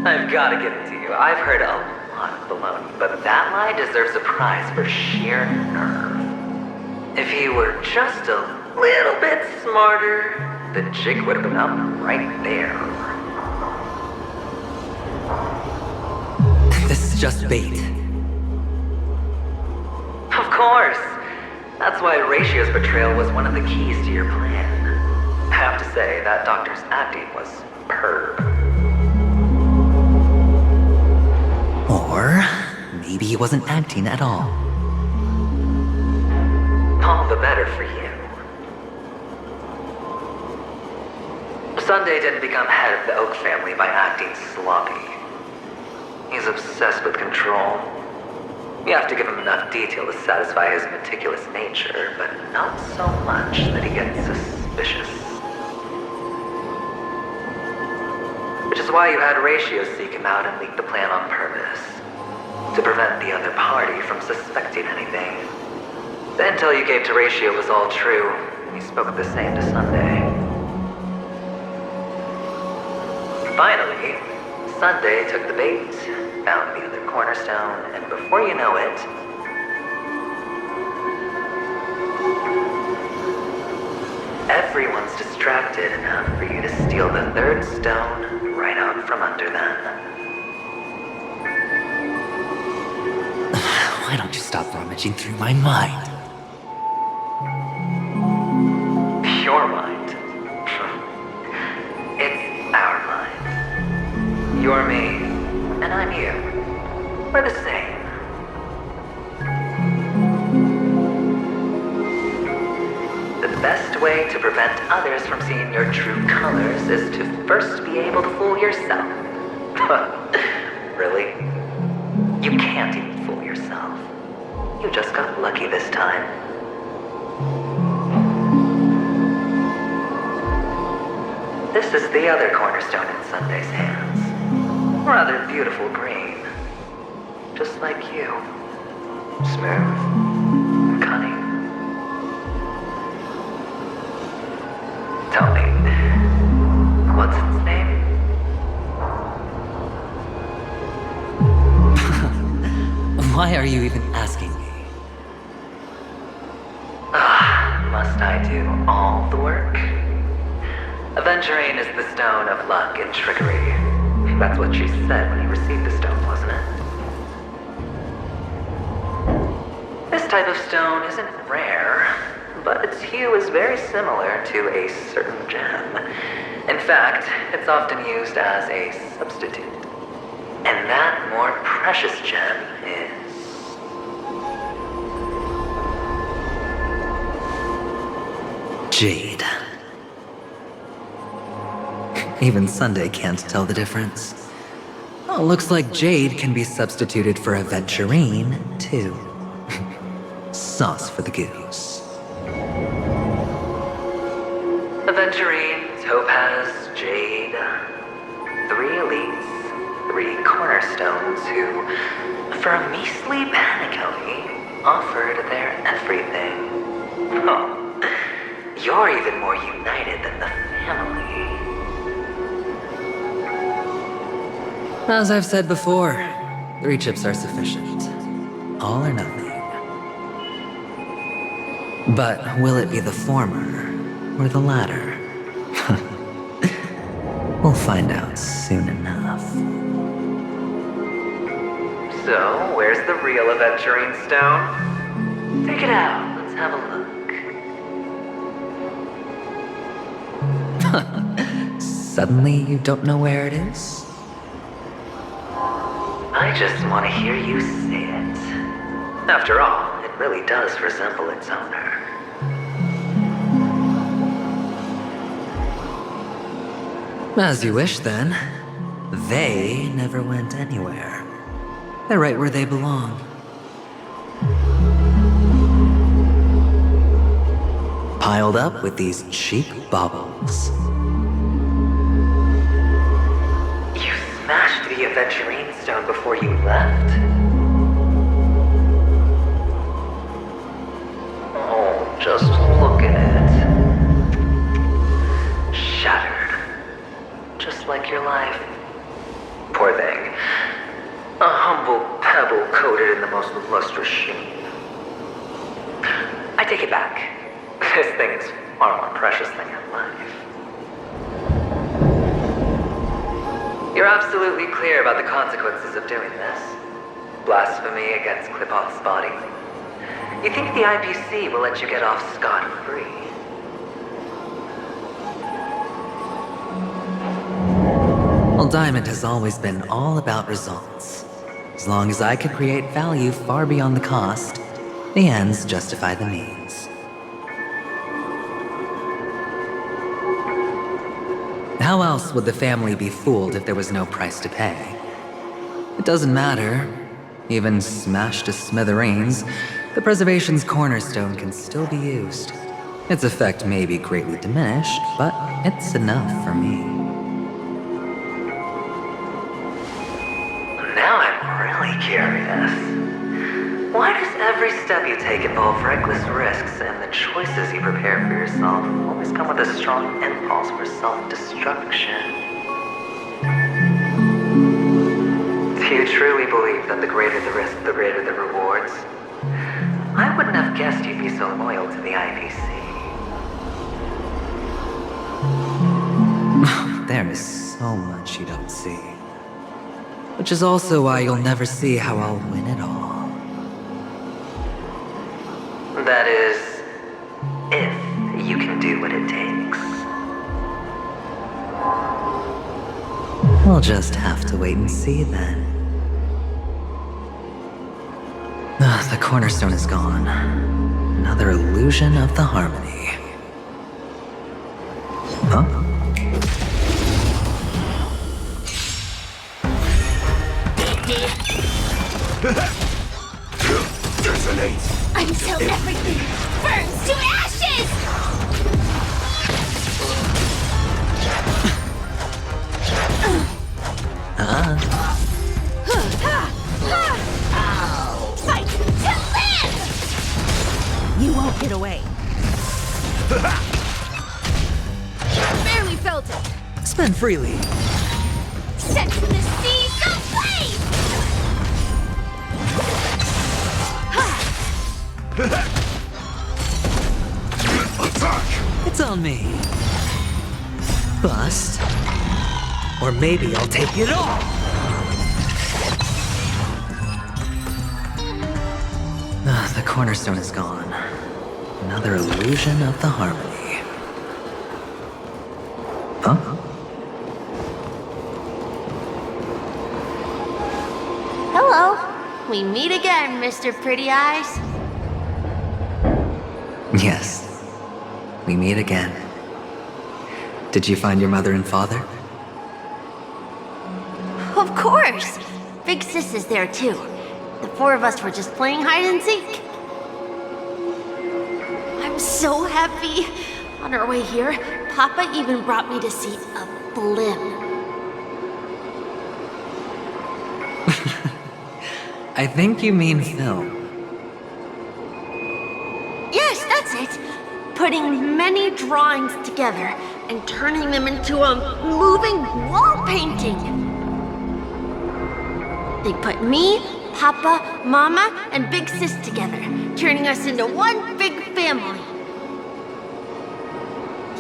I've gotta give it to you. I've heard a lot of baloney, but that lie deserves a prize for sheer nerve. If he were just a little bit smarter, the jig would have been up right there. This is just bait. Of course. That's why Ratio's betrayal was one of the keys to your plan. I have to say, that doctor's acting was superb. Or maybe he wasn't acting at all. All the better for you. Sunday didn't become head of the Oak family by acting sloppy. He's obsessed with control. You have to give him enough detail to satisfy his meticulous nature, but not so much that he gets suspicious. Which is why you had Ratio seek him out and leak the plan on purpose. To prevent the other party from suspecting anything. The intel you gave to Ratio was all true. You spoke the same to Sunday. Finally, Sunday took the bait, found the other cornerstone, and before you know it, everyone's distracted enough for you to steal the third stone right out from under them. Why don't you stop rummaging through my mind? Your mind. It's our mind. You're me, and I'm you. We're the same. The best way to prevent others from seeing your true colors is to first be able to fool yourself. Really? You can't even fool yourself. You just got lucky this time. This is the other cornerstone in Sunday's hands. Rather beautiful green. Just like you. Smooth. And cunning. Tell me, what's its name? Why are you even asking me? Must I do all the work? Aventurine is the stone of luck and trickery. That's what she said when you received the stone, wasn't it? This type of stone isn't rare, but its hue is very similar to a certain gem. In fact, it's often used as a substitute. And that more precious gem is... Jade. Even Sunday can't tell the difference. Oh, looks like Jade can be substituted for Aventurine, too. Sauce for the goose. Aventurine, Topaz, Jade. 3 elites, 3 cornerstones who, for a measly Penacony, offered their everything. Oh, you're even more united than the family. As I've said before, 3 chips are sufficient. All or nothing. But will it be the former or the latter? We'll find out soon enough. So, where's the real Aventurine stone? Take it out, let's have a look. Suddenly you don't know where it is? I just want to hear you say it. After all, it really does resemble its owner. As you wish, then. They never went anywhere. They're right where they belong. Piled up with these cheap baubles. You smashed the Aventurine stone before you left? Oh, just look at it. Shattered. Just like your life. Poor thing. A humble pebble coated in the most lustrous sheen. I take it back. This thing is far more precious than your life. You're absolutely clear about the consequences of doing this. Blasphemy against Klipoth's body. You think the IPC will let you get off scot-free? Well, Diamond has always been all about results. As long as I can create value far beyond the cost, the ends justify the means. How else would the family be fooled if there was no price to pay? It doesn't matter. Even smashed to smithereens, the preservation's cornerstone can still be used. Its effect may be greatly diminished, but it's enough for me. Now I'm really curious. Why does every step you take involve reckless risks, and the choices you prepare for yourself always come with a strong impulse for self-destruction? Do you truly believe that the greater the risk, the greater the rewards? I wouldn't have guessed you'd be so loyal to the IPC. There is so much you don't see. Which is also why you'll never see how I'll win it all. That is, if you can do what it takes. We'll just have to wait and see then. The cornerstone is gone. Another illusion of the harmony. Huh? Detonate! Until everything burns to ashes! Fight to live! You won't get away. Barely felt it. Spend freely. Set to the seas ablaze! Attack! It's on me. Bust. Or maybe I'll take it all. The cornerstone is gone. Another illusion of the harmony. Huh? Hello. We meet again, Mr. Pretty Eyes. Yes. We meet again. Did you find your mother and father? Of course. Big Sis is there too. The four of us were just playing hide and seek. I'm so happy. On our way here, Papa even brought me to see a blimp. I think you mean film. Yes, that's it. Putting many drawings together and turning them into a moving wall painting. They put me, Papa, Mama, and Big Sis together, turning us into one big family.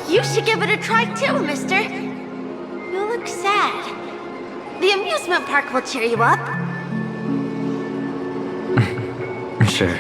You should give it a try too, mister. You look sad. The amusement park will cheer you up. Sure.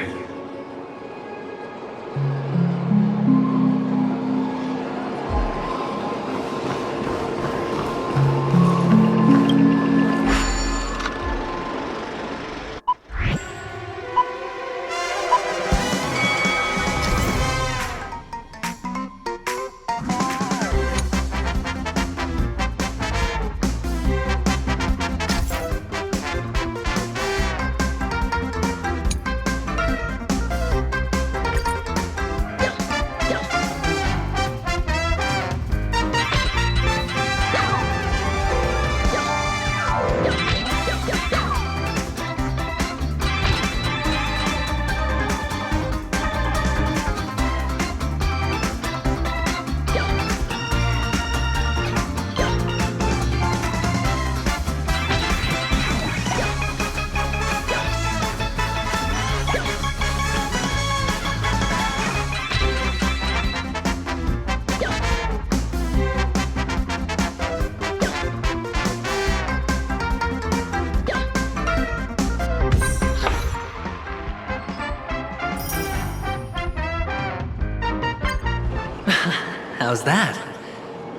How's that?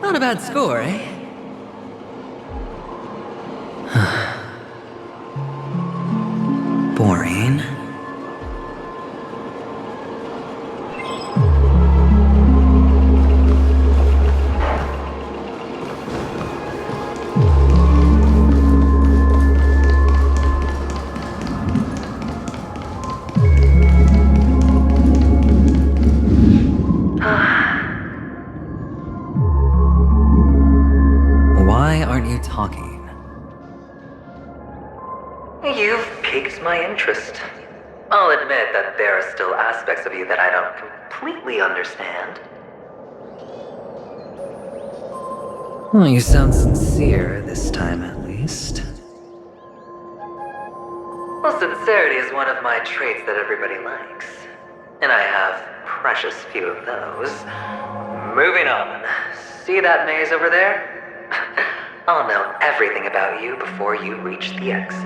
Not a bad score, eh? Boring. Why aren't you talking? You've piqued my interest. I'll admit that there are still aspects of you that I don't completely understand. Well, you sound sincere this time, at least. Well, sincerity is one of my traits that everybody likes. And I have precious few of those. Moving on. See that maze over there? I'll know everything about you before you reach the exit.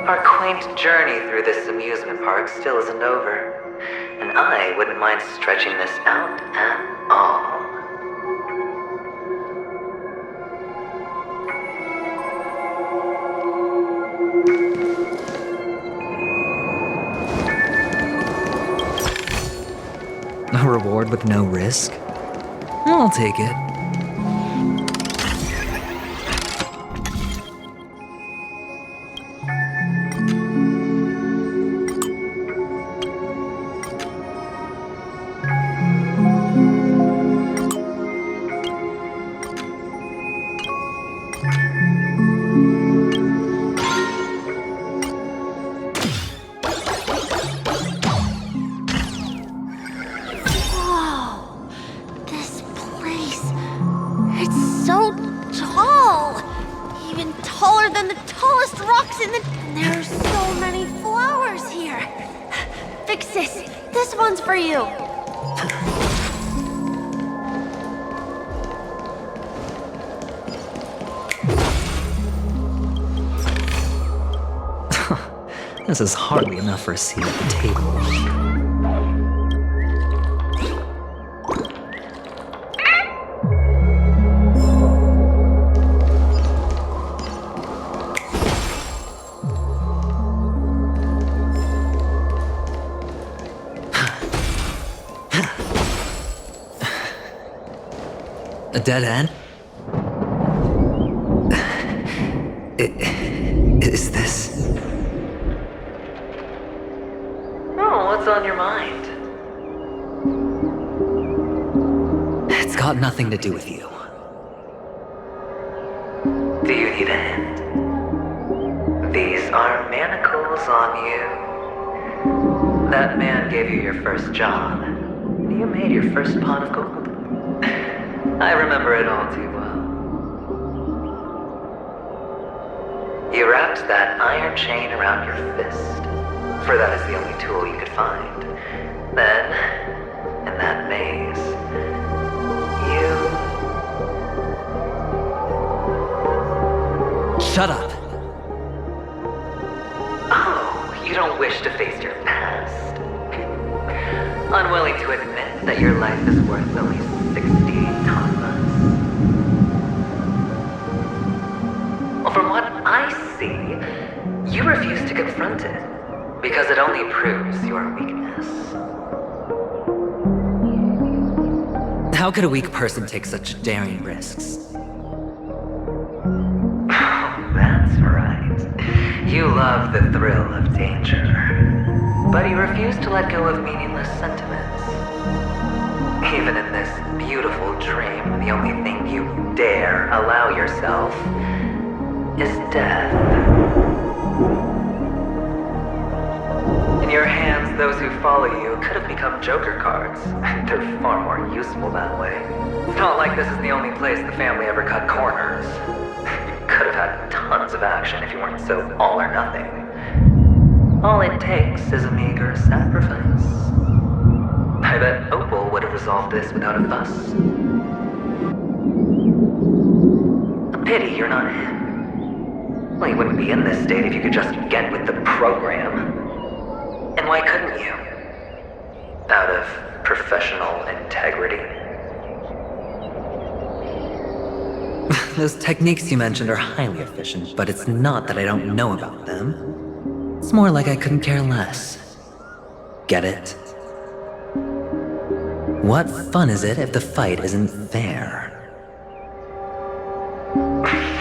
Our quaint journey through this amusement park still isn't over, and I wouldn't mind stretching this out at all. A reward with no risk? I'll take it. Whoa! This place. It's so tall! Even taller than the tallest rocks in the. And there are so many flowers here! Vixis, this one's for you! This is hardly enough for a seat at the table. A dead end? Is this... Oh, what's on your mind? It's got nothing to do with you. Do you need a hint? These are manacles on you. That man gave you your first job. You made your first pot of gold. I remember it all too well. You wrapped that iron chain around your fist, for that is the only tool you could find. Then, in that maze, Shut up! Oh, you don't wish to face your past? Unwilling to admit that your life is worth only 60 tamas? Well, from what I see, you refuse to confront it, because it only proves your weakness. How could a weak person take such daring risks? That's right. You love the thrill of danger, but you refuse to let go of meaningless sentiments. Even in this beautiful dream, the only thing you dare allow yourself is death. In your hands, those who follow you could have become Joker cards. They're far more useful that way. It's not like this is the only place the family ever cut corners. You could have had tons of action if you weren't so all or nothing. All it takes is a meager sacrifice. I bet Opal would have resolved this without a fuss. A pity you're not him. Well, you wouldn't be in this state if you could just get with the program. And why couldn't you? Out of professional integrity? Those techniques you mentioned are highly efficient, but it's not that I don't know about them. It's more like I couldn't care less. Get it? What fun is it if the fight isn't fair?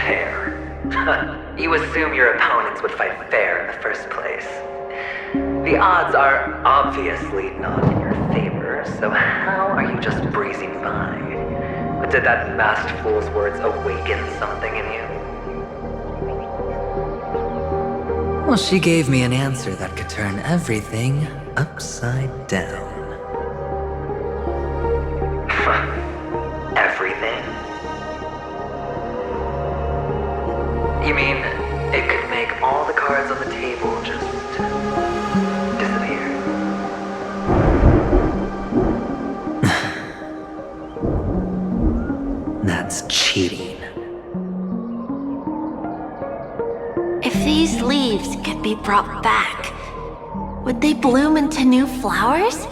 Fair? You assume your opponents would fight fair in the first place. The odds are obviously not in your favor, so how are you just breezing by? Did that masked fool's words awaken something in you? Well, she gave me an answer that could turn everything upside down. Everything? You mean it could make all the cards on the table just disappear? That's cheating. If these leaves could be brought back, would they bloom into new flowers?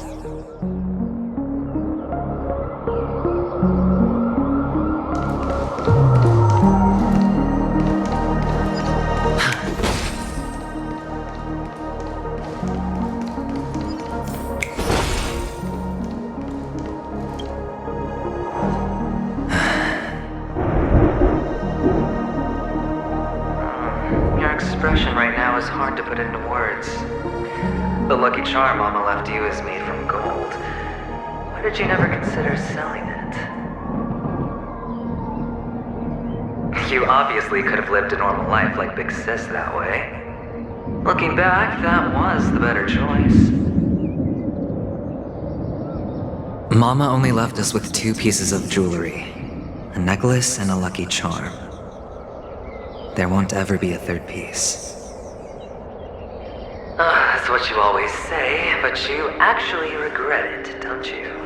Hard to put into words. The lucky charm Mama left you is made from gold. Why did you never consider selling it? You obviously could have lived a normal life like Big Sis that way. Looking back, that was the better choice. Mama only left us with 2 pieces of jewelry. A necklace and a lucky charm. There won't ever be a 3rd piece. That's what you always say, but you actually regret it, don't you?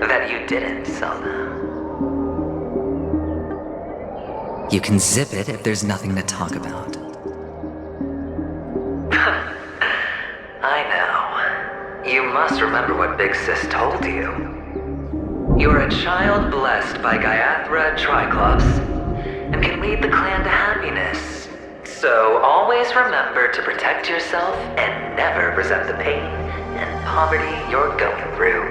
That you didn't sell them. You can zip it if there's nothing to talk about. I know. You must remember what Big Sis told you. You're a child blessed by Gaiathra Triclops, and can lead the clan to happiness. So always remember to protect yourself and never resent the pain and poverty you're going through.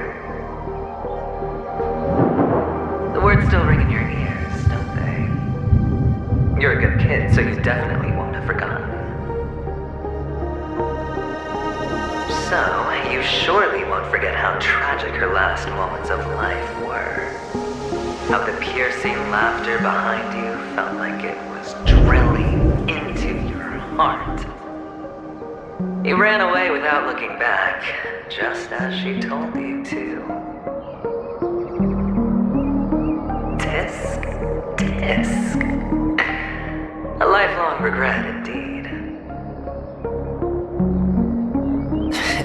The words still ring in your ears, don't they? You're a good kid, so you definitely won't have forgotten. So, you surely won't forget how tragic her last moments of life were. How the piercing laughter behind you felt like it was drilling into your heart. You ran away without looking back, just as she told you to. Tisk, tisk. A lifelong regret indeed.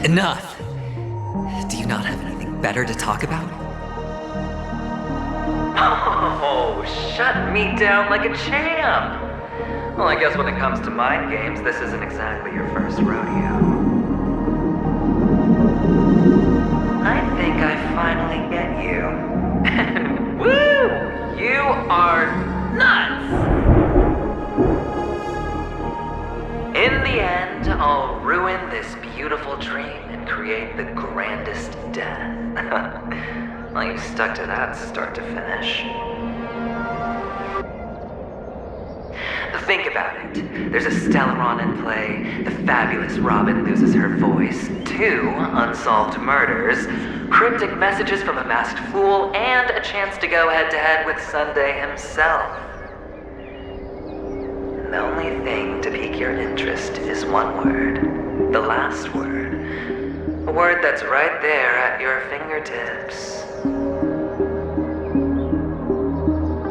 Enough! Do you not have anything better to talk about? Oh, shut me down like a champ! Well, I guess when it comes to mind games, this isn't exactly your first rodeo. I think I finally get you. And woo! You are nuts! In the end, I'll ruin this beautiful dream and create the grandest death. Well, you stuck to that start to finish. Think about it. There's a Stellaron in play, the fabulous Robin loses her voice, 2 unsolved murders, cryptic messages from a masked fool, and a chance to go head-to-head with Sunday himself. And the only thing to pique your interest is one word. The last word. A word that's right there at your fingertips.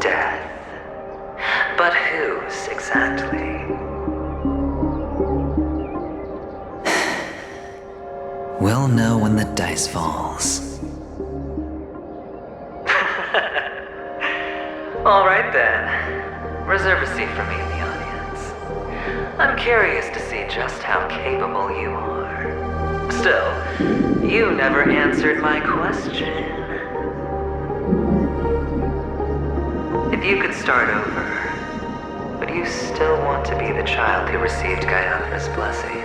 Death. But whose exactly? We'll know when the dice falls. All right then. Reserve a seat for me in the audience. I'm curious to see just how capable you are. Still, you never answered my question. If you could start over, would you still want to be the child who received Gaiathra's blessing?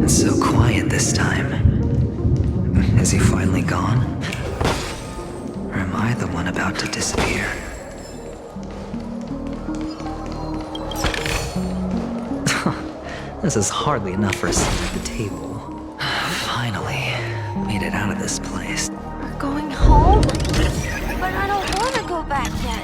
It's so quiet this time. Is he finally gone? Or am I the one about to disappear? This is hardly enough for a seat at the table. Finally, made it out of this place. We're going home? But I don't want to go back yet.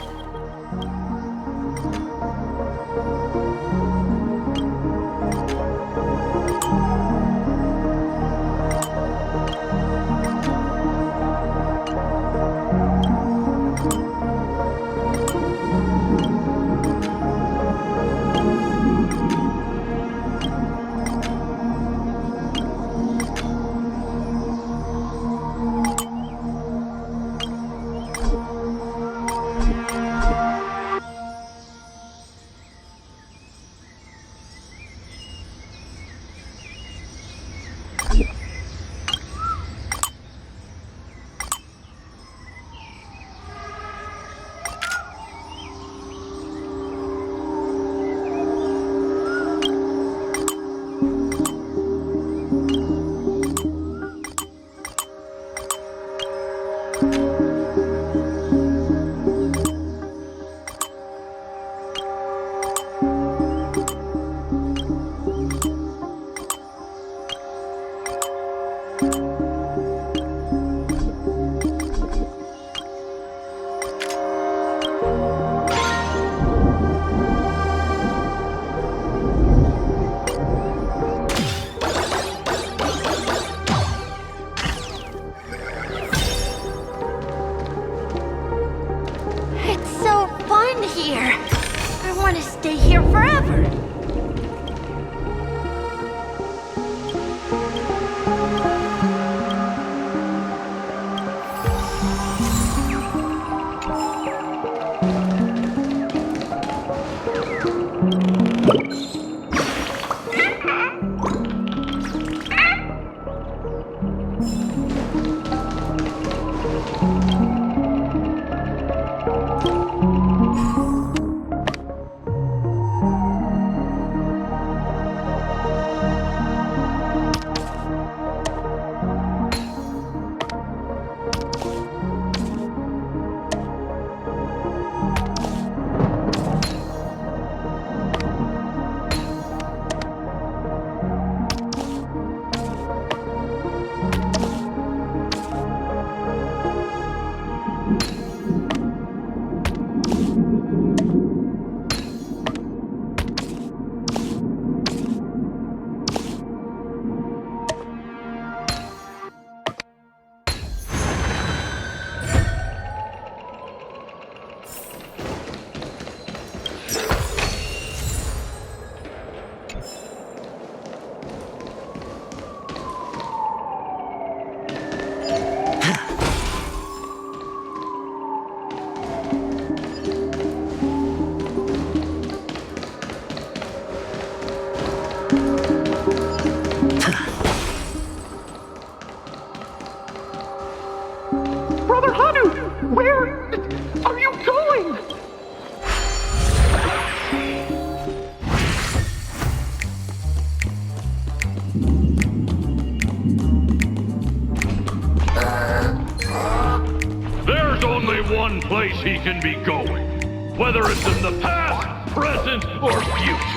He can be going, whether it's in the past, present, or future.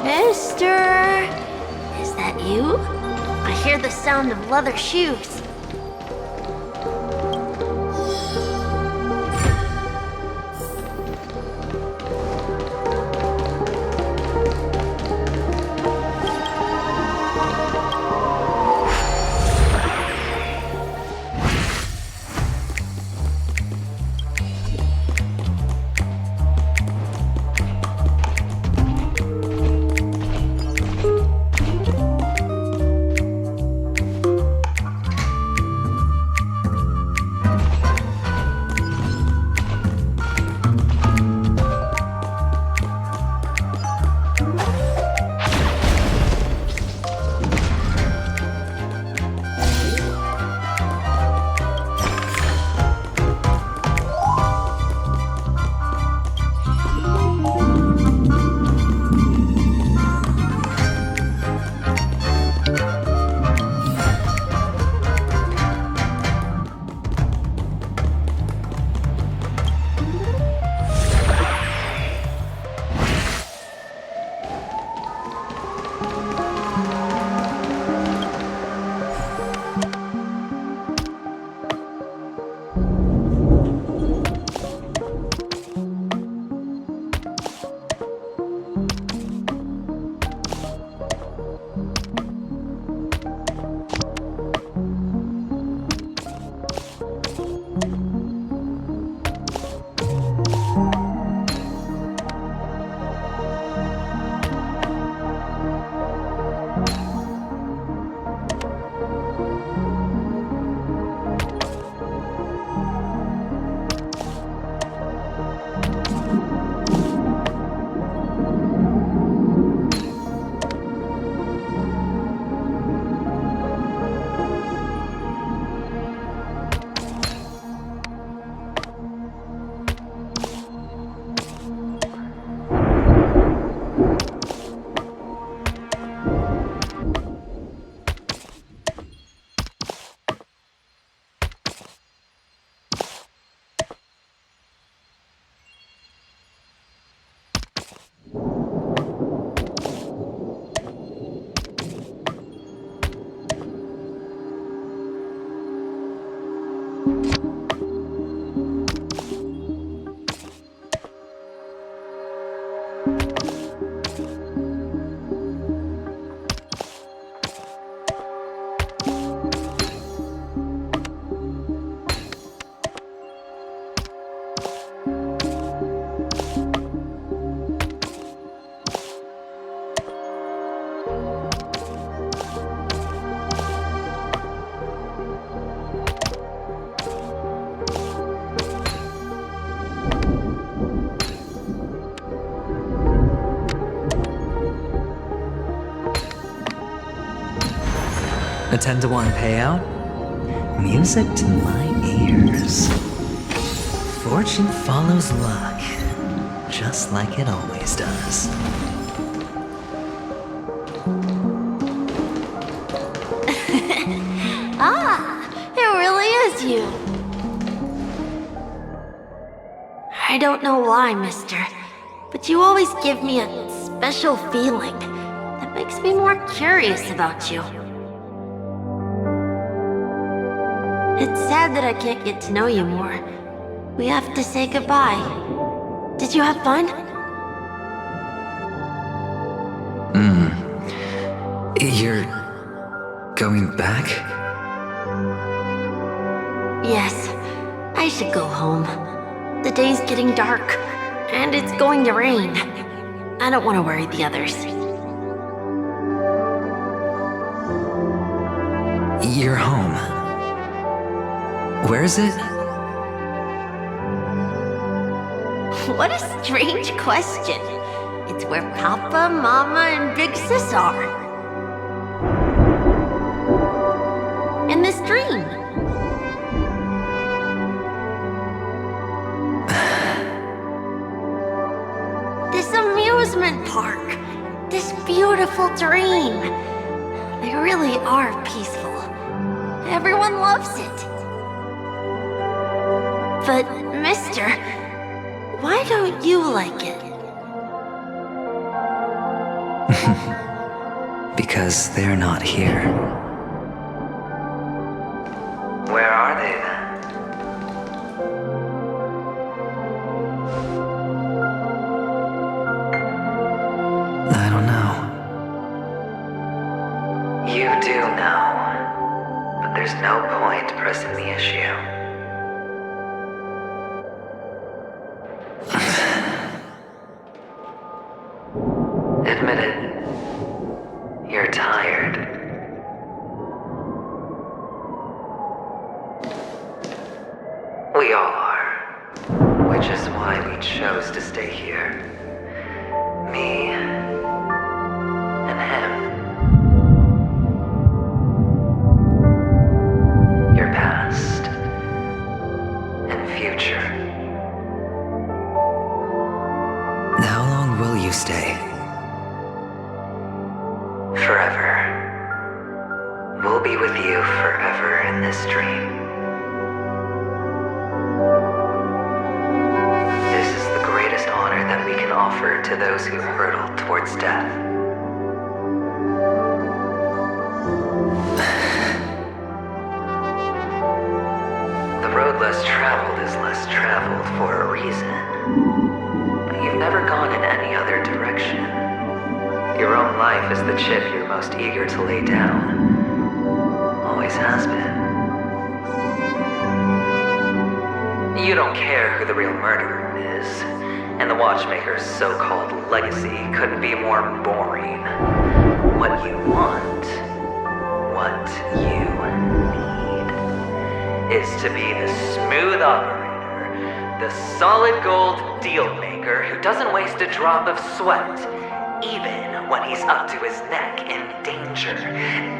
Mister, is Is that you? I hear the sound of leather shoes. A 10-to-1 payout? Music to my ears. Fortune follows luck, just like it always does. It really is you. I don't know why, mister, but you always give me a special feeling that makes me more curious about you. It's sad that I can't get to know you more. We have to say goodbye. Did you have fun? You're going back? Yes, I should go home. The day's getting dark, and it's going to rain. I don't want to worry the others. You're home. Where is it? What a strange question. It's where Papa, Mama, and Big Sis are. In this dream. This amusement park. This beautiful dream. They really are peaceful. Everyone loves it. But, mister, why don't you like it? Because they're not here. Where are they then? I don't know. You do know. But there's no point pressing the issue. Admit it. You're tired. We all are. Which is why we chose to stay here. Me and him. Your past and future. How long will you stay? Forever. We'll be with you forever in this dream. This is the greatest honor that we can offer to those who hurtle towards death. The road less traveled is less traveled for a reason. You've never gone in any other direction. Your own life is the chip you're most eager to lay down. Always has been. You don't care who the real murderer is, and the Watchmaker's so-called legacy couldn't be more boring. What you want, what you need, is to be the smooth operator, the solid gold deal maker who doesn't waste a drop of sweat, even when he's up to his neck in danger,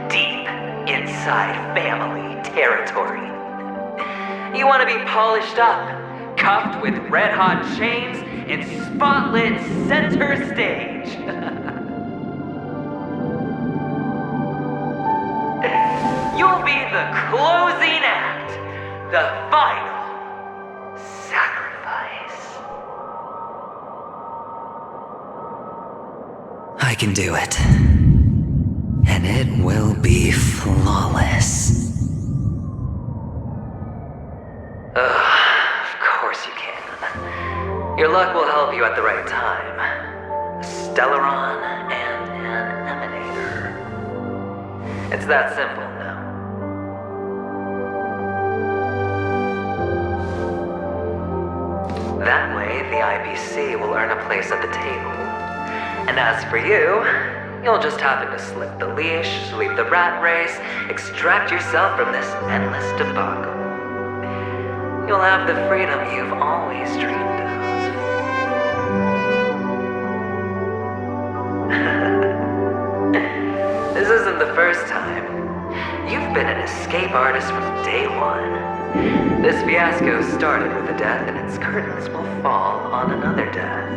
deep inside family territory. You want to be polished up, cuffed with red-hot chains, in spotlit center stage. You'll be the closing act, the final sacrifice. I can do it. And it will be flawless. Of course you can. Your luck will help you at the right time. A Stellaron and an Emanator. It's that simple now. That way, the IPC will earn a place at the table. And as for you, you'll just happen to slip the leash, sweep the rat race, extract yourself from this endless debacle. You'll have the freedom you've always dreamed of. This isn't the first time. You've been an escape artist from day one. This fiasco started with a death, and its curtains will fall on another death.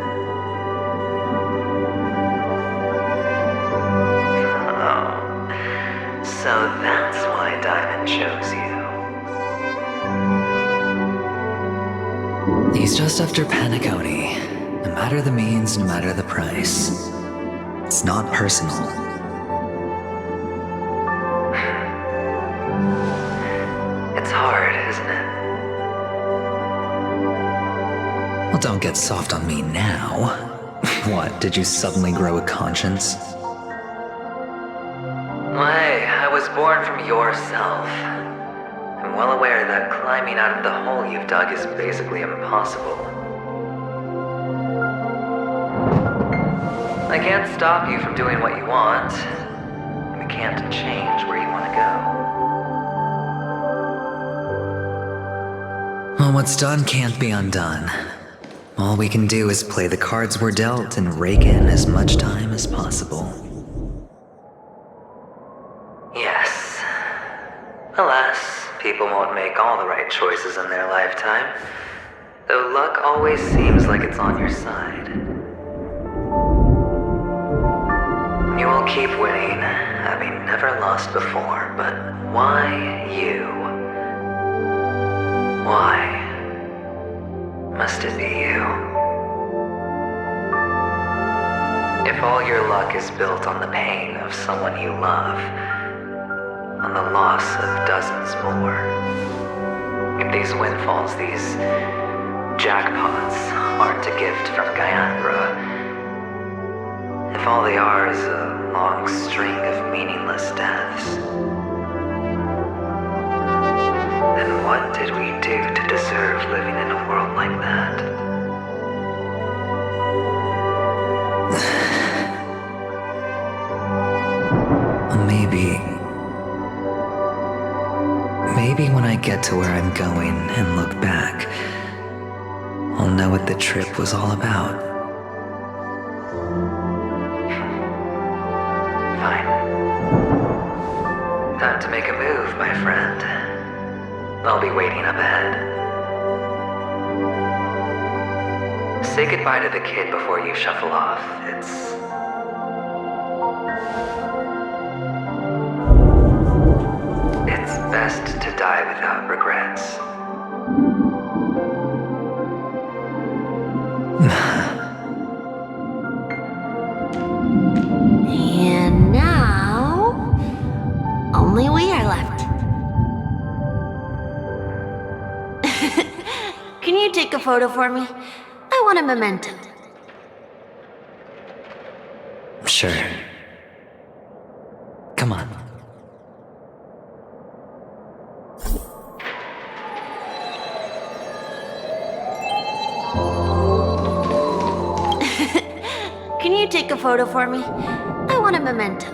Oh. So that's why Diamond chose you. He's just after Penacony. No matter the means, no matter the price. It's not personal. It's hard, isn't it? Well, don't get soft on me now. What, did you suddenly grow a conscience? Hey, I was born from yourself. I'm well aware that climbing out of the hole you've dug is basically impossible. I can't stop you from doing what you want. We can't change where you want to go. Well, what's done can't be undone. All we can do is play the cards we're dealt and rake in as much time as possible. Yes. Alas, people won't make all the right choices in their lifetime, though luck always seems like it's on your side. You will keep winning, having never lost before, but why you? Why must it be you? If all your luck is built on the pain of someone you love, on the loss of dozens more, if these windfalls, these jackpots, aren't a gift from Gyangra, if all they are is a long string of meaningless deaths, then what did we do to deserve living in a world like that? Maybe when I get to where I'm going and look back, I'll know what the trip was all about. Fine. Time to make a move, my friend. I'll be waiting up ahead. Say goodbye to the kid before you shuffle off. It's best to die without regrets. And now, only we are left. Can you take a photo for me? I want a memento. Sure. Come on. Can you take a photo for me? I want a memento.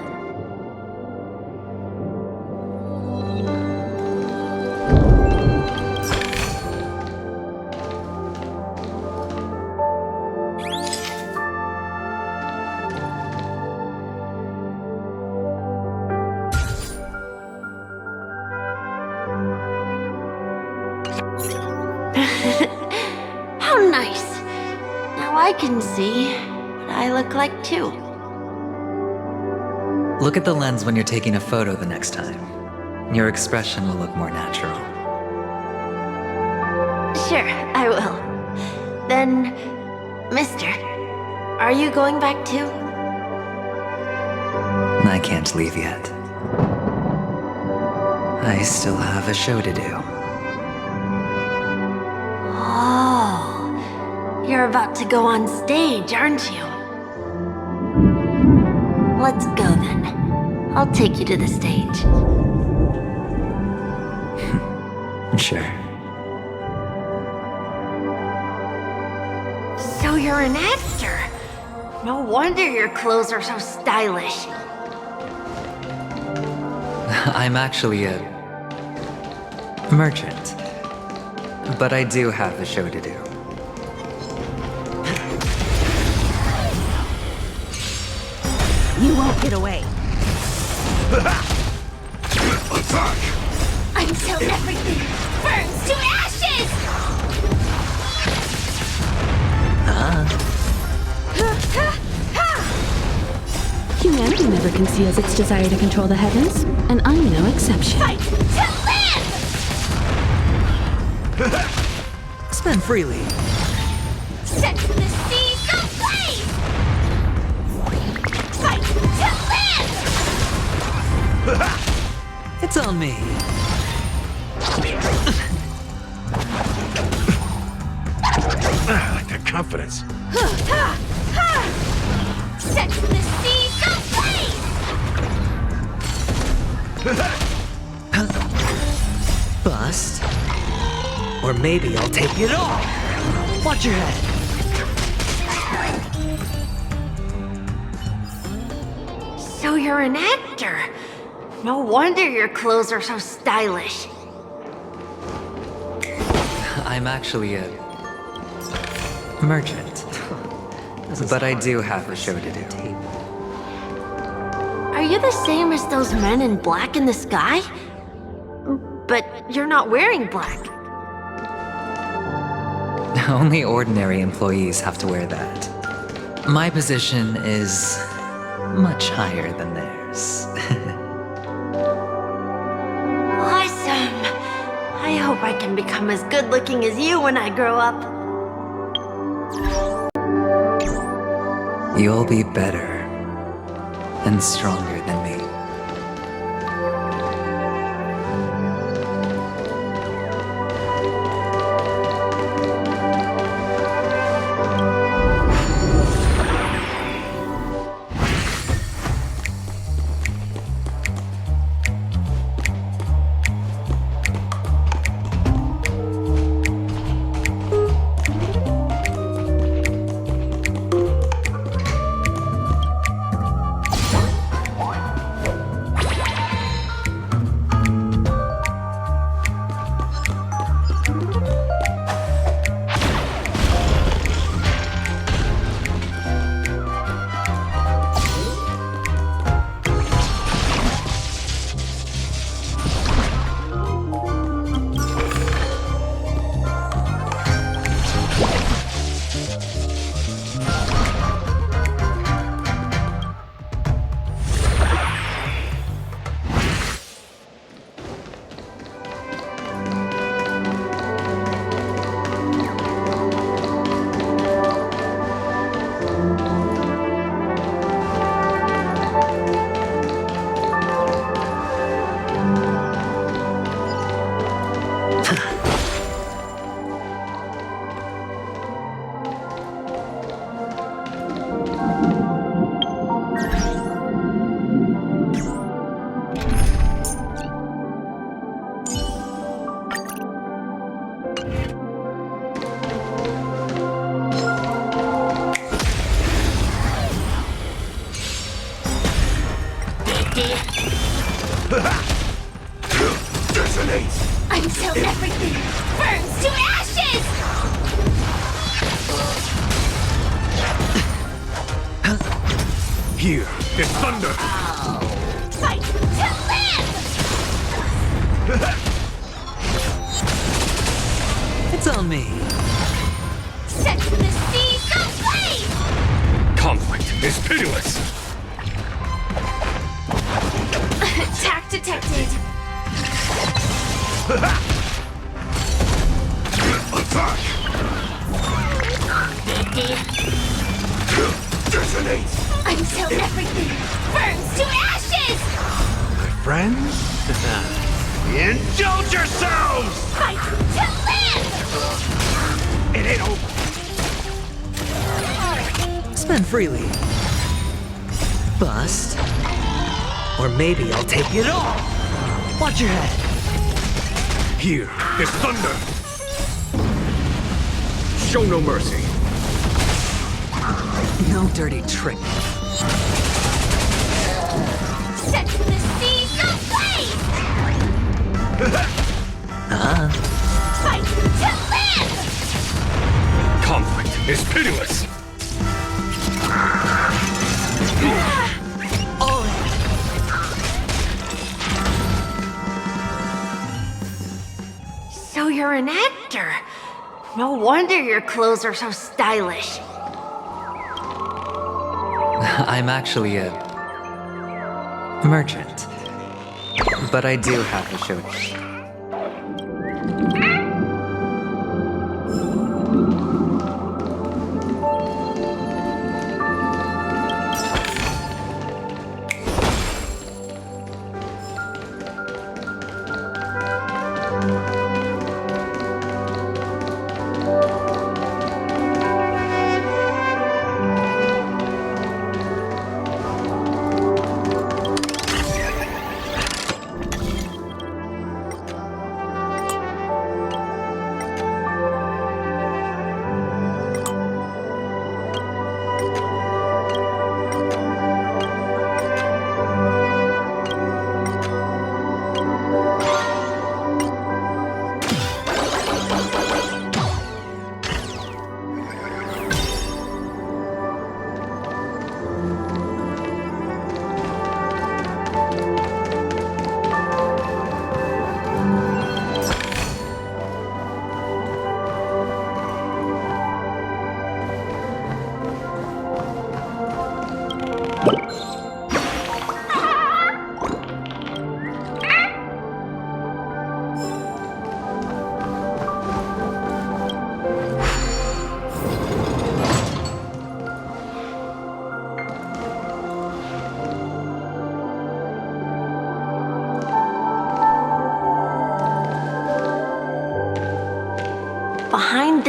How nice. Now I can see what I look like too. Look at the lens when you're taking a photo the next time. Your expression will look more natural. Sure, I will. Then, mister, are you going back too? I can't leave yet. I still have a show to do. Oh, you're about to go on stage, aren't you? Let's go then. I'll take you to the stage. Sure. So you're an actor. No wonder your clothes are so stylish. I'm actually a merchant. But I do have a show to do. You won't get away. Attack! Until everything burns to ashes! Humanity never conceals its desire to control the heavens, and I'm no exception. Fight to live! Spend freely. Set the seas ablaze! Fight to live! It's on me. I like that confidence. Set the seas ablaze! Bust. Or maybe I'll take it all. Watch your head. So you're an actor. No wonder your clothes are so stylish. I'm actually a merchant. But I do have a show to do. Are you the same as those men in black in the sky? But you're not wearing black. Only ordinary employees have to wear that. My position is much higher than theirs. Awesome! I hope I can become as good looking as you when I grow up. You'll be better and stronger than me. Until everything burns to ashes! Here is thunder! Fight to live! It's on me. Set the seas ablaze! Conflict is pitiless! Attack detected! Attack! Detonate! Until everything burns to ashes! My friends? Indulge yourselves! Fight to live! It ain't over! Spend freely. Bust. Or maybe I'll take it all. Watch your head. Here is thunder! Show no mercy! No dirty trick. Set the seas ablaze! Fight to live! Conflict is pitiless! All in. So you're an actor. No wonder your clothes are so stylish. I'm actually a merchant. But I do have a show.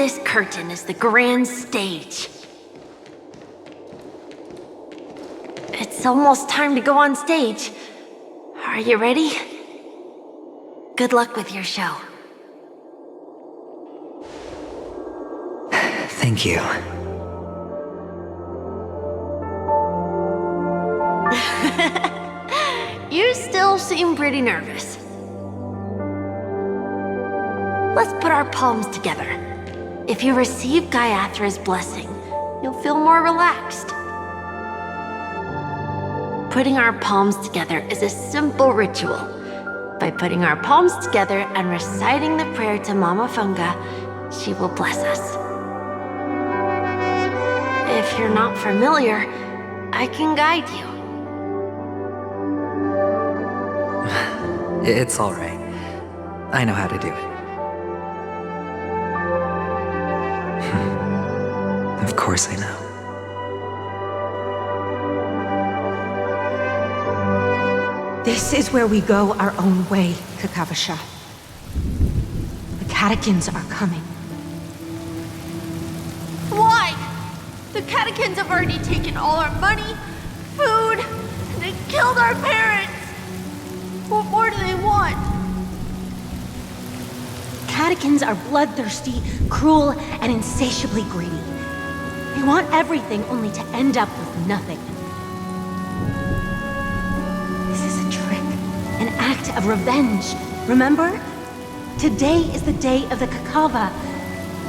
this curtain is the grand stage. It's almost time to go on stage. Are you ready? Good luck with your show. Thank you. You still seem pretty nervous. Let's put our palms together. If you receive Gayathra's blessing, you'll feel more relaxed. Putting our palms together is a simple ritual. By putting our palms together and reciting the prayer to Mama Funga, she will bless us. If you're not familiar, I can guide you. It's all right. I know how to do it. Of course I know. This is where we go our own way, Kakavasha. The catechins are coming. Why? The catechins have already taken all our money, food, and they killed our parents. What more do they want? Catechins are bloodthirsty, cruel, and insatiably greedy. They want everything only to end up with nothing. This is a trick, an act of revenge. Remember? Today is the day of the Kakava,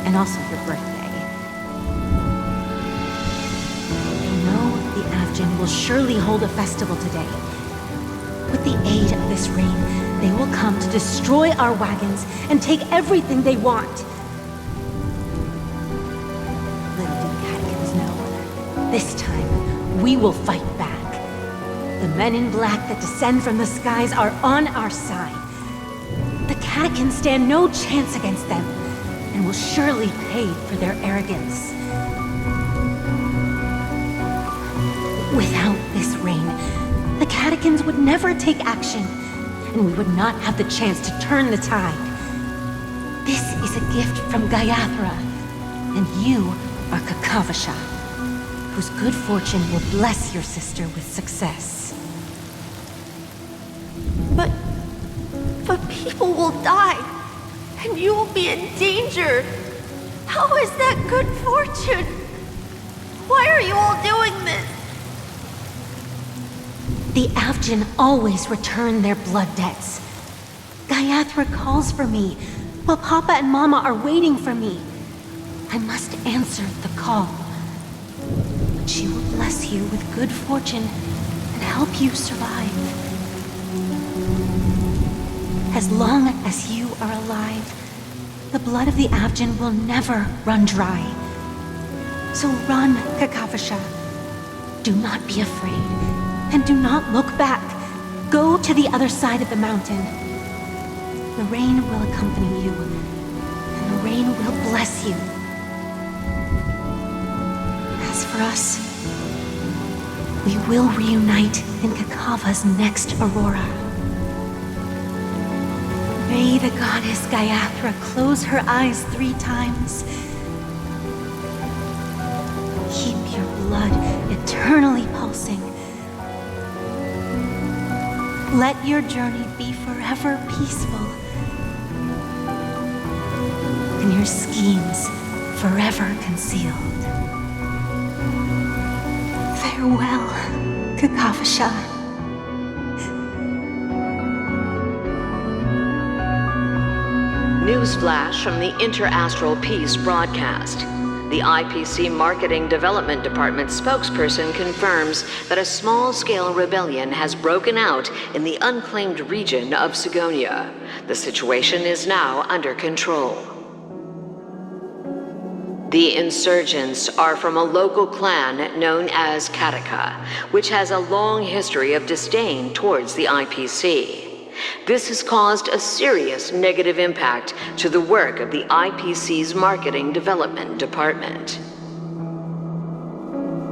and also your birthday. They know the Avgin will surely hold a festival today. With the aid of this rain, they will come to destroy our wagons and take everything they want. Little do the catechins know, this time we will fight back. The men in black that descend from the skies are on our side. The catechins stand no chance against them, and will surely pay for their arrogance. Without this rain, the catechins would never take action, and we would not have the chance to turn the tide. This is a gift from Gayathra, and you are Kakavasha, whose good fortune will bless your sister with success. But people will die, and you will be in danger. How is that good fortune? Why are you all doing this? The Avgin always return their blood debts. Gayathra calls for me, while Papa and Mama are waiting for me. I must answer the call. But she will bless you with good fortune and help you survive. As long as you are alive, the blood of the Avgin will never run dry. So run, Kakavasha. Do not be afraid, and do not look back. Go to the other side of the mountain. The rain will accompany you, and the rain will bless you. As for us, we will reunite in Kakava's next aurora. May the goddess Gayathra close her eyes 3 times. Keep your blood eternally pulsing. Let your journey be forever peaceful, and your schemes forever concealed. Farewell, Kakavasha. Newsflash from the Inter-Astral Peace broadcast. The IPC Marketing Development Department spokesperson confirms that a small-scale rebellion has broken out in the unclaimed region of Sigonia. The situation is now under control. The insurgents are from a local clan known as Kataka, which has a long history of disdain towards the IPC. This has caused a serious negative impact to the work of the IPC's Marketing Development Department.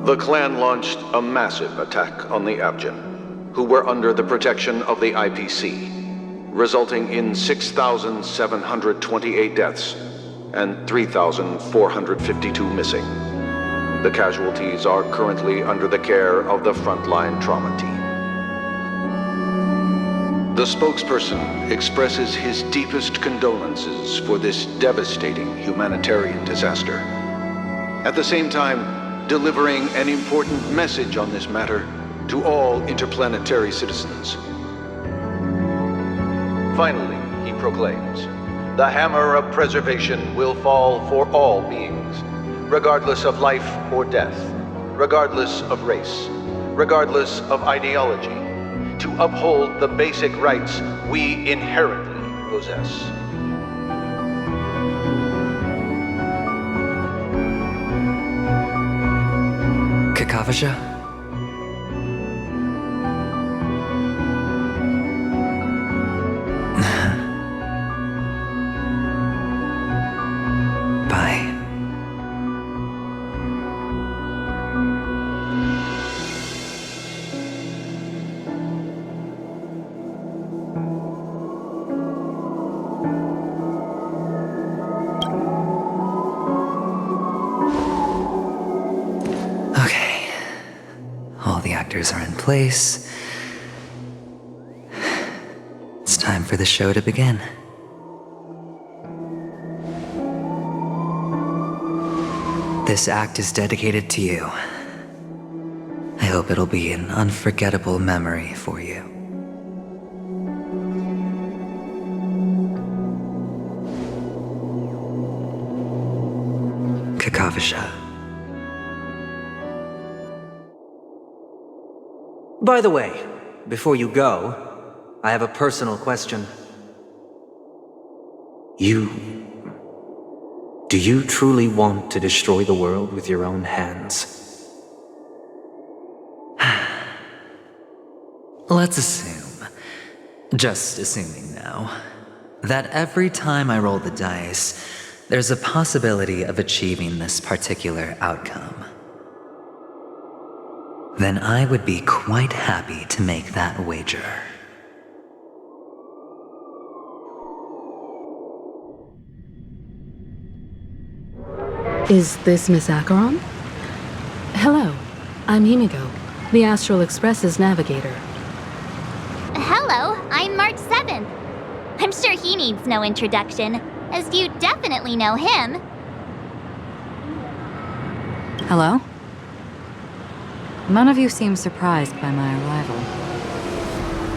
The clan launched a massive attack on the Avgin, who were under the protection of the IPC, resulting in 6,728 deaths and 3,452 missing. The casualties are currently under the care of the frontline trauma team. The spokesperson expresses his deepest condolences for this devastating humanitarian disaster. At the same time, delivering an important message on this matter to all interplanetary citizens. Finally, he proclaims, the hammer of preservation will fall for all beings, regardless of life or death, regardless of race, regardless of ideology, to uphold the basic rights we inherently possess. Kakavasha? Bye. Okay. All the actors are in place. It's time for the show to begin. This act is dedicated to you. I hope it'll be an unforgettable memory for you. Kakavasha. By the way, before you go, I have a personal question. Do you truly want to destroy the world with your own hands? Let's assume, just assuming now, that every time I roll the dice, there's a possibility of achieving this particular outcome. Then I would be quite happy to make that wager. Is this Miss Acheron? Hello, I'm Himiko, the Astral Express's navigator. Hello, I'm March 7th. I'm sure he needs no introduction, as you definitely know him. Hello? None of you seem surprised by my arrival.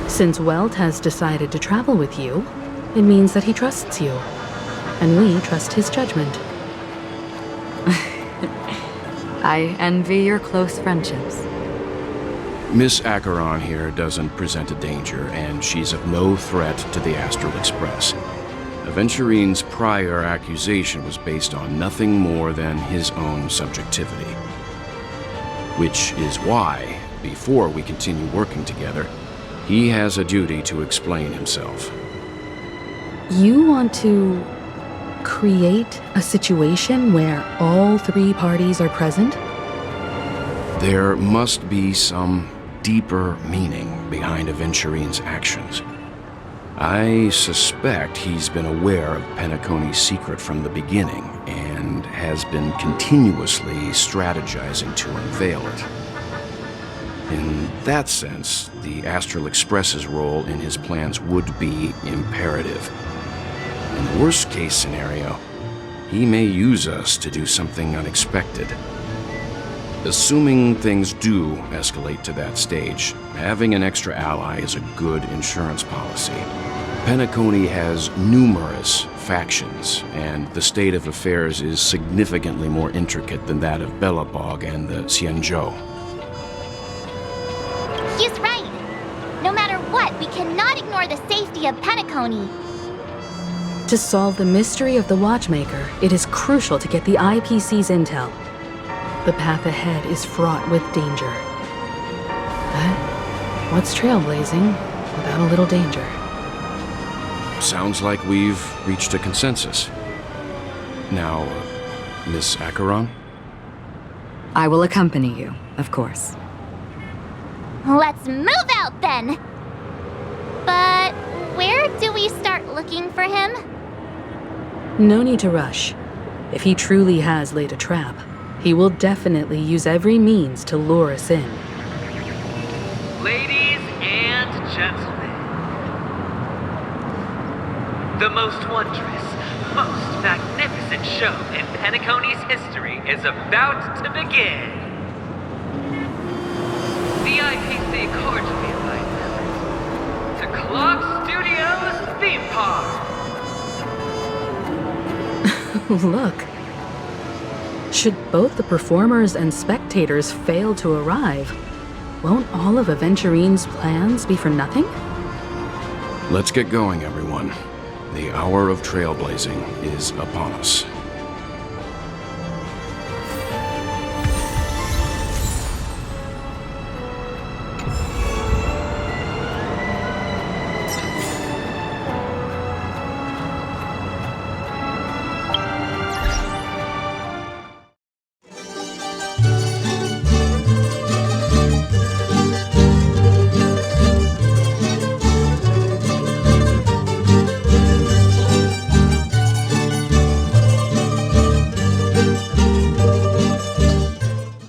Since Welt has decided to travel with you, it means that he trusts you. And we trust his judgment. I envy your close friendships. Miss Acheron here doesn't present a danger, and she's of no threat to the Astral Express. Aventurine's prior accusation was based on nothing more than his own subjectivity. Which is why, before we continue working together, he has a duty to explain himself. You want to create a situation where all three parties are present? There must be some deeper meaning behind Aventurine's actions. I suspect he's been aware of Penacony's secret from the beginning and has been continuously strategizing to unveil it. In that sense, the Astral Express's role in his plans would be imperative. In the worst-case scenario, he may use us to do something unexpected. Assuming things do escalate to that stage, having an extra ally is a good insurance policy. Penacony has numerous factions, and the state of affairs is significantly more intricate than that of Belobog and the Xianzhou. He's right. No matter what, we cannot ignore the safety of Penacony. To solve the mystery of the Watchmaker, it is crucial to get the IPC's intel. The path ahead is fraught with danger. But what's trailblazing without a little danger? Sounds like we've reached a consensus. Now, Miss Acheron? I will accompany you, of course. Let's move out then! But where do we start looking for him? No need to rush. If he truly has laid a trap, he will definitely use every means to lure us in. Ladies and gentlemen, the most wondrous, most magnificent show in Penacony's history is about to begin. The IPC cordially invites members to Clock Studios Theme Park. Look. Should both the performers and spectators fail to arrive, won't all of Aventurine's plans be for nothing? Let's get going, everyone. The hour of trailblazing is upon us.